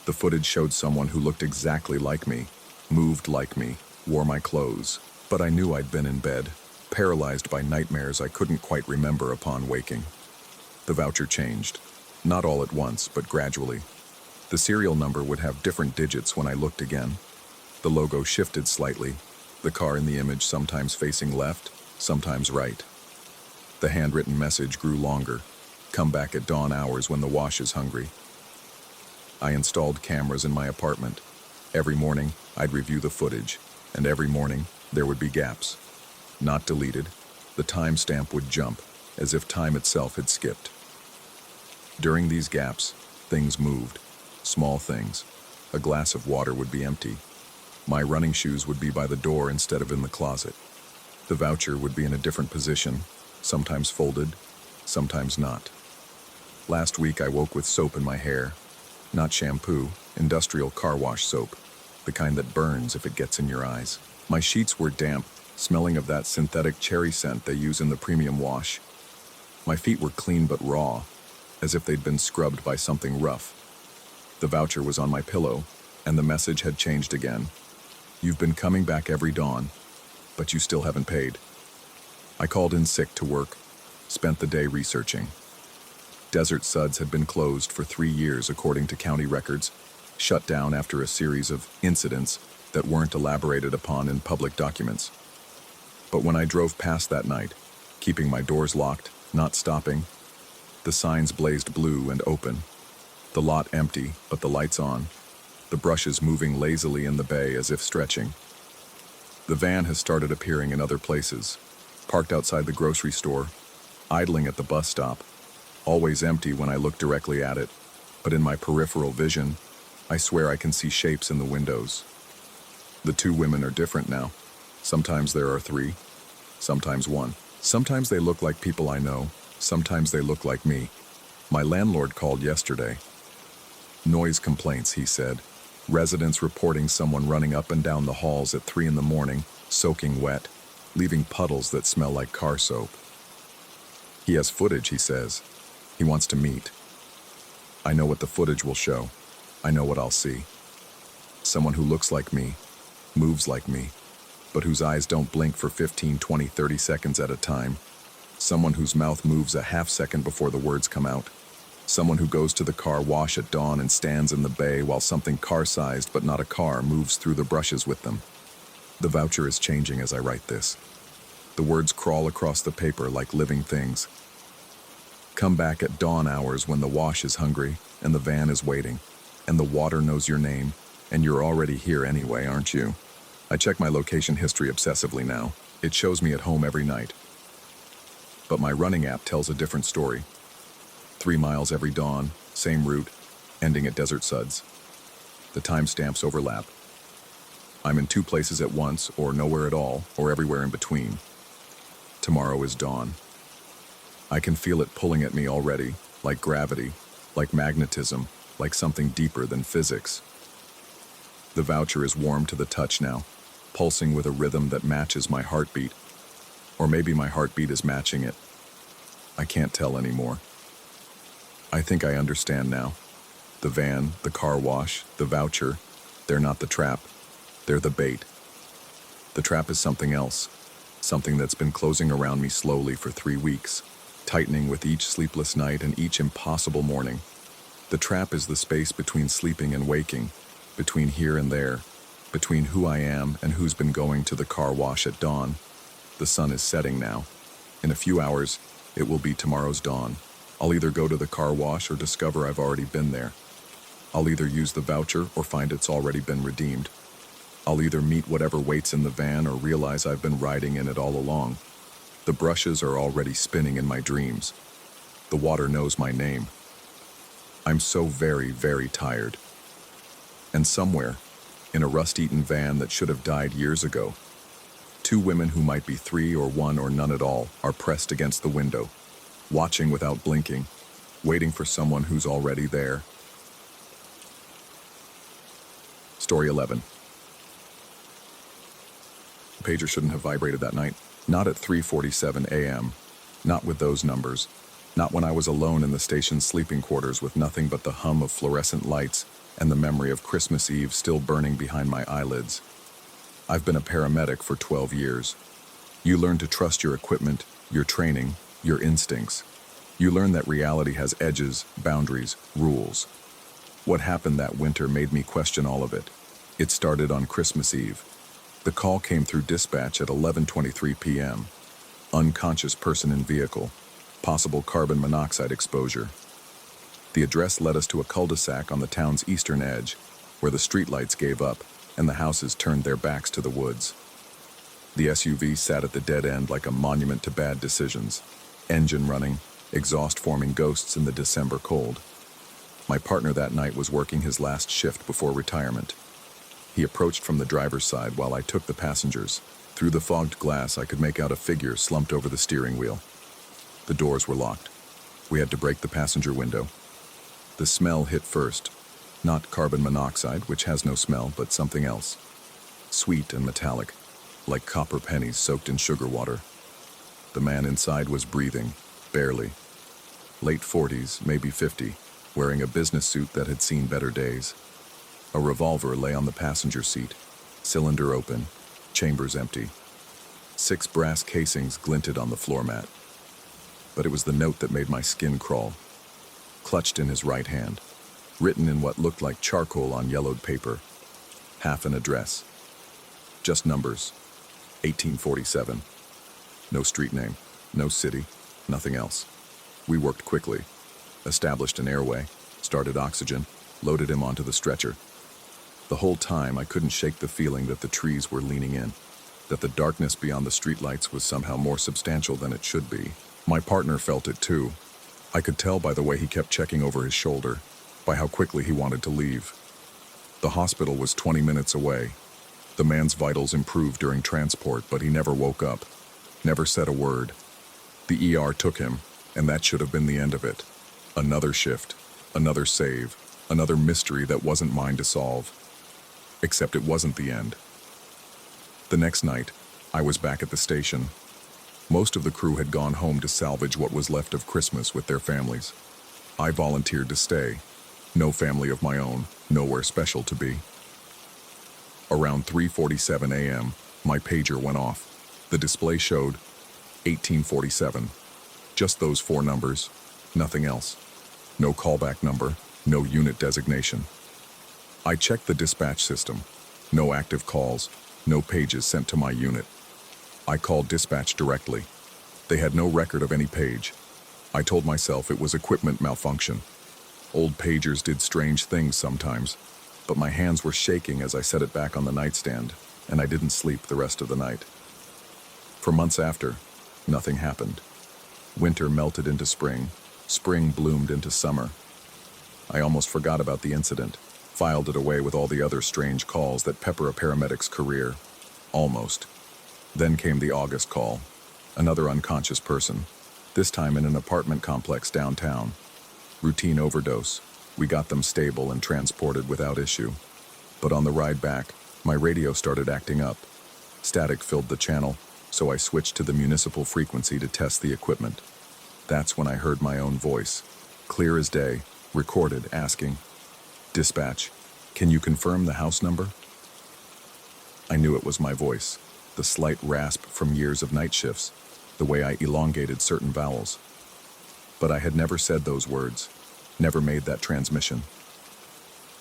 The footage showed someone who looked exactly like me, moved like me, wore my clothes. But I knew I'd been in bed, paralyzed by nightmares I couldn't quite remember upon waking. The voucher changed. Not all at once, but gradually. The serial number would have different digits when I looked again. The logo shifted slightly, the car in the image sometimes facing left, sometimes right. The handwritten message grew longer. Come back at dawn hours when the wash is hungry. I installed cameras in my apartment. Every morning, I'd review the footage, and every morning, there would be gaps. Not deleted, the timestamp would jump, as if time itself had skipped. During these gaps, things moved. Small things. A glass of water would be empty. My running shoes would be by the door instead of in the closet. The voucher would be in a different position, sometimes folded, sometimes not. Last week I woke with soap in my hair. Not shampoo, industrial car wash soap, the kind that burns if it gets in your eyes. My sheets were damp, smelling of that synthetic cherry scent they use in the premium wash. My feet were clean but raw, as if they'd been scrubbed by something rough. The voucher was on my pillow, and the message had changed again. You've been coming back every dawn, but you still haven't paid. I called in sick to work, spent the day researching. Desert Suds had been closed for 3 years according to county records, shut down after a series of incidents that weren't elaborated upon in public documents. But when I drove past that night, keeping my doors locked, not stopping, the signs blazed blue and open. The lot empty, but the lights on. The brushes moving lazily in the bay as if stretching. The van has started appearing in other places, parked outside the grocery store, idling at the bus stop, always empty when I look directly at it, but in my peripheral vision, I swear I can see shapes in the windows. The 2 women are different now. Sometimes there are 3, sometimes 1. Sometimes they look like people I know, sometimes they look like me. My landlord called yesterday. Noise complaints, he said. Residents reporting someone running up and down the halls at 3 in the morning, soaking wet, leaving puddles that smell like car soap. He has footage, he says. He wants to meet. I know what the footage will show. I know what I'll see. Someone who looks like me, moves like me, but whose eyes don't blink for 15, 20, 30 seconds at a time. Someone whose mouth moves a half second before the words come out. Someone who goes to the car wash at dawn and stands in the bay while something car-sized but not a car moves through the brushes with them. The voucher is changing as I write this. The words crawl across the paper like living things. Come back at dawn hours when the wash is hungry and the van is waiting, and the water knows your name, and you're already here anyway, aren't you? I check my location history obsessively now. It shows me at home every night. But my running app tells a different story. 3 miles every dawn, same route, ending at Desert Suds. The timestamps overlap. I'm in 2 places at once, or nowhere at all, or everywhere in between. Tomorrow is dawn. I can feel it pulling at me already, like gravity, like magnetism, like something deeper than physics. The voucher is warm to the touch now, pulsing with a rhythm that matches my heartbeat. Or maybe my heartbeat is matching it. I can't tell anymore. I think I understand now. The van, the car wash, the voucher, they're not the trap. They're the bait. The trap is something else, something that's been closing around me slowly for 3 weeks, tightening with each sleepless night and each impossible morning. The trap is the space between sleeping and waking, between here and there, between who I am and who's been going to the car wash at dawn. The sun is setting now. In a few hours, it will be tomorrow's dawn. I'll either go to the car wash or discover I've already been there. I'll either use the voucher or find it's already been redeemed. I'll either meet whatever waits in the van or realize I've been riding in it all along. The brushes are already spinning in my dreams. The water knows my name. I'm so very, very tired. And somewhere, in a rust-eaten van that should have died years ago, 2 women who might be 3 or 1 or none at all are pressed against the window, watching without blinking, waiting for someone who's already there. Story 11. The pager shouldn't have vibrated that night. Not at 3:47 a.m. Not with those numbers. Not when I was alone in the station's sleeping quarters with nothing but the hum of fluorescent lights and the memory of Christmas Eve still burning behind my eyelids. I've been a paramedic for 12 years. You learn to trust your equipment, your training, your instincts. You learn that reality has edges, boundaries, rules. What happened that winter made me question all of it. It started on Christmas Eve. The call came through dispatch at 11:23 p.m. Unconscious person in vehicle. Possible carbon monoxide exposure. The address led us to a cul-de-sac on the town's eastern edge, where the streetlights gave up and the houses turned their backs to the woods. The SUV sat at the dead end like a monument to bad decisions. Engine running, exhaust forming ghosts in the December cold. My partner that night was working his last shift before retirement. He approached from the driver's side while I took the passengers. Through the fogged glass, I could make out a figure slumped over the steering wheel. The doors were locked. We had to break the passenger window. The smell hit first. Not carbon monoxide, which has no smell, but something else. Sweet and metallic, like copper pennies soaked in sugar water. The man inside was breathing, barely. Late 40s, maybe 50, wearing a business suit that had seen better days. A revolver lay on the passenger seat, cylinder open, chambers empty. 6 brass casings glinted on the floor mat. But it was the note that made my skin crawl. Clutched in his right hand, written in what looked like charcoal on yellowed paper. Half an address. Just numbers. 1847. No street name, no city, nothing else. We worked quickly, established an airway, started oxygen, loaded him onto the stretcher. The whole time I couldn't shake the feeling that the trees were leaning in, that the darkness beyond the streetlights was somehow more substantial than it should be. My partner felt it too. I could tell by the way he kept checking over his shoulder, by how quickly he wanted to leave. The hospital was 20 minutes away. The man's vitals improved during transport, but he never woke up, never said a word. The ER took him, and that should have been the end of it. Another shift, another save, another mystery that wasn't mine to solve. Except it wasn't the end. The next night, I was back at the station. Most of the crew had gone home to salvage what was left of Christmas with their families. I volunteered to stay. No family of my own, nowhere special to be. Around 3:47 a.m., my pager went off. The display showed 1847. Just those 4 numbers, nothing else. No callback number, no unit designation. I checked the dispatch system. No active calls, no pages sent to my unit. I called dispatch directly. They had no record of any page. I told myself it was equipment malfunction. Old pagers did strange things sometimes, but my hands were shaking as I set it back on the nightstand, and I didn't sleep the rest of the night. For months after, nothing happened. Winter melted into spring. Spring bloomed into summer. I almost forgot about the incident, filed it away with all the other strange calls that pepper a paramedic's career. Almost. Then came the August call. Another unconscious person, this time in an apartment complex downtown. Routine overdose. We got them stable and transported without issue. But on the ride back, my radio started acting up. Static filled the channel, so I switched to the municipal frequency to test the equipment. That's when I heard my own voice, clear as day, recorded, asking, "Dispatch, can you confirm the house number?" I knew it was my voice, the slight rasp from years of night shifts, the way I elongated certain vowels. But I had never said those words, never made that transmission.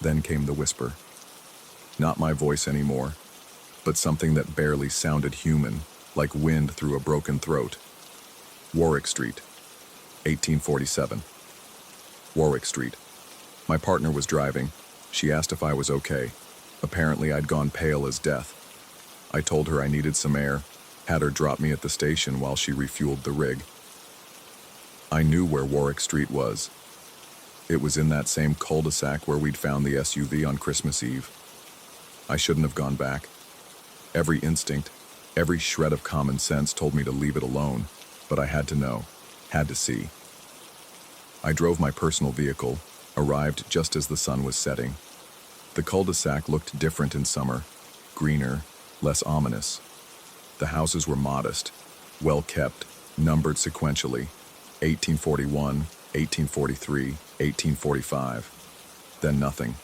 Then came the whisper. Not my voice anymore, but something that barely sounded human, like wind through a broken throat. Warwick Street, 1847. Warwick Street. My partner was driving. She asked if I was okay. Apparently I'd gone pale as death. I told her I needed some air, had her drop me at the station while she refueled the rig. I knew where Warwick Street was. It was in that same cul-de-sac where we'd found the SUV on Christmas Eve. I shouldn't have gone back. Every instinct, every shred of common sense told me to leave it alone, but I had to know, had to see. I drove my personal vehicle, arrived just as the sun was setting. The cul-de-sac looked different in summer, greener, less ominous. The houses were modest, well-kept, numbered sequentially, 1841, 1843, 1845. Then nothing.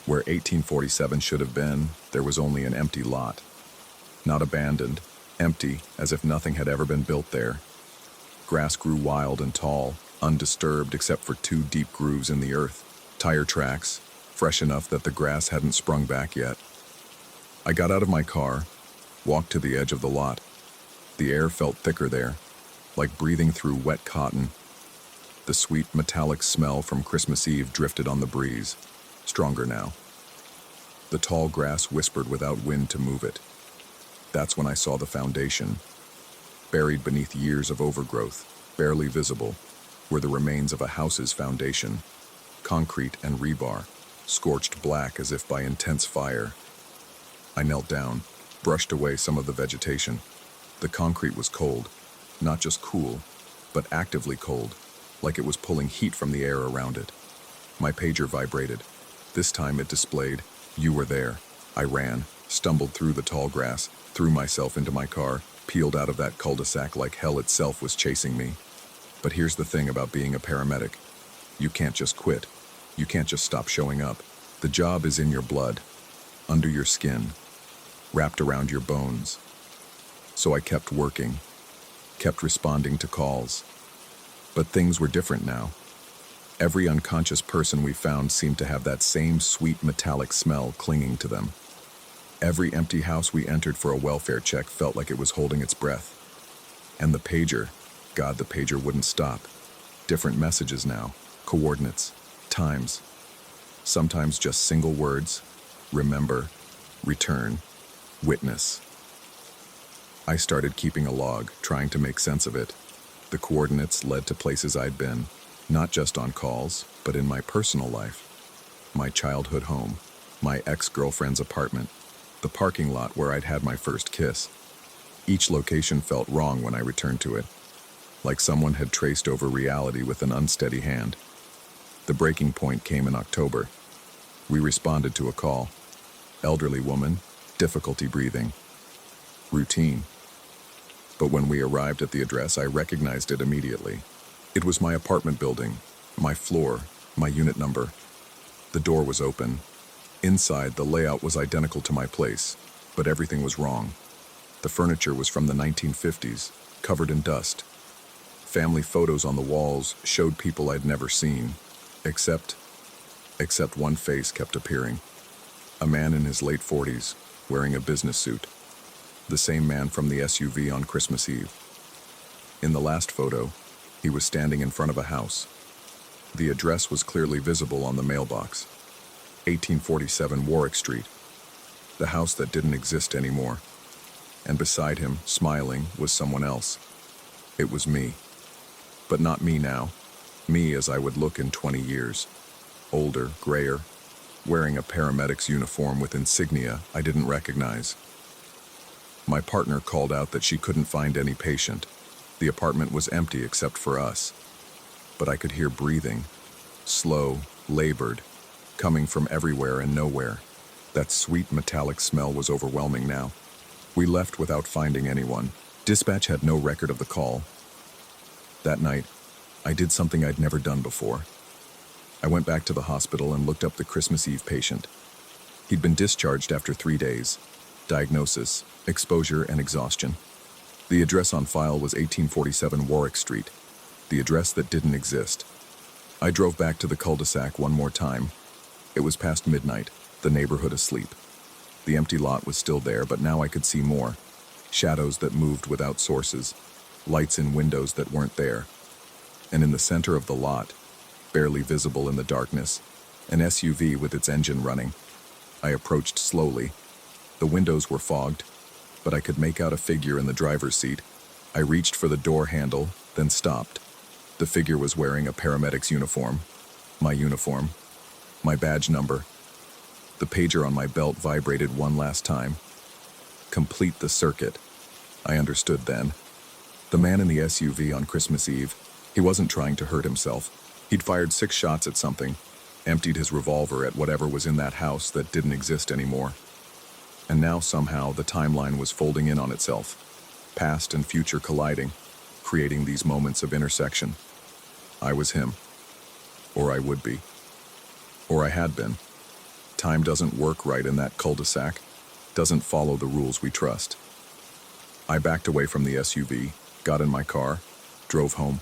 Where 1847 should have been, there was only an empty lot. Not abandoned, empty, as if nothing had ever been built there. Grass grew wild and tall, undisturbed except for 2 deep grooves in the earth, tire tracks, fresh enough that the grass hadn't sprung back yet. I got out of my car, walked to the edge of the lot. The air felt thicker there, like breathing through wet cotton. The sweet metallic smell from Christmas Eve drifted on the breeze, stronger now. The tall grass whispered without wind to move it. That's when I saw the foundation. Buried beneath years of overgrowth, barely visible, were the remains of a house's foundation. Concrete and rebar, scorched black as if by intense fire. I knelt down, brushed away some of the vegetation. The concrete was cold, not just cool, but actively cold, like it was pulling heat from the air around it. My pager vibrated. This time it displayed, "You were there." I ran, stumbled through the tall grass, threw myself into my car, peeled out of that cul-de-sac like hell itself was chasing me. But here's the thing about being a paramedic. You can't just quit. You can't just stop showing up. The job is in your blood, under your skin, wrapped around your bones. So I kept working, kept responding to calls. But things were different now. Every unconscious person we found seemed to have that same sweet metallic smell clinging to them. Every empty house we entered for a welfare check felt like it was holding its breath. And the pager, God, the pager wouldn't stop. Different messages now, coordinates, times. Sometimes just single words, remember, return, witness. I started keeping a log, trying to make sense of it. The coordinates led to places I'd been, not just on calls, but in my personal life. My childhood home, my ex-girlfriend's apartment, the parking lot where I'd had my first kiss. Each location felt wrong when I returned to it, like someone had traced over reality with an unsteady hand. The breaking point came in October. We responded to a call. Elderly woman, difficulty breathing. Routine. But when we arrived at the address, I recognized it immediately. It was my apartment building, my floor, my unit number. The door was open. Inside, the layout was identical to my place, but everything was wrong. The furniture was from the 1950s, covered in dust. Family photos on the walls showed people I'd never seen, except one face kept appearing. A man in his late 40s, wearing a business suit. The same man from the SUV on Christmas Eve. In the last photo, He was standing in front of a house. The address was clearly visible on the mailbox. 1847 Warwick Street, the house that didn't exist anymore. And beside him, smiling, was someone else. It was me. But not me now. Me as I would look in 20 years. Older, grayer, wearing a paramedic's uniform with insignia I didn't recognize. My partner called out that she couldn't find any patient. The apartment was empty except for us. But I could hear breathing, slow, labored, coming from everywhere and nowhere. That sweet metallic smell was overwhelming now. We left without finding anyone. Dispatch had no record of the call. That night, I did something I'd never done before. I went back to the hospital and looked up the Christmas Eve patient. He'd been discharged after 3 days. Diagnosis, exposure, and exhaustion. The address on file was 1847 Warwick Street, the address that didn't exist. I drove back to the cul-de-sac one more time. It was past midnight, the neighborhood asleep. The empty lot was still there, but now I could see more. Shadows that moved without sources, lights in windows that weren't there. And in the center of the lot, barely visible in the darkness, an SUV with its engine running. I approached slowly. The windows were fogged, but I could make out a figure in the driver's seat. I reached for the door handle, then stopped. The figure was wearing a paramedic's uniform. My badge number. The pager on my belt vibrated one last time. Complete the circuit. I understood then. The man in the SUV on Christmas Eve, he wasn't trying to hurt himself. He'd fired 6 shots at something, emptied his revolver at whatever was in that house that didn't exist anymore. And now somehow the timeline was folding in on itself, past and future colliding, creating these moments of intersection. I was him. Or I would be. Or I had been. Time doesn't work right in that cul-de-sac, doesn't follow the rules we trust. I backed away from the SUV, got in my car, drove home.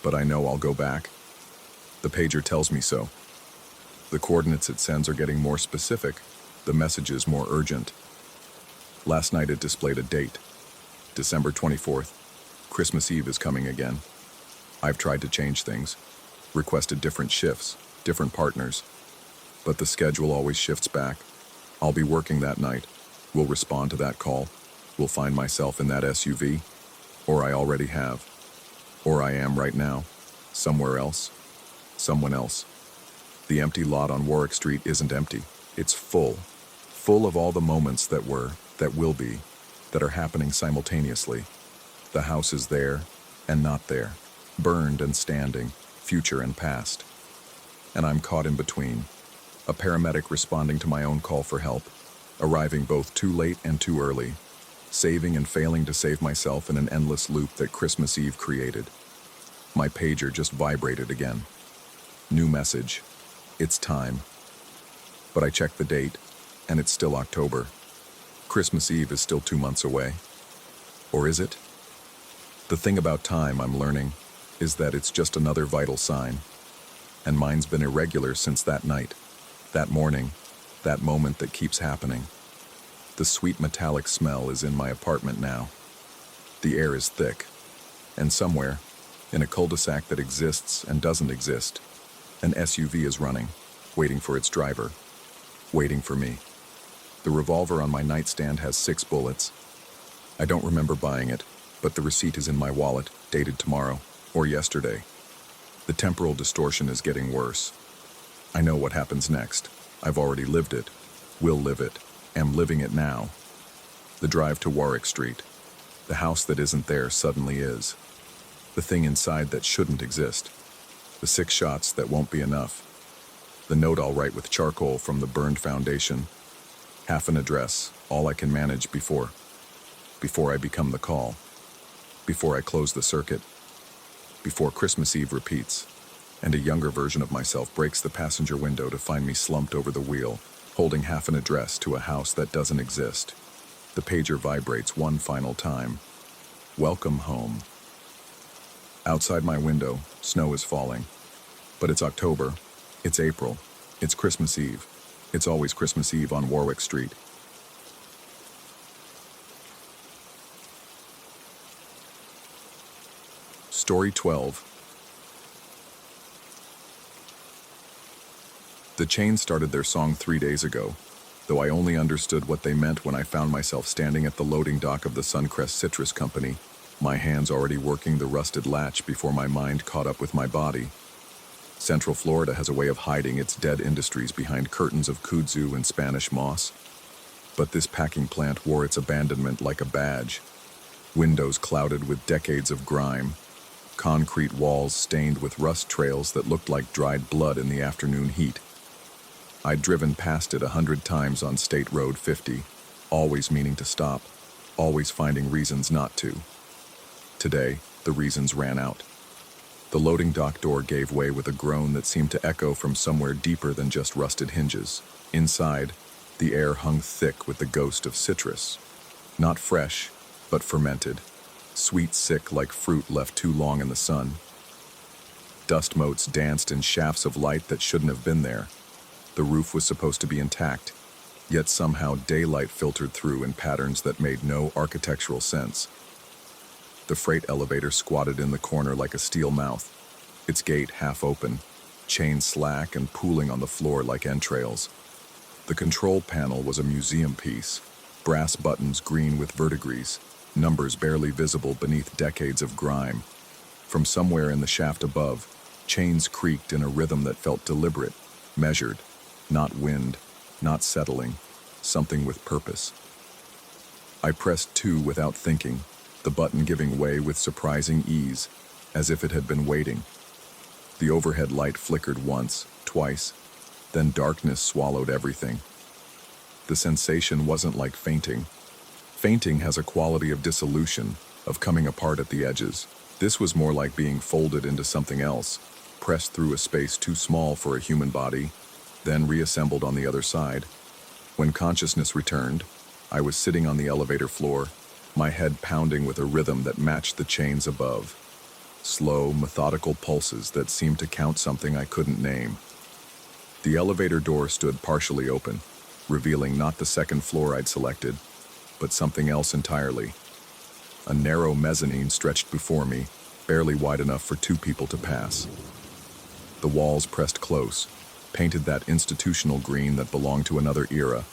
But I know I'll go back. The pager tells me so. The coordinates it sends are getting more specific, the messages more urgent. Last night it displayed a date, December 24th. Christmas Eve is coming again. I've tried to change things, requested different shifts, different partners, but the schedule always shifts back. I'll be working that night. We'll respond to that call. We'll find myself in that SUV, or I already have, or I am right now, somewhere else, someone else. The empty lot on Warwick Street isn't empty. It's full of all the moments that were, that will be, that are happening simultaneously. The house is there and not there, burned and standing, future and past. And I'm caught in between, a paramedic responding to my own call for help, arriving both too late and too early, saving and failing to save myself in an endless loop that Christmas Eve created. My pager just vibrated again. New message. It's time. But I checked the date, and it's still October. Christmas Eve is still 2 months away. Or is it? The thing about time I'm learning is that it's just another vital sign. And mine's been irregular since that night, that morning, that moment that keeps happening. The sweet metallic smell is in my apartment now. The air is thick. And somewhere, in a cul-de-sac that exists and doesn't exist, an SUV is running, waiting for its driver, waiting for me. The revolver on my nightstand has 6 bullets. I don't remember buying it, but the receipt is in my wallet, dated tomorrow, or yesterday. The temporal distortion is getting worse. I know what happens next. I've already lived it, will live it, am living it now. The drive to Warwick Street. The house that isn't there suddenly is. The thing inside that shouldn't exist. The 6 shots that won't be enough. The note I'll write with charcoal from the burned foundation. Half an address, all I can manage before I become the call. Before I close the circuit. Before Christmas Eve repeats, and a younger version of myself breaks the passenger window to find me slumped over the wheel, holding half an address to a house that doesn't exist. The pager vibrates one final time. Welcome home. Outside my window, snow is falling. But it's October, it's April, it's Christmas Eve. It's always Christmas Eve on Warwick Street. Story 12. The Chains started their song 3 days ago, though I only understood what they meant when I found myself standing at the loading dock of the Suncrest Citrus Company, my hands already working the rusted latch before my mind caught up with my body. Central Florida has a way of hiding its dead industries behind curtains of kudzu and Spanish moss. But this packing plant wore its abandonment like a badge. Windows clouded with decades of grime, concrete walls stained with rust trails that looked like dried blood in the afternoon heat. I'd driven past it 100 times on State Road 50, always meaning to stop, always finding reasons not to. Today, the reasons ran out. The loading dock door gave way with a groan that seemed to echo from somewhere deeper than just rusted hinges. Inside, the air hung thick with the ghost of citrus. Not fresh, but fermented. Sweet sick like fruit left too long in the sun. Dust motes danced in shafts of light that shouldn't have been there. The roof was supposed to be intact, yet somehow daylight filtered through in patterns that made no architectural sense. The freight elevator squatted in the corner like a steel mouth, its gate half open, chains slack and pooling on the floor like entrails. The control panel was a museum piece, brass buttons green with verdigris, numbers barely visible beneath decades of grime. From somewhere in the shaft above, chains creaked in a rhythm that felt deliberate, measured, not wind, not settling, something with purpose. I pressed 2 without thinking, the button giving way with surprising ease, as if it had been waiting. The overhead light flickered once, twice, then darkness swallowed everything. The sensation wasn't like fainting. Fainting has a quality of dissolution, of coming apart at the edges. This was more like being folded into something else, pressed through a space too small for a human body, then reassembled on the other side. When consciousness returned, I was sitting on the elevator floor, my head pounding with a rhythm that matched the chains above. Slow, methodical pulses that seemed to count something I couldn't name. The elevator door stood partially open, revealing not the second floor I'd selected, but something else entirely. A narrow mezzanine stretched before me, barely wide enough for 2 people to pass. The walls pressed close, painted that institutional green that belonged to another era,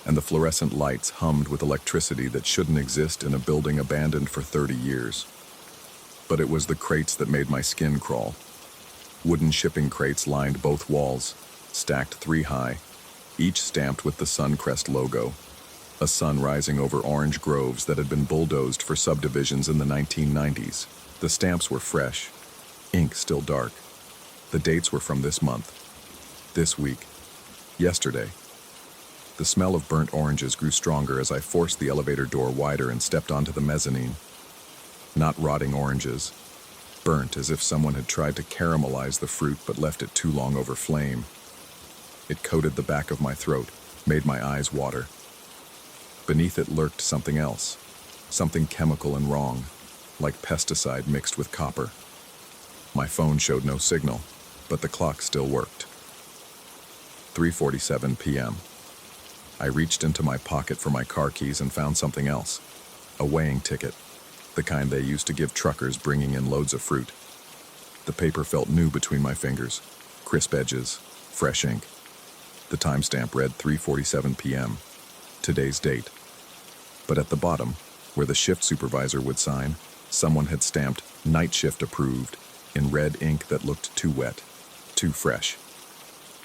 and the fluorescent lights hummed with electricity that shouldn't exist in a building abandoned for 30 years. But it was the crates that made my skin crawl. Wooden shipping crates lined both walls, stacked 3 high, each stamped with the Suncrest logo, a sun rising over orange groves that had been bulldozed for subdivisions in the 1990s. The stamps were fresh, ink still dark. The dates were from this month, this week, yesterday. The smell of burnt oranges grew stronger as I forced the elevator door wider and stepped onto the mezzanine. Not rotting oranges, burnt as if someone had tried to caramelize the fruit but left it too long over flame. It coated the back of my throat, made my eyes water. Beneath it lurked something else, something chemical and wrong, like pesticide mixed with copper. My phone showed no signal, but the clock still worked. 3:47 p.m. I reached into my pocket for my car keys and found something else. A weighing ticket, the kind they used to give truckers bringing in loads of fruit. The paper felt new between my fingers, crisp edges, fresh ink. The timestamp read 3:47 p.m., today's date. But at the bottom, where the shift supervisor would sign, someone had stamped "Night Shift Approved" in red ink that looked too wet, too fresh.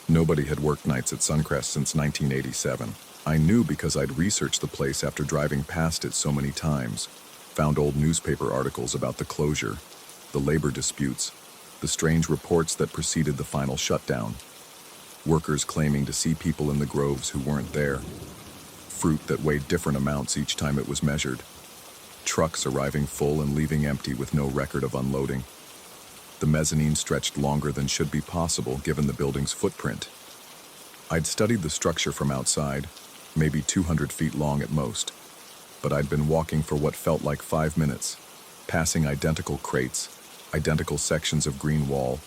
Nobody had worked nights at Suncrest since 1987. I knew because I'd researched the place after driving past it so many times, found old newspaper articles about the closure, the labor disputes, the strange reports that preceded the final shutdown. Workers claiming to see people in the groves who weren't there. Fruit that weighed different amounts each time it was measured. Trucks arriving full and leaving empty with no record of unloading. The mezzanine stretched longer than should be possible given the building's footprint. I'd studied the structure from outside, maybe 200 feet long at most, but I'd been walking for what felt like 5 minutes, passing identical crates, identical sections of green wall,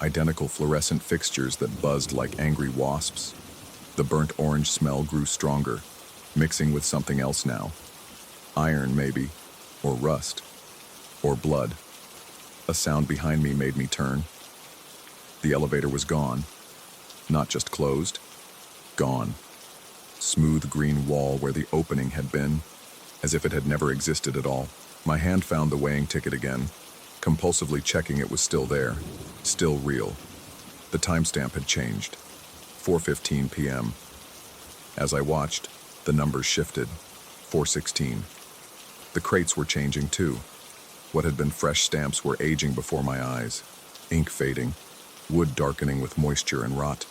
identical fluorescent fixtures that buzzed like angry wasps. The burnt orange smell grew stronger, mixing with something else now. Iron, maybe, or rust, or blood. A sound behind me made me turn. The elevator was gone. Not just closed, gone. Smooth green wall where the opening had been, as if it had never existed at all. My hand found the weighing ticket again, compulsively checking it was still there, still real. The timestamp had changed. 4:15 p.m. As I watched, the numbers shifted. 4:16. The crates were changing too. What had been fresh stamps were aging before my eyes, ink fading, wood darkening with moisture and rot.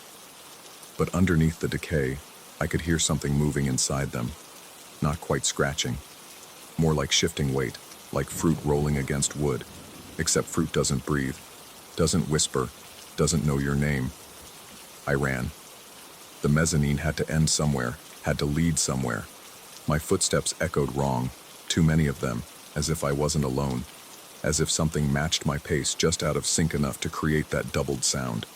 But underneath the decay, I could hear something moving inside them, not quite scratching, more like shifting weight, like fruit rolling against wood, except fruit doesn't breathe, doesn't whisper, doesn't know your name. I ran. The mezzanine had to end somewhere, had to lead somewhere. My footsteps echoed wrong, too many of them, as if I wasn't alone, as if something matched my pace just out of sync enough to create that doubled sound.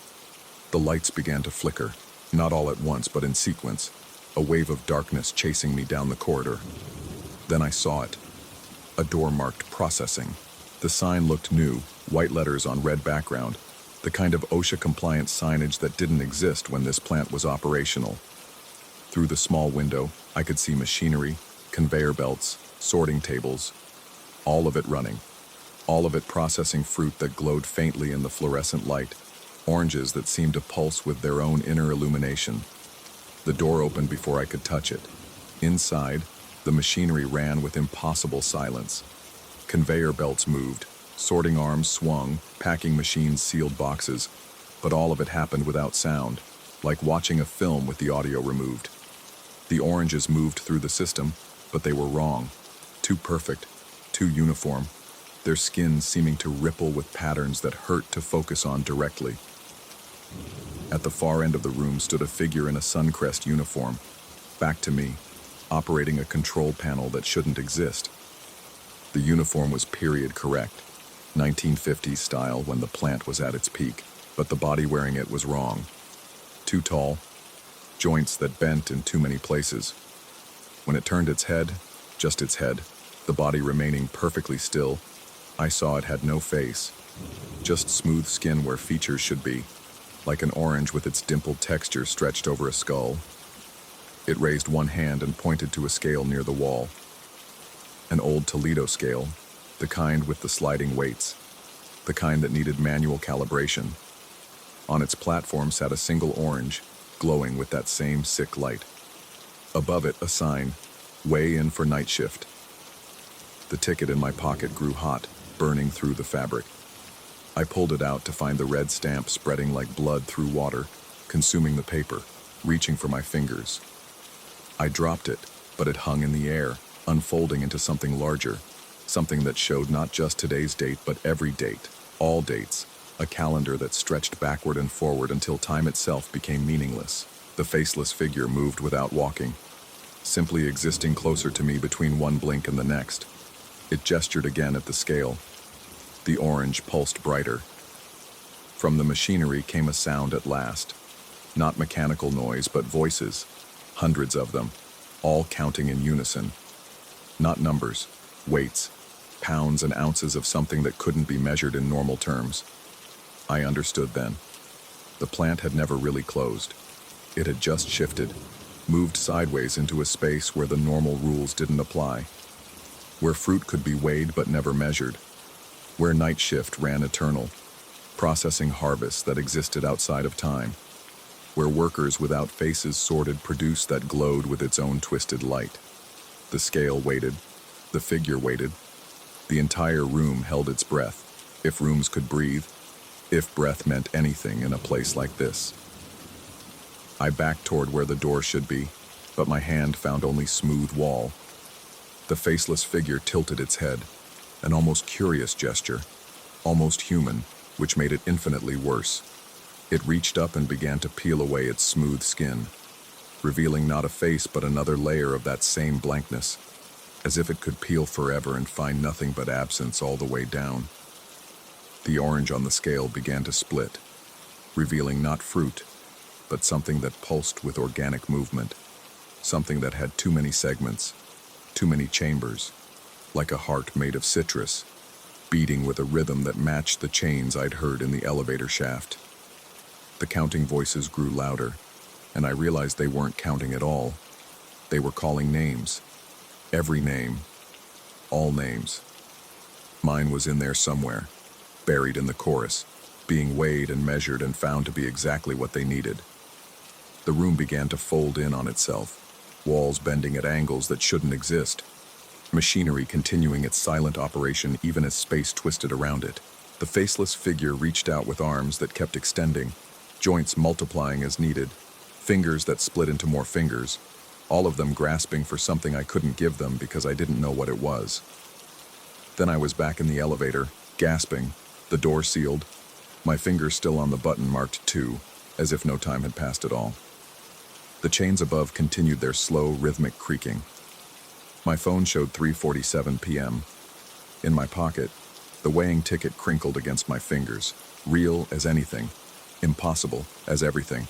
The lights began to flicker, not all at once but in sequence, a wave of darkness chasing me down the corridor. Then I saw it. A door marked processing. The sign looked new, white letters on red background, the kind of OSHA-compliant signage that didn't exist when this plant was operational. Through the small window, I could see machinery, conveyor belts, sorting tables, all of it running, all of it processing fruit that glowed faintly in the fluorescent light, oranges that seemed to pulse with their own inner illumination. The door opened before I could touch it. Inside, the machinery ran with impossible silence. Conveyor belts moved, sorting arms swung, packing machines sealed boxes, but all of it happened without sound, like watching a film with the audio removed. The oranges moved through the system, but they were wrong. Too perfect, too uniform, their skins seeming to ripple with patterns that hurt to focus on directly. At the far end of the room stood a figure in a Suncrest uniform, back to me, operating a control panel that shouldn't exist. The uniform was period correct, 1950s style when the plant was at its peak, but the body wearing it was wrong. Too tall, joints that bent in too many places. When it turned its head, just its head, the body remaining perfectly still, I saw it had no face, just smooth skin where features should be, like an orange with its dimpled texture stretched over a skull. It raised one hand and pointed to a scale near the wall. An old Toledo scale, the kind with the sliding weights, the kind that needed manual calibration. On its platform sat a single orange, glowing with that same sick light. Above it, a sign, "Weigh in for night shift." The ticket in my pocket grew hot, burning through the fabric. I pulled it out to find the red stamp spreading like blood through water, consuming the paper, reaching for my fingers. I dropped it, but it hung in the air, unfolding into something larger, something that showed not just today's date but every date, all dates, a calendar that stretched backward and forward until time itself became meaningless. The faceless figure moved without walking, simply existing closer to me between one blink and the next. It gestured again at the scale. The orange pulsed brighter. From the machinery came a sound at last. Not mechanical noise, but voices. Hundreds of them, all counting in unison. Not numbers, weights, pounds and ounces of something that couldn't be measured in normal terms. I understood then. The plant had never really closed. It had just shifted, moved sideways into a space where the normal rules didn't apply. Where fruit could be weighed but never measured. Where night shift ran eternal, processing harvests that existed outside of time. Where workers without faces sorted produce that glowed with its own twisted light. The scale waited, the figure waited. The entire room held its breath, if rooms could breathe, if breath meant anything in a place like this. I backed toward where the door should be, but my hand found only smooth wall. The faceless figure tilted its head, an almost curious gesture, almost human, which made it infinitely worse. It reached up and began to peel away its smooth skin, revealing not a face but another layer of that same blankness, as if it could peel forever and find nothing but absence all the way down. The orange on the scale began to split, revealing not fruit, but something that pulsed with organic movement, something that had too many segments, too many chambers, like a heart made of citrus. beating with a rhythm that matched the chains I'd heard in the elevator shaft. The counting voices grew louder, and I realized they weren't counting at all. They were calling names. Every name. All names. Mine was in there somewhere, buried in the chorus, being weighed and measured and found to be exactly what they needed. The room began to fold in on itself, walls bending at angles that shouldn't exist, machinery continuing its silent operation even as space twisted around it. The faceless figure reached out with arms that kept extending, joints multiplying as needed, fingers that split into more fingers, all of them grasping for something I couldn't give them because I didn't know what it was. Then I was back in the elevator, gasping, the door sealed, my fingers still on the button marked 2, as if no time had passed at all. The chains above continued their slow, rhythmic creaking. My phone showed 3:47 p.m. In my pocket, the weighing ticket crinkled against my fingers, real as anything, impossible as everything.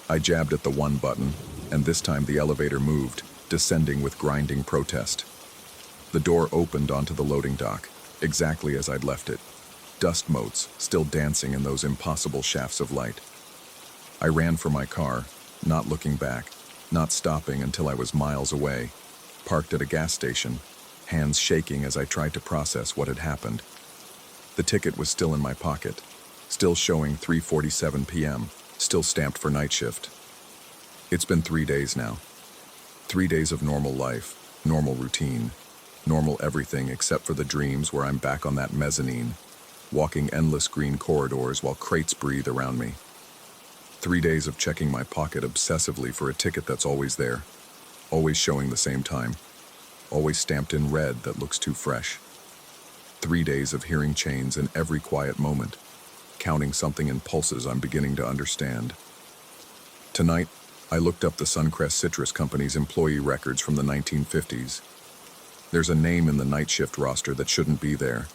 I jabbed at the 1 button, and this time the elevator moved, descending with grinding protest. The door opened onto the loading dock, exactly as I'd left it, dust motes still dancing in those impossible shafts of light. I ran for my car, not looking back, not stopping until I was miles away, parked at a gas station, hands shaking as I tried to process what had happened. The ticket was still in my pocket, still showing 3:47 p.m., still stamped for night shift. It's been 3 days now. 3 days of normal life, normal routine, normal everything except for the dreams where I'm back on that mezzanine, walking endless green corridors while crates breathe around me. 3 days of checking my pocket obsessively for a ticket that's always there, always showing the same time, always stamped in red that looks too fresh. 3 days of hearing chains in every quiet moment, counting something in pulses I'm beginning to understand. Tonight, I looked up the Suncrest Citrus Company's employee records from the 1950s. There's a name in the night shift roster that shouldn't be there,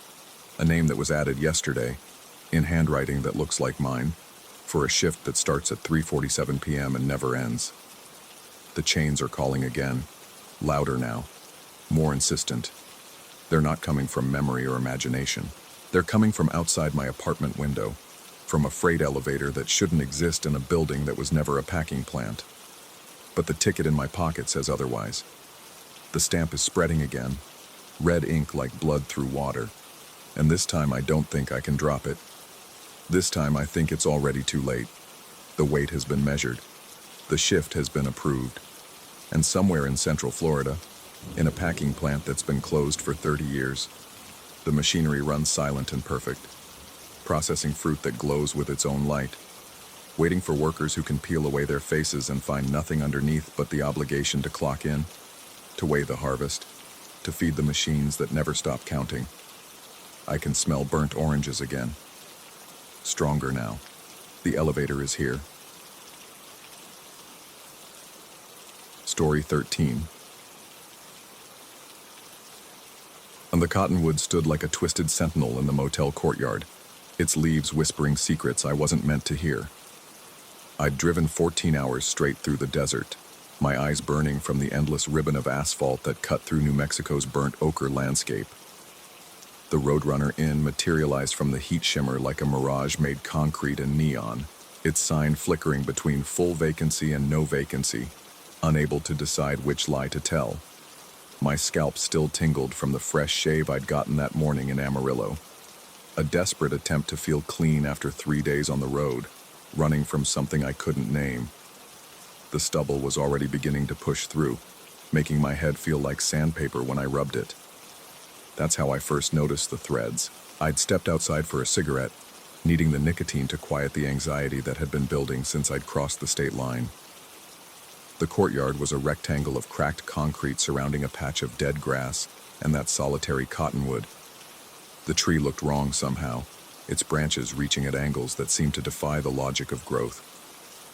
a name that was added yesterday, in handwriting that looks like mine, for a shift that starts at 3:47 p.m. and never ends. The chains are calling again, louder now, more insistent. They're not coming from memory or imagination. They're coming from outside my apartment window, from a freight elevator that shouldn't exist in a building that was never a packing plant. But the ticket in my pocket says otherwise. The stamp is spreading again, red ink like blood through water, and this time I don't think I can drop it. This time I think it's already too late. The weight has been measured. The shift has been approved. And somewhere in Central Florida, in a packing plant that's been closed for 30 years, the machinery runs silent and perfect, processing fruit that glows with its own light, waiting for workers who can peel away their faces and find nothing underneath but the obligation to clock in, to weigh the harvest, to feed the machines that never stop counting. I can smell burnt oranges again. Stronger now. The elevator is here. Story 13. And the cottonwood stood like a twisted sentinel in the motel courtyard, its leaves whispering secrets I wasn't meant to hear. I'd driven 14 hours straight through the desert, my eyes burning from the endless ribbon of asphalt that cut through New Mexico's burnt ochre landscape. The Roadrunner Inn materialized from the heat shimmer like a mirage made concrete and neon, its sign flickering between full vacancy and no vacancy, unable to decide which lie to tell. My scalp still tingled from the fresh shave I'd gotten that morning in Amarillo. A desperate attempt to feel clean after 3 days on the road, running from something I couldn't name. The stubble was already beginning to push through, making my head feel like sandpaper when I rubbed it. That's how I first noticed the threads. I'd stepped outside for a cigarette, needing the nicotine to quiet the anxiety that had been building since I'd crossed the state line. The courtyard was a rectangle of cracked concrete surrounding a patch of dead grass and that solitary cottonwood. The tree looked wrong somehow, its branches reaching at angles that seemed to defy the logic of growth,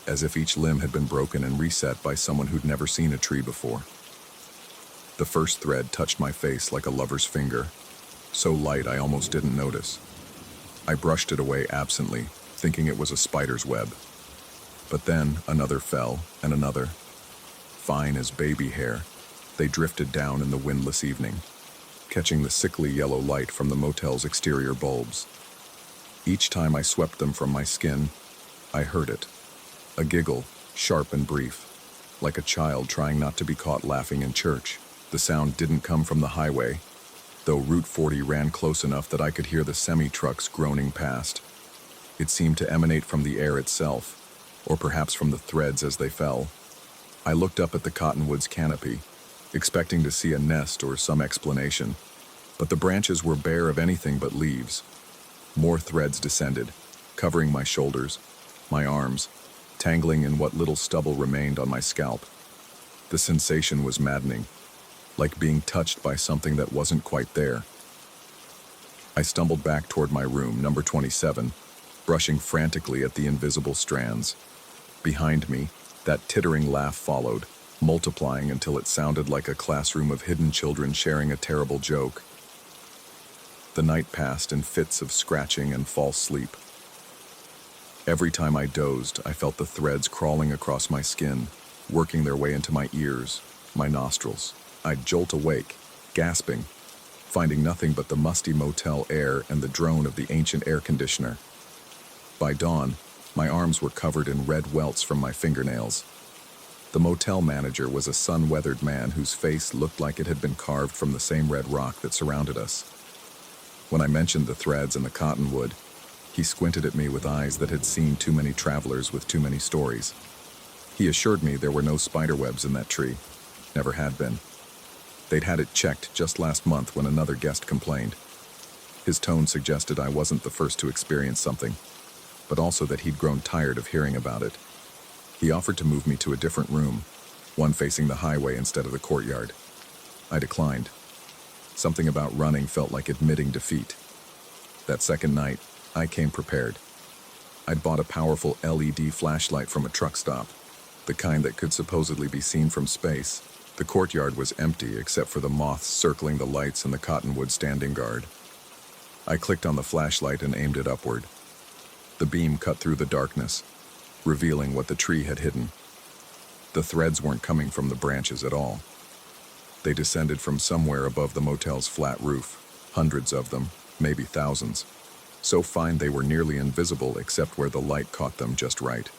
as if each limb had been broken and reset by someone who'd never seen a tree before. The first thread touched my face like a lover's finger, so light I almost didn't notice. I brushed it away absently, thinking it was a spider's web. But then another fell, and another. Fine as baby hair, they drifted down in the windless evening, catching the sickly yellow light from the motel's exterior bulbs. Each time I swept them from my skin, I heard it. A giggle, sharp and brief, like a child trying not to be caught laughing in church. The sound didn't come from the highway, though Route 40 ran close enough that I could hear the semi-trucks groaning past. It seemed to emanate from the air itself, or perhaps from the threads as they fell. I looked up at the cottonwood's canopy, expecting to see a nest or some explanation, but the branches were bare of anything but leaves. More threads descended, covering my shoulders, my arms, tangling in what little stubble remained on my scalp. The sensation was maddening, like being touched by something that wasn't quite there. I stumbled back toward my room, number 27, brushing frantically at the invisible strands. Behind me, that tittering laugh followed, multiplying until it sounded like a classroom of hidden children sharing a terrible joke. The night passed in fits of scratching and false sleep. Every time I dozed, I felt the threads crawling across my skin, working their way into my ears, my nostrils. I'd jolt awake, gasping, finding nothing but the musty motel air and the drone of the ancient air conditioner. By dawn, my arms were covered in red welts from my fingernails. The motel manager was a sun-weathered man whose face looked like it had been carved from the same red rock that surrounded us. When I mentioned the threads and the cottonwood, he squinted at me with eyes that had seen too many travelers with too many stories. He assured me there were no spiderwebs in that tree. Never had been. They'd had it checked just last month when another guest complained. His tone suggested I wasn't the first to experience something, but also that he'd grown tired of hearing about it. He offered to move me to a different room, one facing the highway instead of the courtyard. I declined. Something about running felt like admitting defeat. That second night, I came prepared. I'd bought a powerful LED flashlight from a truck stop, the kind that could supposedly be seen from space. The courtyard was empty except for the moths circling the lights and the cottonwood standing guard. I clicked on the flashlight and aimed it upward. The beam cut through the darkness, revealing what the tree had hidden. The threads weren't coming from the branches at all. They descended from somewhere above the motel's flat roof, hundreds of them, maybe thousands. So fine they were nearly invisible except where the light caught them just right.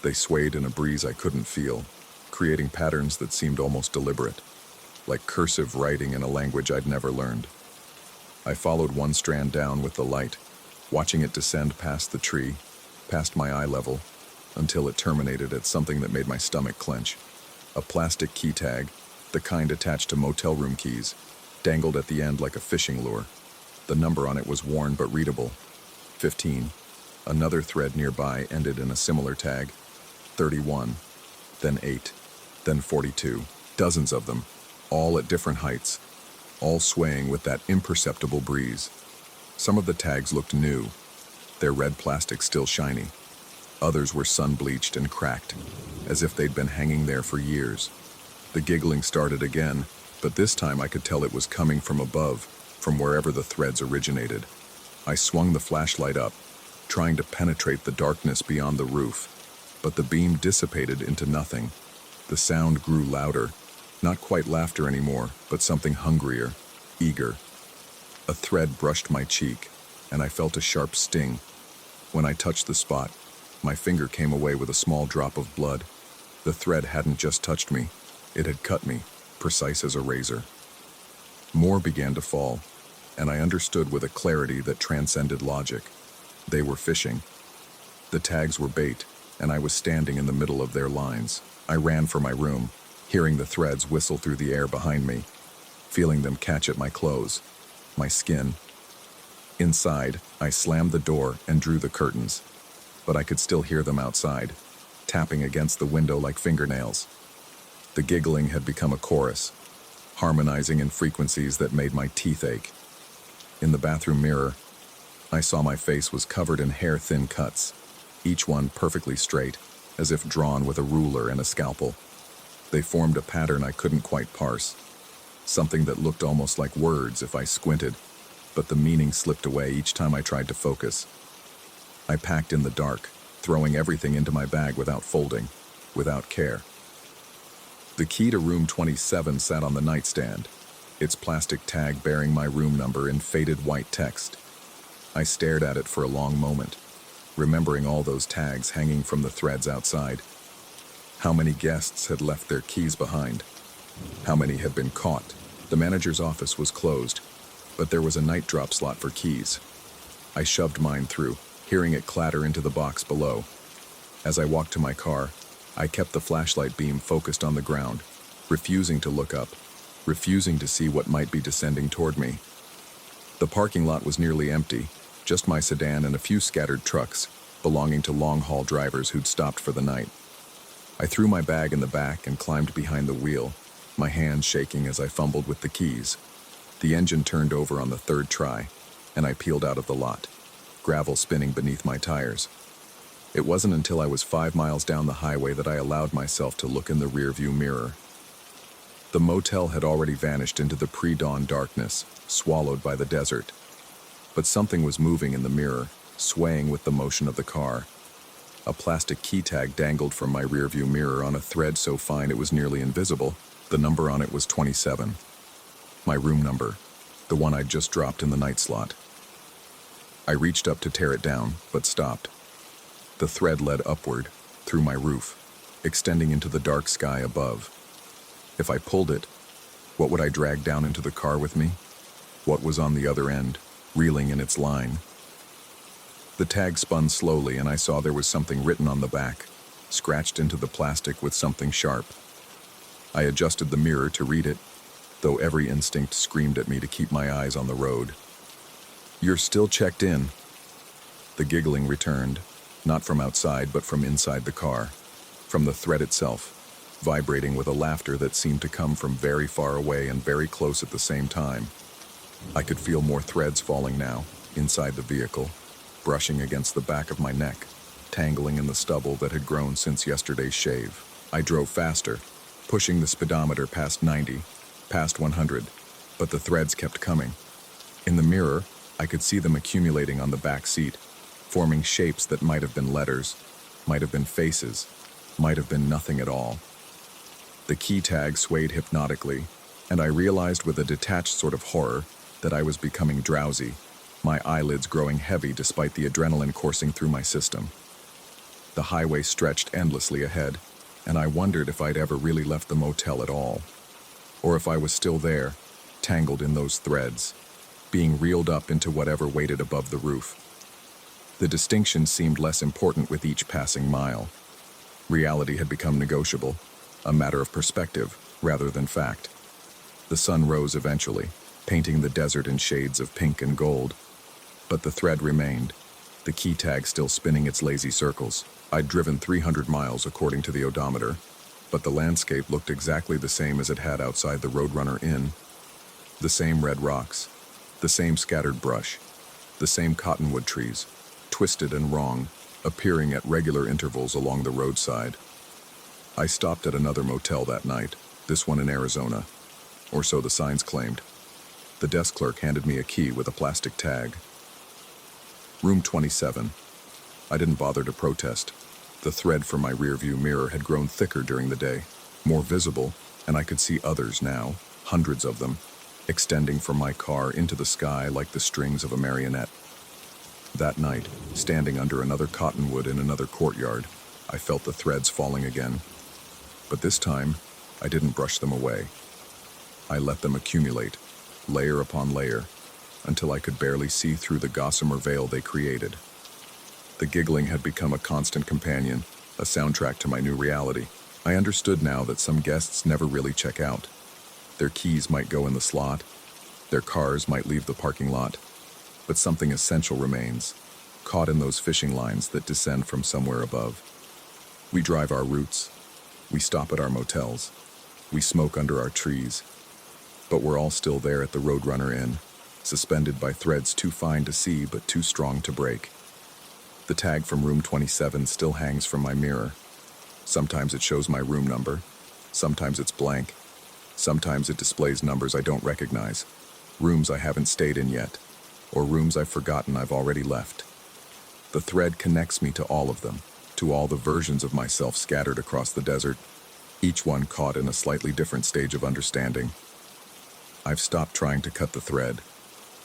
They swayed in a breeze I couldn't feel, creating patterns that seemed almost deliberate, like cursive writing in a language I'd never learned. I followed one strand down with the light, watching it descend past the tree, past my eye level, until it terminated at something that made my stomach clench. A plastic key tag, the kind attached to motel room keys, dangled at the end like a fishing lure. The number on it was worn but readable. 15. Another thread nearby ended in a similar tag. 31. Then 8. Then 42. Dozens of them, all at different heights, all swaying with that imperceptible breeze. Some of the tags looked new, their red plastic still shiny. Others were sun-bleached and cracked, as if they'd been hanging there for years. The giggling started again, but this time I could tell it was coming from above, from wherever the threads originated. I swung the flashlight up, trying to penetrate the darkness beyond the roof, but the beam dissipated into nothing. The sound grew louder, not quite laughter anymore, but something hungrier, eager. A thread brushed my cheek, and I felt a sharp sting. When I touched the spot, my finger came away with a small drop of blood. The thread hadn't just touched me, it had cut me, precise as a razor. More began to fall, and I understood with a clarity that transcended logic. They were fishing. The tags were bait, and I was standing in the middle of their lines. I ran for my room, hearing the threads whistle through the air behind me, feeling them catch at my clothes, my skin. Inside, I slammed the door and drew the curtains, but I could still hear them outside, tapping against the window like fingernails. The giggling had become a chorus, harmonizing in frequencies that made my teeth ache. In the bathroom mirror, I saw my face was covered in hair-thin cuts, each one perfectly straight, as if drawn with a ruler and a scalpel. They formed a pattern I couldn't quite parse, something that looked almost like words if I squinted, but the meaning slipped away each time I tried to focus. I packed in the dark, throwing everything into my bag without folding, without care. The key to room 27 sat on the nightstand, its plastic tag bearing my room number in faded white text. I stared at it for a long moment, remembering all those tags hanging from the threads outside. How many guests had left their keys behind? How many had been caught? The manager's office was closed, but there was a night drop slot for keys. I shoved mine through, hearing it clatter into the box below. As I walked to my car, I kept the flashlight beam focused on the ground, refusing to look up, refusing to see what might be descending toward me. The parking lot was nearly empty, just my sedan and a few scattered trucks, belonging to long-haul drivers who'd stopped for the night. I threw my bag in the back and climbed behind the wheel, my hands shaking as I fumbled with the keys. The engine turned over on the third try, and I peeled out of the lot, gravel spinning beneath my tires. It wasn't until I was 5 miles down the highway that I allowed myself to look in the rearview mirror. The motel had already vanished into the pre-dawn darkness, swallowed by the desert. But something was moving in the mirror, swaying with the motion of the car. A plastic key tag dangled from my rearview mirror on a thread so fine it was nearly invisible. The number on it was 27. My room number, the one I'd just dropped in the night slot. I reached up to tear it down, but stopped. The thread led upward, through my roof, extending into the dark sky above. If I pulled it, what would I drag down into the car with me? What was on the other end, reeling in its line? The tag spun slowly and I saw there was something written on the back, scratched into the plastic with something sharp. I adjusted the mirror to read it, though every instinct screamed at me to keep my eyes on the road. "You're still checked in." The giggling returned, not from outside but from inside the car, from the thread itself, vibrating with a laughter that seemed to come from very far away and very close at the same time. I could feel more threads falling now, inside the vehicle, brushing against the back of my neck, tangling in the stubble that had grown since yesterday's shave. I drove faster, pushing the speedometer past 90, past 100, but the threads kept coming. In the mirror, I could see them accumulating on the back seat, forming shapes that might have been letters, might have been faces, might have been nothing at all. The key tag swayed hypnotically, and I realized with a detached sort of horror that I was becoming drowsy, my eyelids growing heavy despite the adrenaline coursing through my system. The highway stretched endlessly ahead, and I wondered if I'd ever really left the motel at all, or if I was still there, tangled in those threads, being reeled up into whatever waited above the roof. The distinction seemed less important with each passing mile. Reality had become negotiable, a matter of perspective rather than fact. The sun rose eventually, painting the desert in shades of pink and gold, but the thread remained, the key tag still spinning its lazy circles. I'd driven 300 miles according to the odometer, but the landscape looked exactly the same as it had outside the Roadrunner Inn. The same red rocks, the same scattered brush, the same cottonwood trees, twisted and wrong, appearing at regular intervals along the roadside. I stopped at another motel that night, this one in Arizona, or so the signs claimed. The desk clerk handed me a key with a plastic tag. Room 27. I didn't bother to protest. The thread from my rearview mirror had grown thicker during the day, more visible, and I could see others now, hundreds of them, extending from my car into the sky like the strings of a marionette. That night, standing under another cottonwood in another courtyard, I felt the threads falling again. But this time, I didn't brush them away. I let them accumulate, layer upon layer, until I could barely see through the gossamer veil they created. The giggling had become a constant companion, a soundtrack to my new reality. I understood now that some guests never really check out. Their keys might go in the slot, their cars might leave the parking lot, but something essential remains, caught in those fishing lines that descend from somewhere above. We drive our routes, we stop at our motels, we smoke under our trees, but we're all still there at the Roadrunner Inn, suspended by threads too fine to see but too strong to break. The tag from room 27 still hangs from my mirror. Sometimes it shows my room number, sometimes it's blank, sometimes it displays numbers I don't recognize, rooms I haven't stayed in yet, or rooms I've forgotten I've already left. The thread connects me to all of them, to all the versions of myself scattered across the desert, each one caught in a slightly different stage of understanding. I've stopped trying to cut the thread.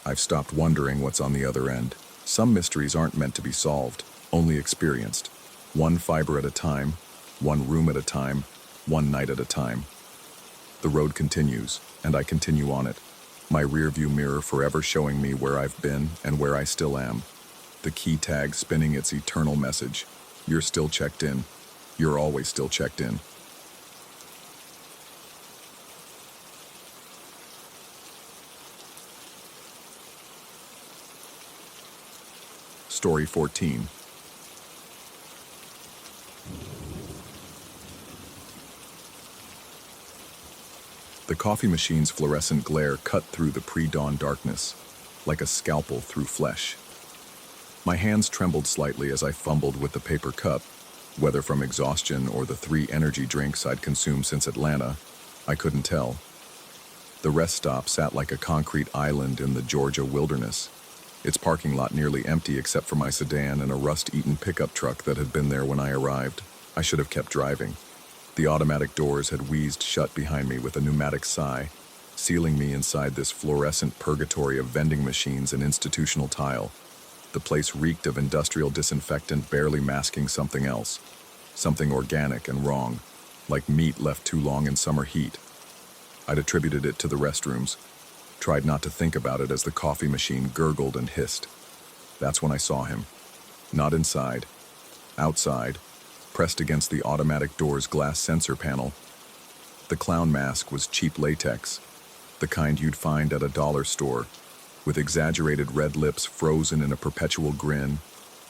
I've stopped wondering what's on the other end. Some mysteries aren't meant to be solved, only experienced. One fiber at a time, one room at a time, one night at a time. The road continues, and I continue on it. My rearview mirror forever showing me where I've been and where I still am. The key tag spinning its eternal message. You're still checked in. You're always still checked in. Story 14. The coffee machine's fluorescent glare cut through the pre-dawn darkness, like a scalpel through flesh. My hands trembled slightly as I fumbled with the paper cup. Whether from exhaustion or the 3 energy drinks I'd consumed since Atlanta, I couldn't tell. The rest stop sat like a concrete island in the Georgia wilderness, its parking lot nearly empty except for my sedan and a rust-eaten pickup truck that had been there when I arrived. I should have kept driving. The automatic doors had wheezed shut behind me with a pneumatic sigh, sealing me inside this fluorescent purgatory of vending machines and institutional tile. The place reeked of industrial disinfectant barely masking something else, something organic and wrong, like meat left too long in summer heat. I'd attributed it to the restrooms, tried not to think about it as the coffee machine gurgled and hissed. That's when I saw him. Not inside, outside, pressed against the automatic door's glass sensor panel. The clown mask was cheap latex, the kind you'd find at a dollar store, with exaggerated red lips frozen in a perpetual grin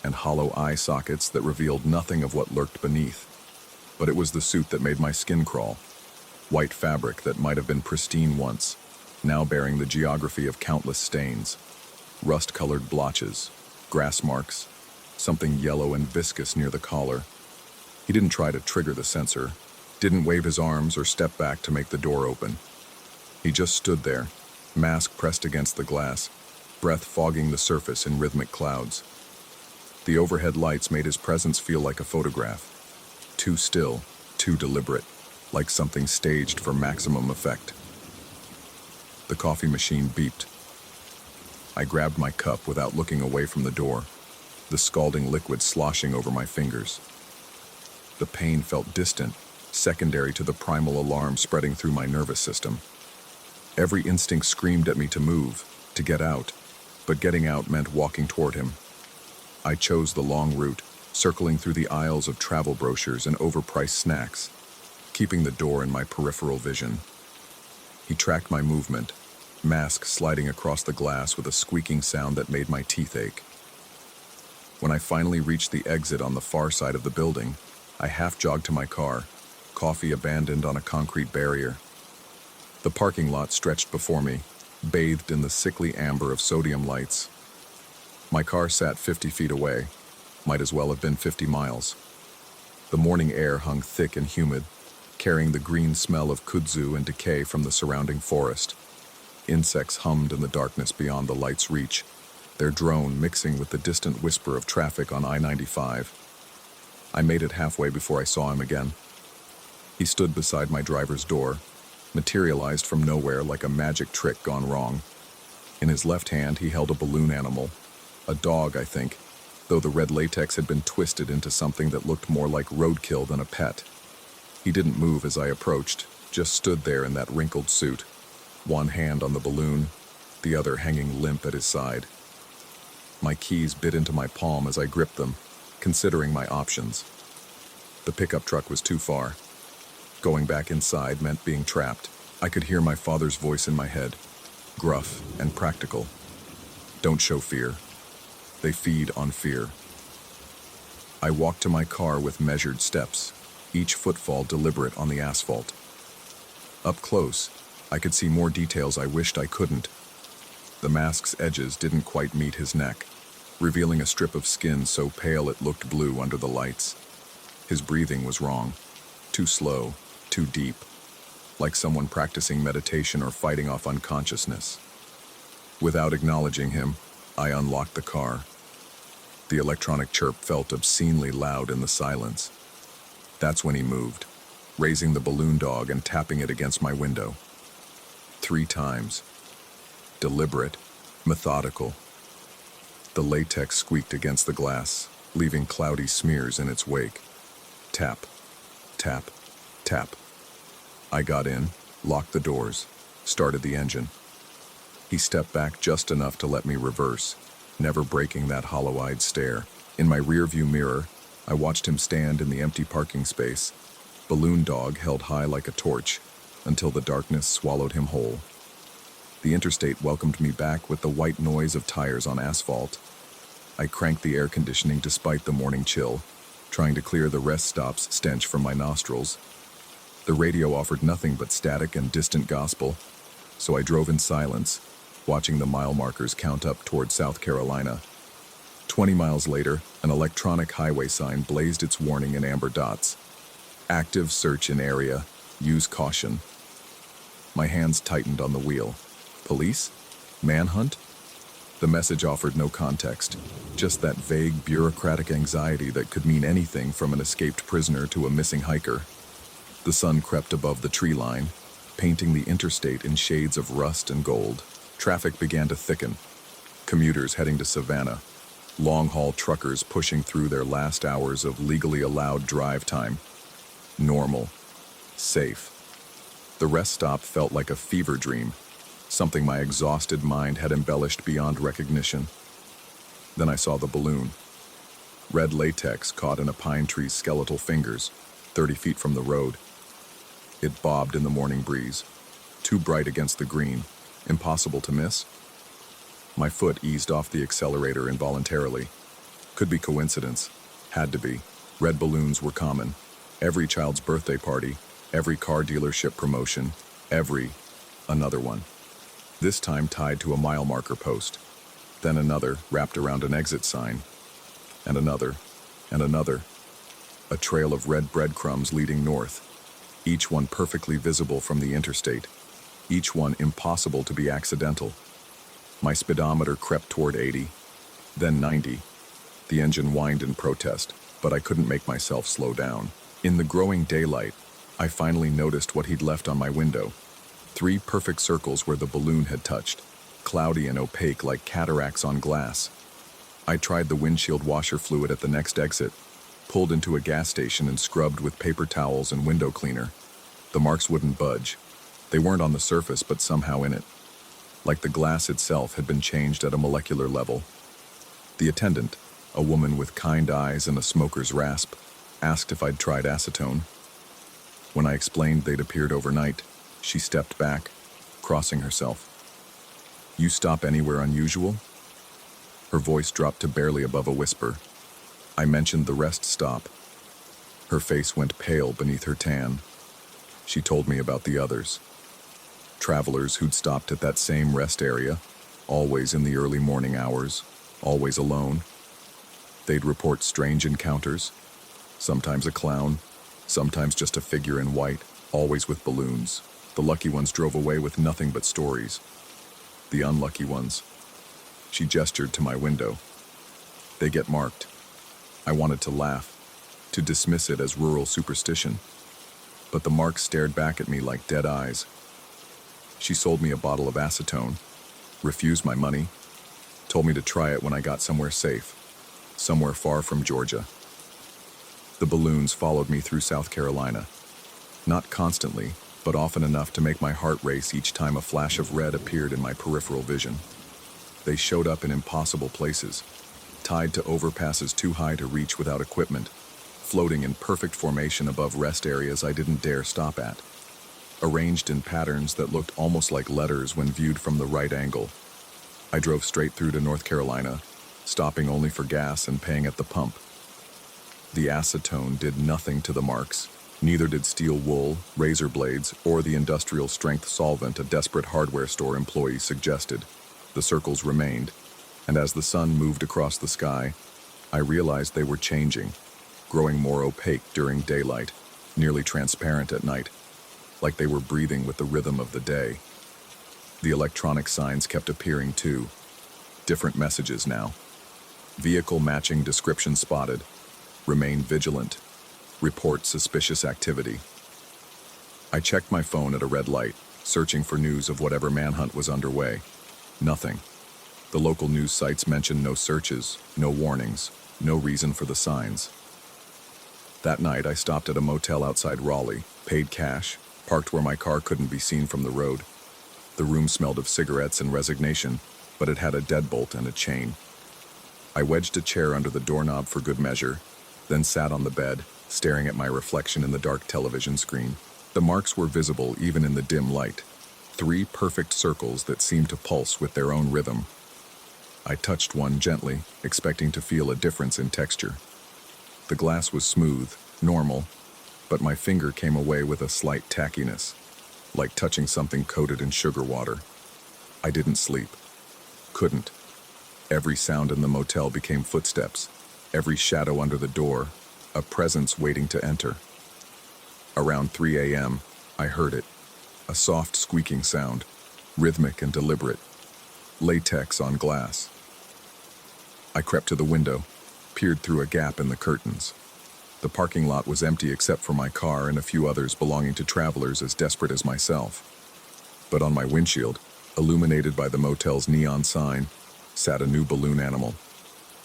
and hollow eye sockets that revealed nothing of what lurked beneath. But it was the suit that made my skin crawl. White fabric that might have been pristine once, now bearing the geography of countless stains. Rust-colored blotches, grass marks, something yellow and viscous near the collar. He didn't try to trigger the sensor, didn't wave his arms or step back to make the door open. He just stood there, mask pressed against the glass, breath fogging the surface in rhythmic clouds. The overhead lights made his presence feel like a photograph. Too still, too deliberate, like something staged for maximum effect. The coffee machine beeped. I grabbed my cup without looking away from the door, the scalding liquid sloshing over my fingers. The pain felt distant, secondary to the primal alarm spreading through my nervous system. Every instinct screamed at me to move, to get out, but getting out meant walking toward him. I chose the long route, circling through the aisles of travel brochures and overpriced snacks, keeping the door in my peripheral vision. He tracked my movement, mask sliding across the glass with a squeaking sound that made my teeth ache. When I finally reached the exit on the far side of the building, I half-jogged to my car, coffee abandoned on a concrete barrier. The parking lot stretched before me, bathed in the sickly amber of sodium lights. My car sat 50 feet away, might as well have been 50 miles. The morning air hung thick and humid, carrying the green smell of kudzu and decay from the surrounding forest. Insects hummed in the darkness beyond the light's reach, their drone mixing with the distant whisper of traffic on I-95. I made it halfway before I saw him again. He stood beside my driver's door, materialized from nowhere like a magic trick gone wrong. In his left hand, he held a balloon animal, a dog, I think, though the red latex had been twisted into something that looked more like roadkill than a pet. He didn't move as I approached, just stood there in that wrinkled suit, one hand on the balloon, the other hanging limp at his side. My keys bit into my palm as I gripped them, considering my options. The pickup truck was too far. Going back inside meant being trapped. I could hear my father's voice in my head, gruff and practical. Don't show fear. They feed on fear. I walked to my car with measured steps, each footfall deliberate on the asphalt. Up close, I could see more details I wished I couldn't. The mask's edges didn't quite meet his neck, revealing a strip of skin so pale it looked blue under the lights. His breathing was wrong, too slow, too deep, like someone practicing meditation or fighting off unconsciousness. Without acknowledging him, I unlocked the car. The electronic chirp felt obscenely loud in the silence. That's when he moved, raising the balloon dog and tapping it against my window. 3 times. Deliberate, methodical. The latex squeaked against the glass, leaving cloudy smears in its wake. Tap, tap, tap. I got in, locked the doors, started the engine. He stepped back just enough to let me reverse, never breaking that hollow-eyed stare. In my rearview mirror, I watched him stand in the empty parking space, balloon dog held high like a torch, until the darkness swallowed him whole. The interstate welcomed me back with the white noise of tires on asphalt. I cranked the air conditioning despite the morning chill, trying to clear the rest stop's stench from my nostrils. The radio offered nothing but static and distant gospel, so I drove in silence, watching the mile markers count up toward South Carolina. 20 miles later, an electronic highway sign blazed its warning in amber dots. Active search in area. Use caution. My hands tightened on the wheel. Police? Manhunt? The message offered no context, just that vague bureaucratic anxiety that could mean anything from an escaped prisoner to a missing hiker. The sun crept above the tree line, painting the interstate in shades of rust and gold. Traffic began to thicken. Commuters heading to Savannah. Long-haul truckers pushing through their last hours of legally allowed drive time. Normal. Safe. The rest stop felt like a fever dream, something my exhausted mind had embellished beyond recognition. Then I saw the balloon. Red latex caught in a pine tree's skeletal fingers, 30 feet from the road. It bobbed in the morning breeze, too bright against the green, impossible to miss. My foot eased off the accelerator involuntarily. Could be coincidence. Had to be. Red balloons were common. Every child's birthday party, every car dealership promotion, another one. This time tied to a mile marker post. Then another wrapped around an exit sign. And another. A trail of red breadcrumbs leading north. Each one perfectly visible from the interstate. Each one impossible to be accidental. My speedometer crept toward 80, then 90. The engine whined in protest, but I couldn't make myself slow down. In the growing daylight, I finally noticed what he'd left on my window. 3 perfect circles where the balloon had touched, cloudy and opaque like cataracts on glass. I tried the windshield washer fluid at the next exit, pulled into a gas station and scrubbed with paper towels and window cleaner. The marks wouldn't budge. They weren't on the surface, but somehow in it. Like the glass itself had been changed at a molecular level. The attendant, a woman with kind eyes and a smoker's rasp, asked if I'd tried acetone. When I explained they'd appeared overnight, she stepped back, crossing herself. "You stop anywhere unusual?" Her voice dropped to barely above a whisper. I mentioned the rest stop. Her face went pale beneath her tan. She told me about the others. Travelers who'd stopped at that same rest area, always in the early morning hours, always alone. They'd report strange encounters, sometimes a clown, sometimes just a figure in white, always with balloons. The lucky ones drove away with nothing but stories. The unlucky ones. She gestured to my window. They get marked. I wanted to laugh, to dismiss it as rural superstition. But the marks stared back at me like dead eyes. She sold me a bottle of acetone, refused my money, told me to try it when I got somewhere safe, somewhere far from Georgia. The balloons followed me through South Carolina. Not constantly, but often enough to make my heart race each time a flash of red appeared in my peripheral vision. They showed up in impossible places, tied to overpasses too high to reach without equipment, floating in perfect formation above rest areas I didn't dare stop at, arranged in patterns that looked almost like letters when viewed from the right angle. I drove straight through to North Carolina, stopping only for gas and paying at the pump. The acetone did nothing to the marks. Neither did steel wool, razor blades, or the industrial-strength solvent a desperate hardware store employee suggested. The circles remained, and as the sun moved across the sky, I realized they were changing, growing more opaque during daylight, nearly transparent at night, like they were breathing with the rhythm of the day. The electronic signs kept appearing too. Different messages now. Vehicle matching description spotted. Remain vigilant. Report suspicious activity. I checked my phone at a red light, searching for news of whatever manhunt was underway. Nothing. The local news sites mentioned no searches, no warnings, no reason for the signs. That night, I stopped at a motel outside Raleigh, paid cash, parked where my car couldn't be seen from the road. The room smelled of cigarettes and resignation, but it had a deadbolt and a chain. I wedged a chair under the doorknob for good measure, then sat on the bed, staring at my reflection in the dark television screen. The marks were visible even in the dim light. 3 perfect circles that seemed to pulse with their own rhythm. I touched one gently, expecting to feel a difference in texture. The glass was smooth, normal, but my finger came away with a slight tackiness, like touching something coated in sugar water. I didn't sleep. Couldn't. Every sound in the motel became footsteps, every shadow under the door, a presence waiting to enter. Around 3 a.m., I heard it, a soft squeaking sound, rhythmic and deliberate, latex on glass. I crept to the window, peered through a gap in the curtains. The parking lot was empty except for my car and a few others belonging to travelers as desperate as myself. But on my windshield, illuminated by the motel's neon sign, sat a new balloon animal.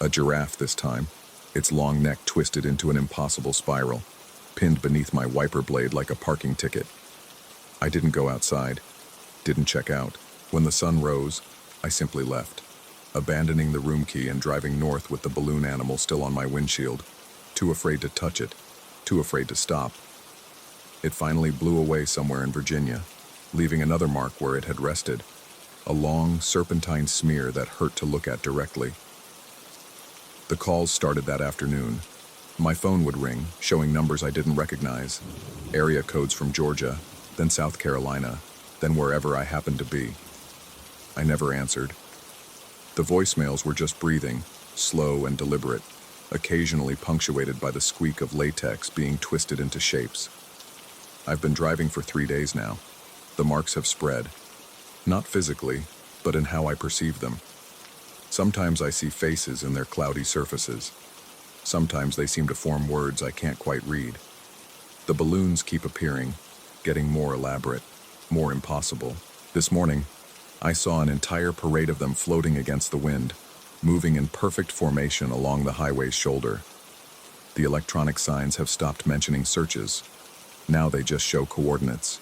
A giraffe this time, its long neck twisted into an impossible spiral, pinned beneath my wiper blade like a parking ticket. I didn't go outside, didn't check out. When the sun rose, I simply left, abandoning the room key and driving north with the balloon animal still on my windshield, too afraid to touch it, too afraid to stop. It finally blew away somewhere in Virginia, leaving another mark where it had rested, a long, serpentine smear that hurt to look at directly. The calls started that afternoon. My phone would ring, showing numbers I didn't recognize, area codes from Georgia, then South Carolina, then wherever I happened to be. I never answered. The voicemails were just breathing, slow and deliberate, occasionally punctuated by the squeak of latex being twisted into shapes. I've been driving for 3 days now. The marks have spread. Not physically, but in how I perceive them. Sometimes I see faces in their cloudy surfaces. Sometimes they seem to form words I can't quite read. The balloons keep appearing, getting more elaborate, more impossible. This morning, I saw an entire parade of them floating against the wind, moving in perfect formation along the highway's shoulder. The electronic signs have stopped mentioning searches. Now they just show coordinates,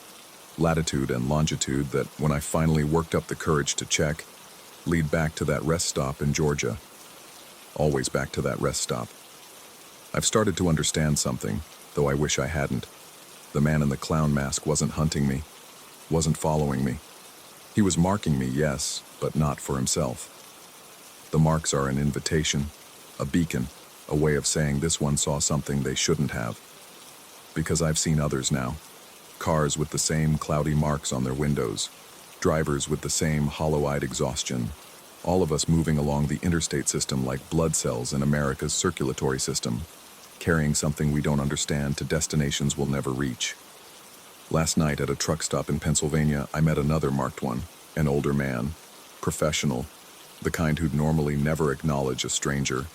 latitude and longitude that, when I finally worked up the courage to check, lead back to that rest stop in Georgia. Always back to that rest stop. I've started to understand something, though I wish I hadn't. The man in the clown mask wasn't hunting me, wasn't following me. He was marking me, yes, but not for himself. The marks are an invitation, a beacon, a way of saying this one saw something they shouldn't have. Because I've seen others now. Cars with the same cloudy marks on their windows, drivers with the same hollow-eyed exhaustion, all of us moving along the interstate system like blood cells in America's circulatory system, carrying something we don't understand to destinations we'll never reach. Last night at a truck stop in Pennsylvania, I met another marked one, an older man, professional, the kind who'd normally never acknowledge a stranger.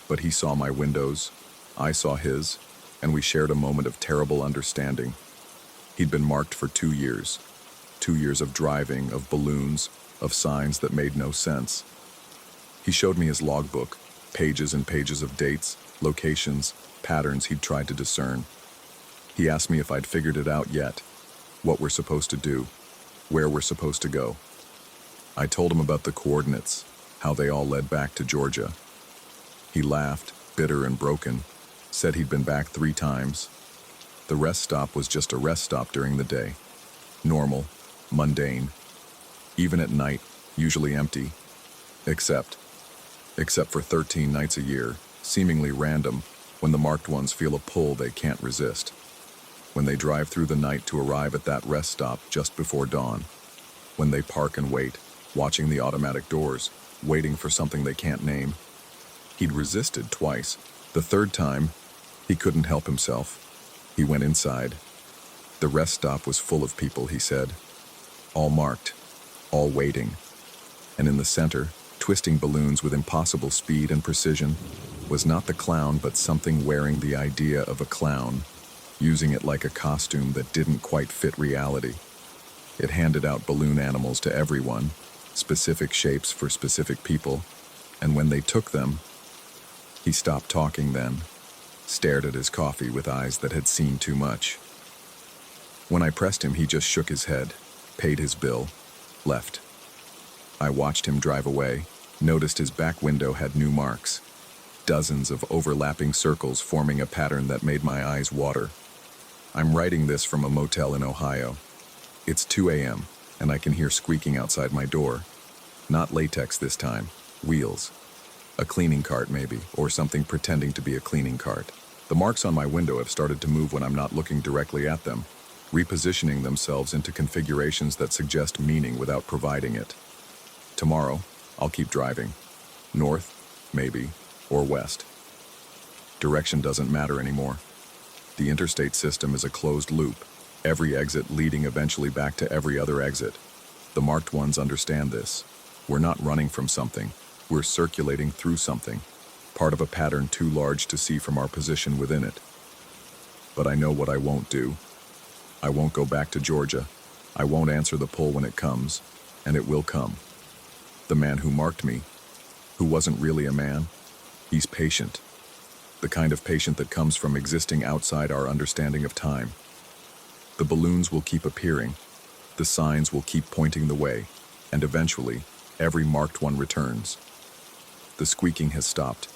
But he saw my windows, I saw his, and we shared a moment of terrible understanding. He'd been marked for 2 years. 2 years of driving, of balloons, of signs that made no sense. He showed me his logbook, pages and pages of dates, locations, patterns he'd tried to discern. He asked me if I'd figured it out yet, what we're supposed to do, where we're supposed to go. I told him about the coordinates, how they all led back to Georgia. He laughed, bitter and broken, said he'd been back 3 times. The rest stop was just a rest stop during the day. Normal, mundane. Even at night, usually empty. Except for 13 nights a year, seemingly random, when the marked ones feel a pull they can't resist. When they drive through the night to arrive at that rest stop just before dawn. When they park and wait, watching the automatic doors, waiting for something they can't name. He'd resisted twice. The third time, he couldn't help himself. He went inside. The rest stop was full of people, he said. All marked, all waiting. And in the center, twisting balloons with impossible speed and precision, was not the clown but something wearing the idea of a clown, using it like a costume that didn't quite fit reality. It handed out balloon animals to everyone, specific shapes for specific people, and when they took them, he stopped talking then, stared at his coffee with eyes that had seen too much. When I pressed him, he just shook his head, paid his bill, left. I watched him drive away, noticed his back window had new marks, dozens of overlapping circles forming a pattern that made my eyes water. I'm writing this from a motel in Ohio. It's 2 a.m., and I can hear squeaking outside my door. Not latex this time, wheels. A cleaning cart maybe, or something pretending to be a cleaning cart. The marks on my window have started to move when I'm not looking directly at them, repositioning themselves into configurations that suggest meaning without providing it. Tomorrow, I'll keep driving. North, maybe, or west. Direction doesn't matter anymore. The interstate system is a closed loop, every exit leading eventually back to every other exit. The marked ones understand this. We're not running from something. We're circulating through something, part of a pattern too large to see from our position within it. But I know what I won't do. I won't go back to Georgia. I won't answer the pull when it comes, and it will come. The man who marked me, who wasn't really a man, he's patient. The kind of patient that comes from existing outside our understanding of time. The balloons will keep appearing, the signs will keep pointing the way, and eventually, every marked one returns. The squeaking has stopped.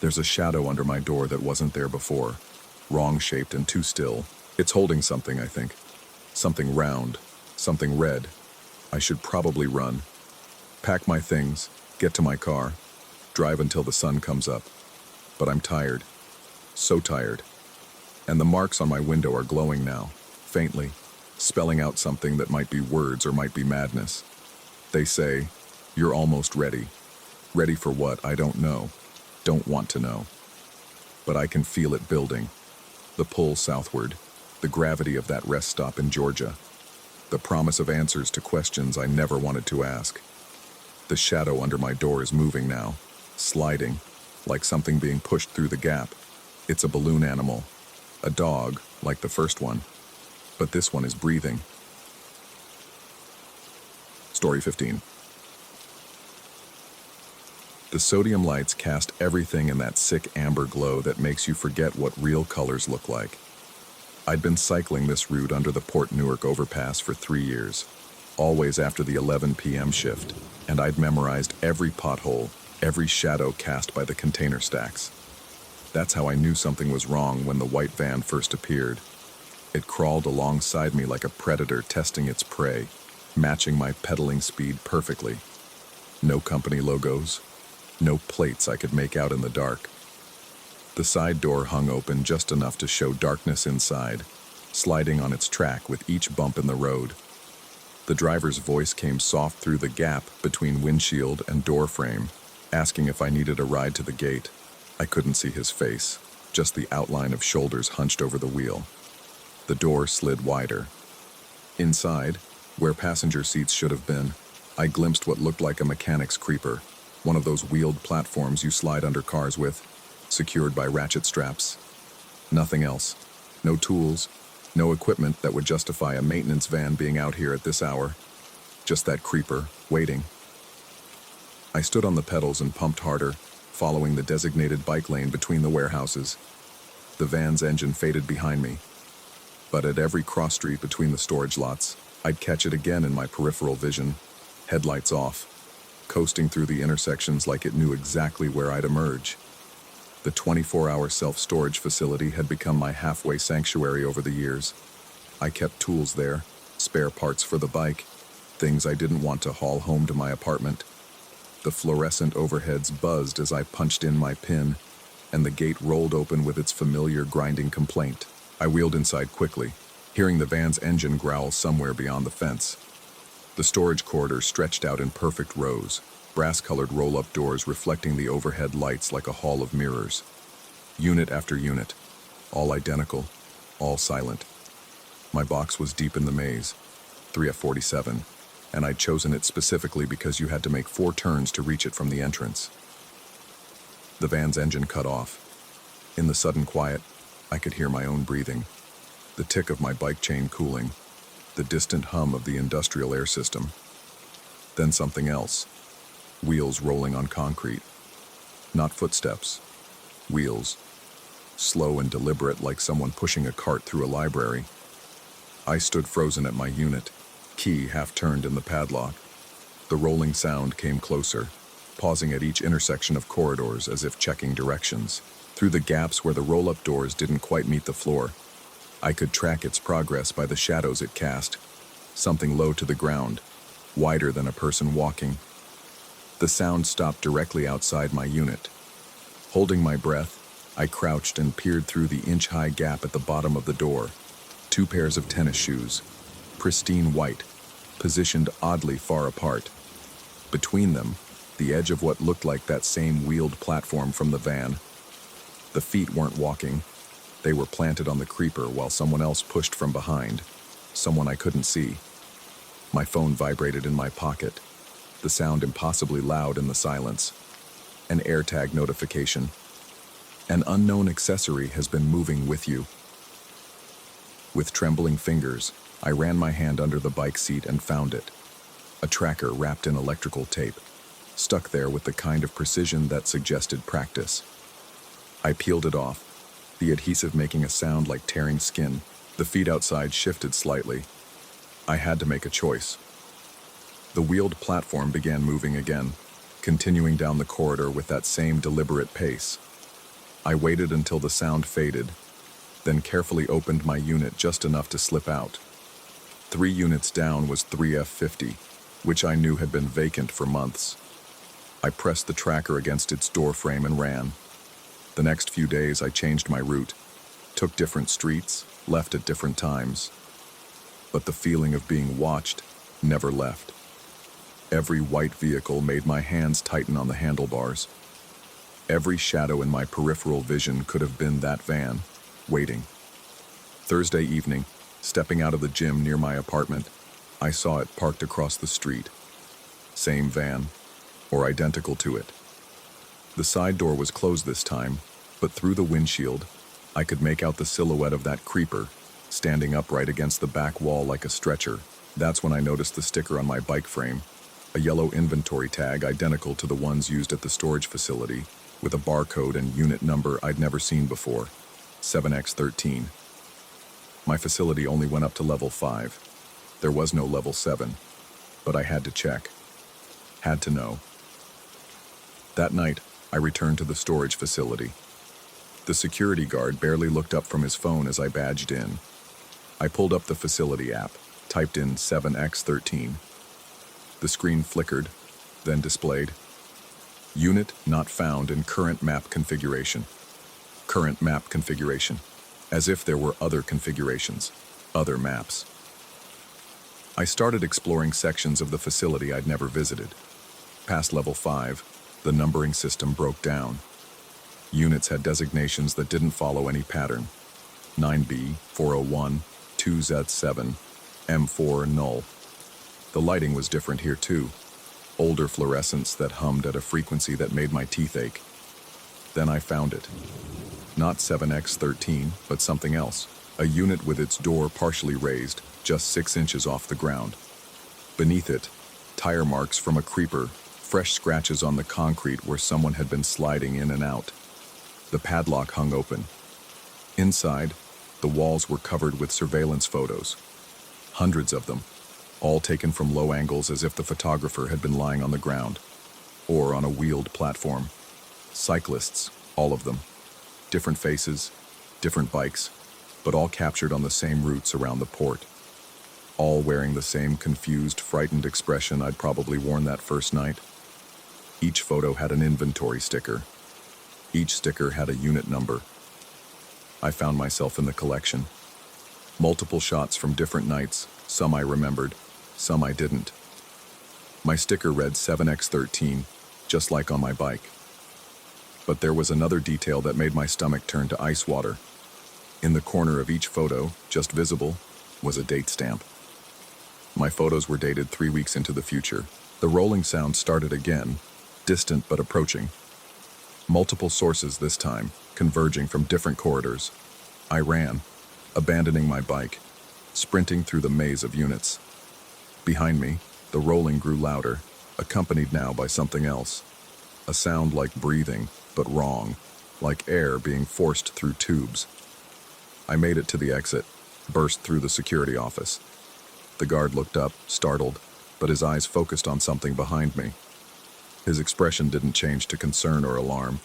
There's a shadow under my door that wasn't there before, wrong-shaped and too still. It's holding something, I think. Something round, something red. I should probably run. Pack my things, get to my car, drive until the sun comes up. But I'm tired. So tired. And the marks on my window are glowing now, faintly, spelling out something that might be words or might be madness. They say, "You're almost ready." Ready for what, I don't know. Don't want to know. But I can feel it building. The pull southward, the gravity of that rest stop in Georgia. The promise of answers to questions I never wanted to ask. The shadow under my door is moving now, sliding, like something being pushed through the gap. It's a balloon animal, a dog, like the first one. But this one is breathing. Story 15. The sodium lights cast everything in that sick amber glow that makes you forget what real colors look like. I'd been cycling this route under the Port Newark overpass for 3 years, always after the 11 p.m. shift, and I'd memorized every pothole, every shadow cast by the container stacks. That's how I knew something was wrong when the white van first appeared. It crawled alongside me like a predator testing its prey, matching my pedaling speed perfectly. No company logos, no plates I could make out in the dark. The side door hung open just enough to show darkness inside, sliding on its track with each bump in the road. The driver's voice came soft through the gap between windshield and door frame, asking if I needed a ride to the gate. I couldn't see his face, just the outline of shoulders hunched over the wheel. The door slid wider. Inside, where passenger seats should have been, I glimpsed what looked like a mechanic's creeper, one of those wheeled platforms you slide under cars with, secured by ratchet straps. Nothing else. No tools, no equipment that would justify a maintenance van being out here at this hour. Just that creeper, waiting. I stood on the pedals and pumped harder, following the designated bike lane between the warehouses. The van's engine faded behind me. But at every cross street between the storage lots, I'd catch it again in my peripheral vision, headlights off, coasting through the intersections like it knew exactly where I'd emerge. The 24-hour self-storage facility had become my halfway sanctuary over the years. I kept tools there, spare parts for the bike, things I didn't want to haul home to my apartment. The fluorescent overheads buzzed as I punched in my PIN, and the gate rolled open with its familiar grinding complaint. I wheeled inside quickly, hearing the van's engine growl somewhere beyond the fence. The storage corridor stretched out in perfect rows, brass-colored roll-up doors reflecting the overhead lights like a hall of mirrors. Unit after unit, all identical, all silent. My box was deep in the maze, 3F47, and I'd chosen it specifically because you had to make 4 turns to reach it from the entrance. The van's engine cut off. In the sudden quiet, I could hear my own breathing, the tick of my bike chain cooling. the distant hum of the industrial air system. Then something else. Wheels rolling on concrete. Not footsteps. Wheels. Slow and deliberate, like someone pushing a cart through a library. I stood frozen at my unit, key half turned in the padlock. The rolling sound came closer, pausing at each intersection of corridors as if checking directions. Through the gaps where the roll-up doors didn't quite meet the floor, I could track its progress by the shadows it cast, something low to the ground, wider than a person walking. The sound stopped directly outside my unit. Holding my breath, I crouched and peered through the inch-high gap at the bottom of the door. 2 pairs of tennis shoes, pristine white, positioned oddly far apart. Between them, the edge of what looked like that same wheeled platform from the van. The feet weren't walking. They were planted on the creeper while someone else pushed from behind, someone I couldn't see. My phone vibrated in my pocket, the sound impossibly loud in the silence. An AirTag notification. An unknown accessory has been moving with you. With trembling fingers, I ran my hand under the bike seat and found it. A tracker wrapped in electrical tape, stuck there with the kind of precision that suggested practice. I peeled it off, the adhesive making a sound like tearing skin. The feet outside shifted slightly. I had to make a choice. The wheeled platform began moving again, continuing down the corridor with that same deliberate pace. I waited until the sound faded, then carefully opened my unit just enough to slip out. 3 units down was 3F50, which I knew had been vacant for months. I pressed the tracker against its doorframe and ran. The next few days I changed my route, took different streets, left at different times. But the feeling of being watched never left. Every white vehicle made my hands tighten on the handlebars. Every shadow in my peripheral vision could have been that van, waiting. Thursday evening, stepping out of the gym near my apartment, I saw it parked across the street. Same van, or identical to it. The side door was closed this time, but through the windshield, I could make out the silhouette of that creeper, standing upright against the back wall like a stretcher. That's when I noticed the sticker on my bike frame, a yellow inventory tag identical to the ones used at the storage facility, with a barcode and unit number I'd never seen before, 7X13. My facility only went up to level 5. There was no level 7, but I had to check. Had to know. That night, I returned to the storage facility. The security guard barely looked up from his phone as I badged in. I pulled up the facility app, typed in 7X13. The screen flickered, then displayed. Unit not found in current map configuration. Current map configuration. As if there were other configurations, other maps. I started exploring sections of the facility I'd never visited. Past level 5, the numbering system broke down. Units had designations that didn't follow any pattern. 9B, 401, 2Z7, M4 null. The lighting was different here too. Older fluorescents that hummed at a frequency that made my teeth ache. Then I found it. Not 7X13, but something else. A unit with its door partially raised, just 6 inches off the ground. Beneath it, tire marks from a creeper, fresh scratches on the concrete where someone had been sliding in and out. The padlock hung open. Inside, the walls were covered with surveillance photos. Hundreds of them, all taken from low angles as if the photographer had been lying on the ground, or on a wheeled platform. Cyclists, all of them. Different faces, different bikes, but all captured on the same routes around the port. All wearing the same confused, frightened expression I'd probably worn that first night. Each photo had an inventory sticker. Each sticker had a unit number. I found myself in the collection. Multiple shots from different nights, some I remembered, some I didn't. My sticker read 7X13, just like on my bike. But there was another detail that made my stomach turn to ice water. In the corner of each photo, just visible, was a date stamp. My photos were dated 3 weeks into the future. The rolling sound started again, distant but approaching. Multiple sources this time, converging from different corridors. I ran, abandoning my bike, sprinting through the maze of units. Behind me, the rolling grew louder, accompanied now by something else. A sound like breathing, but wrong, like air being forced through tubes. I made it to the exit, burst through the security office. The guard looked up, startled, but his eyes focused on something behind me. His expression didn't change to concern or alarm.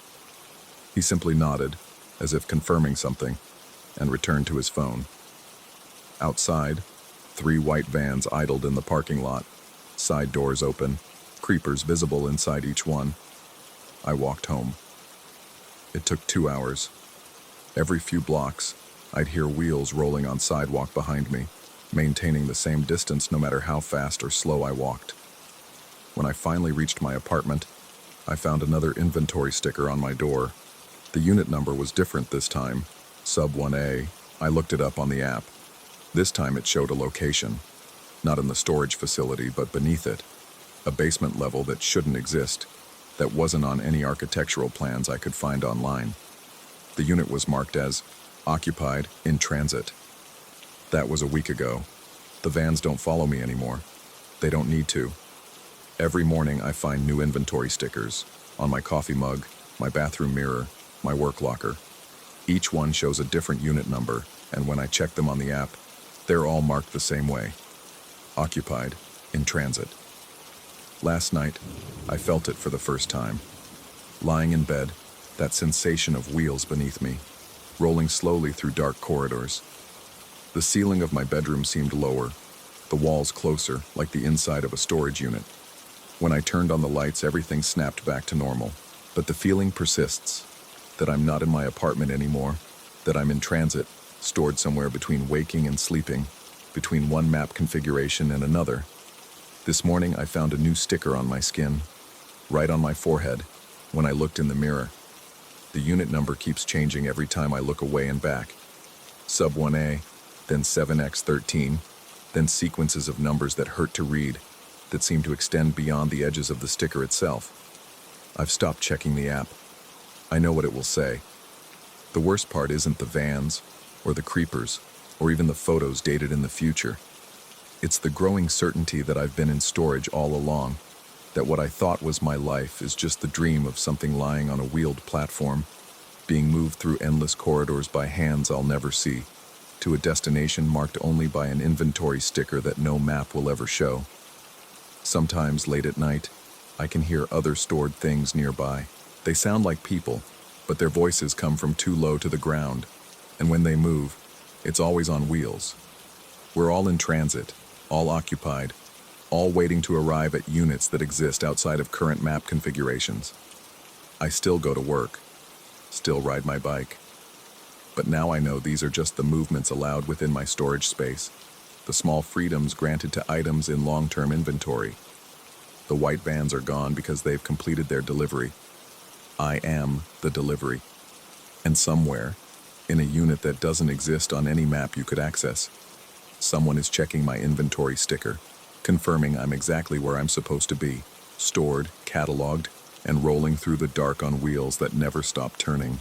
He simply nodded, as if confirming something, and returned to his phone. Outside, 3 white vans idled in the parking lot, side doors open, creepers visible inside each one. I walked home. It took 2 hours. Every few blocks, I'd hear wheels rolling on sidewalk behind me, maintaining the same distance no matter how fast or slow I walked. When I finally reached my apartment, I found another inventory sticker on my door. The unit number was different this time, sub 1A. I looked it up on the app. This time it showed a location, not in the storage facility but beneath it, a basement level that shouldn't exist, that wasn't on any architectural plans I could find online. The unit was marked as occupied, in transit. That was a week ago. The vans don't follow me anymore. They don't need to. Every morning I find new inventory stickers on my coffee mug, my bathroom mirror, my work locker. Each one shows a different unit number, and when I check them on the app, they're all marked the same way. Occupied, in transit. Last night, I felt it for the first time. Lying in bed, that sensation of wheels beneath me, rolling slowly through dark corridors. The ceiling of my bedroom seemed lower, the walls closer, like the inside of a storage unit. When I turned on the lights, everything snapped back to normal. But the feeling persists, that I'm not in my apartment anymore, that I'm in transit, stored somewhere between waking and sleeping, between one map configuration and another. This morning I found a new sticker on my skin, right on my forehead, when I looked in the mirror. The unit number keeps changing every time I look away and back. Sub 1A, then 7x13, then sequences of numbers that hurt to read, that seem to extend beyond the edges of the sticker itself. I've stopped checking the app. I know what it will say. The worst part isn't the vans, or the creepers, or even the photos dated in the future. It's the growing certainty that I've been in storage all along, that what I thought was my life is just the dream of something lying on a wheeled platform, being moved through endless corridors by hands I'll never see, to a destination marked only by an inventory sticker that no map will ever show. Sometimes late at night, I can hear other stored things nearby. They sound like people, but their voices come from too low to the ground, and when they move, it's always on wheels. We're all in transit, all occupied, all waiting to arrive at units that exist outside of current map configurations. I still go to work, still ride my bike. But now I know these are just the movements allowed within my storage space, the small freedoms granted to items in long-term inventory. The white vans are gone because they've completed their delivery. I am the delivery. And somewhere, in a unit that doesn't exist on any map you could access, someone is checking my inventory sticker, confirming I'm exactly where I'm supposed to be, stored, cataloged, and rolling through the dark on wheels that never stop turning.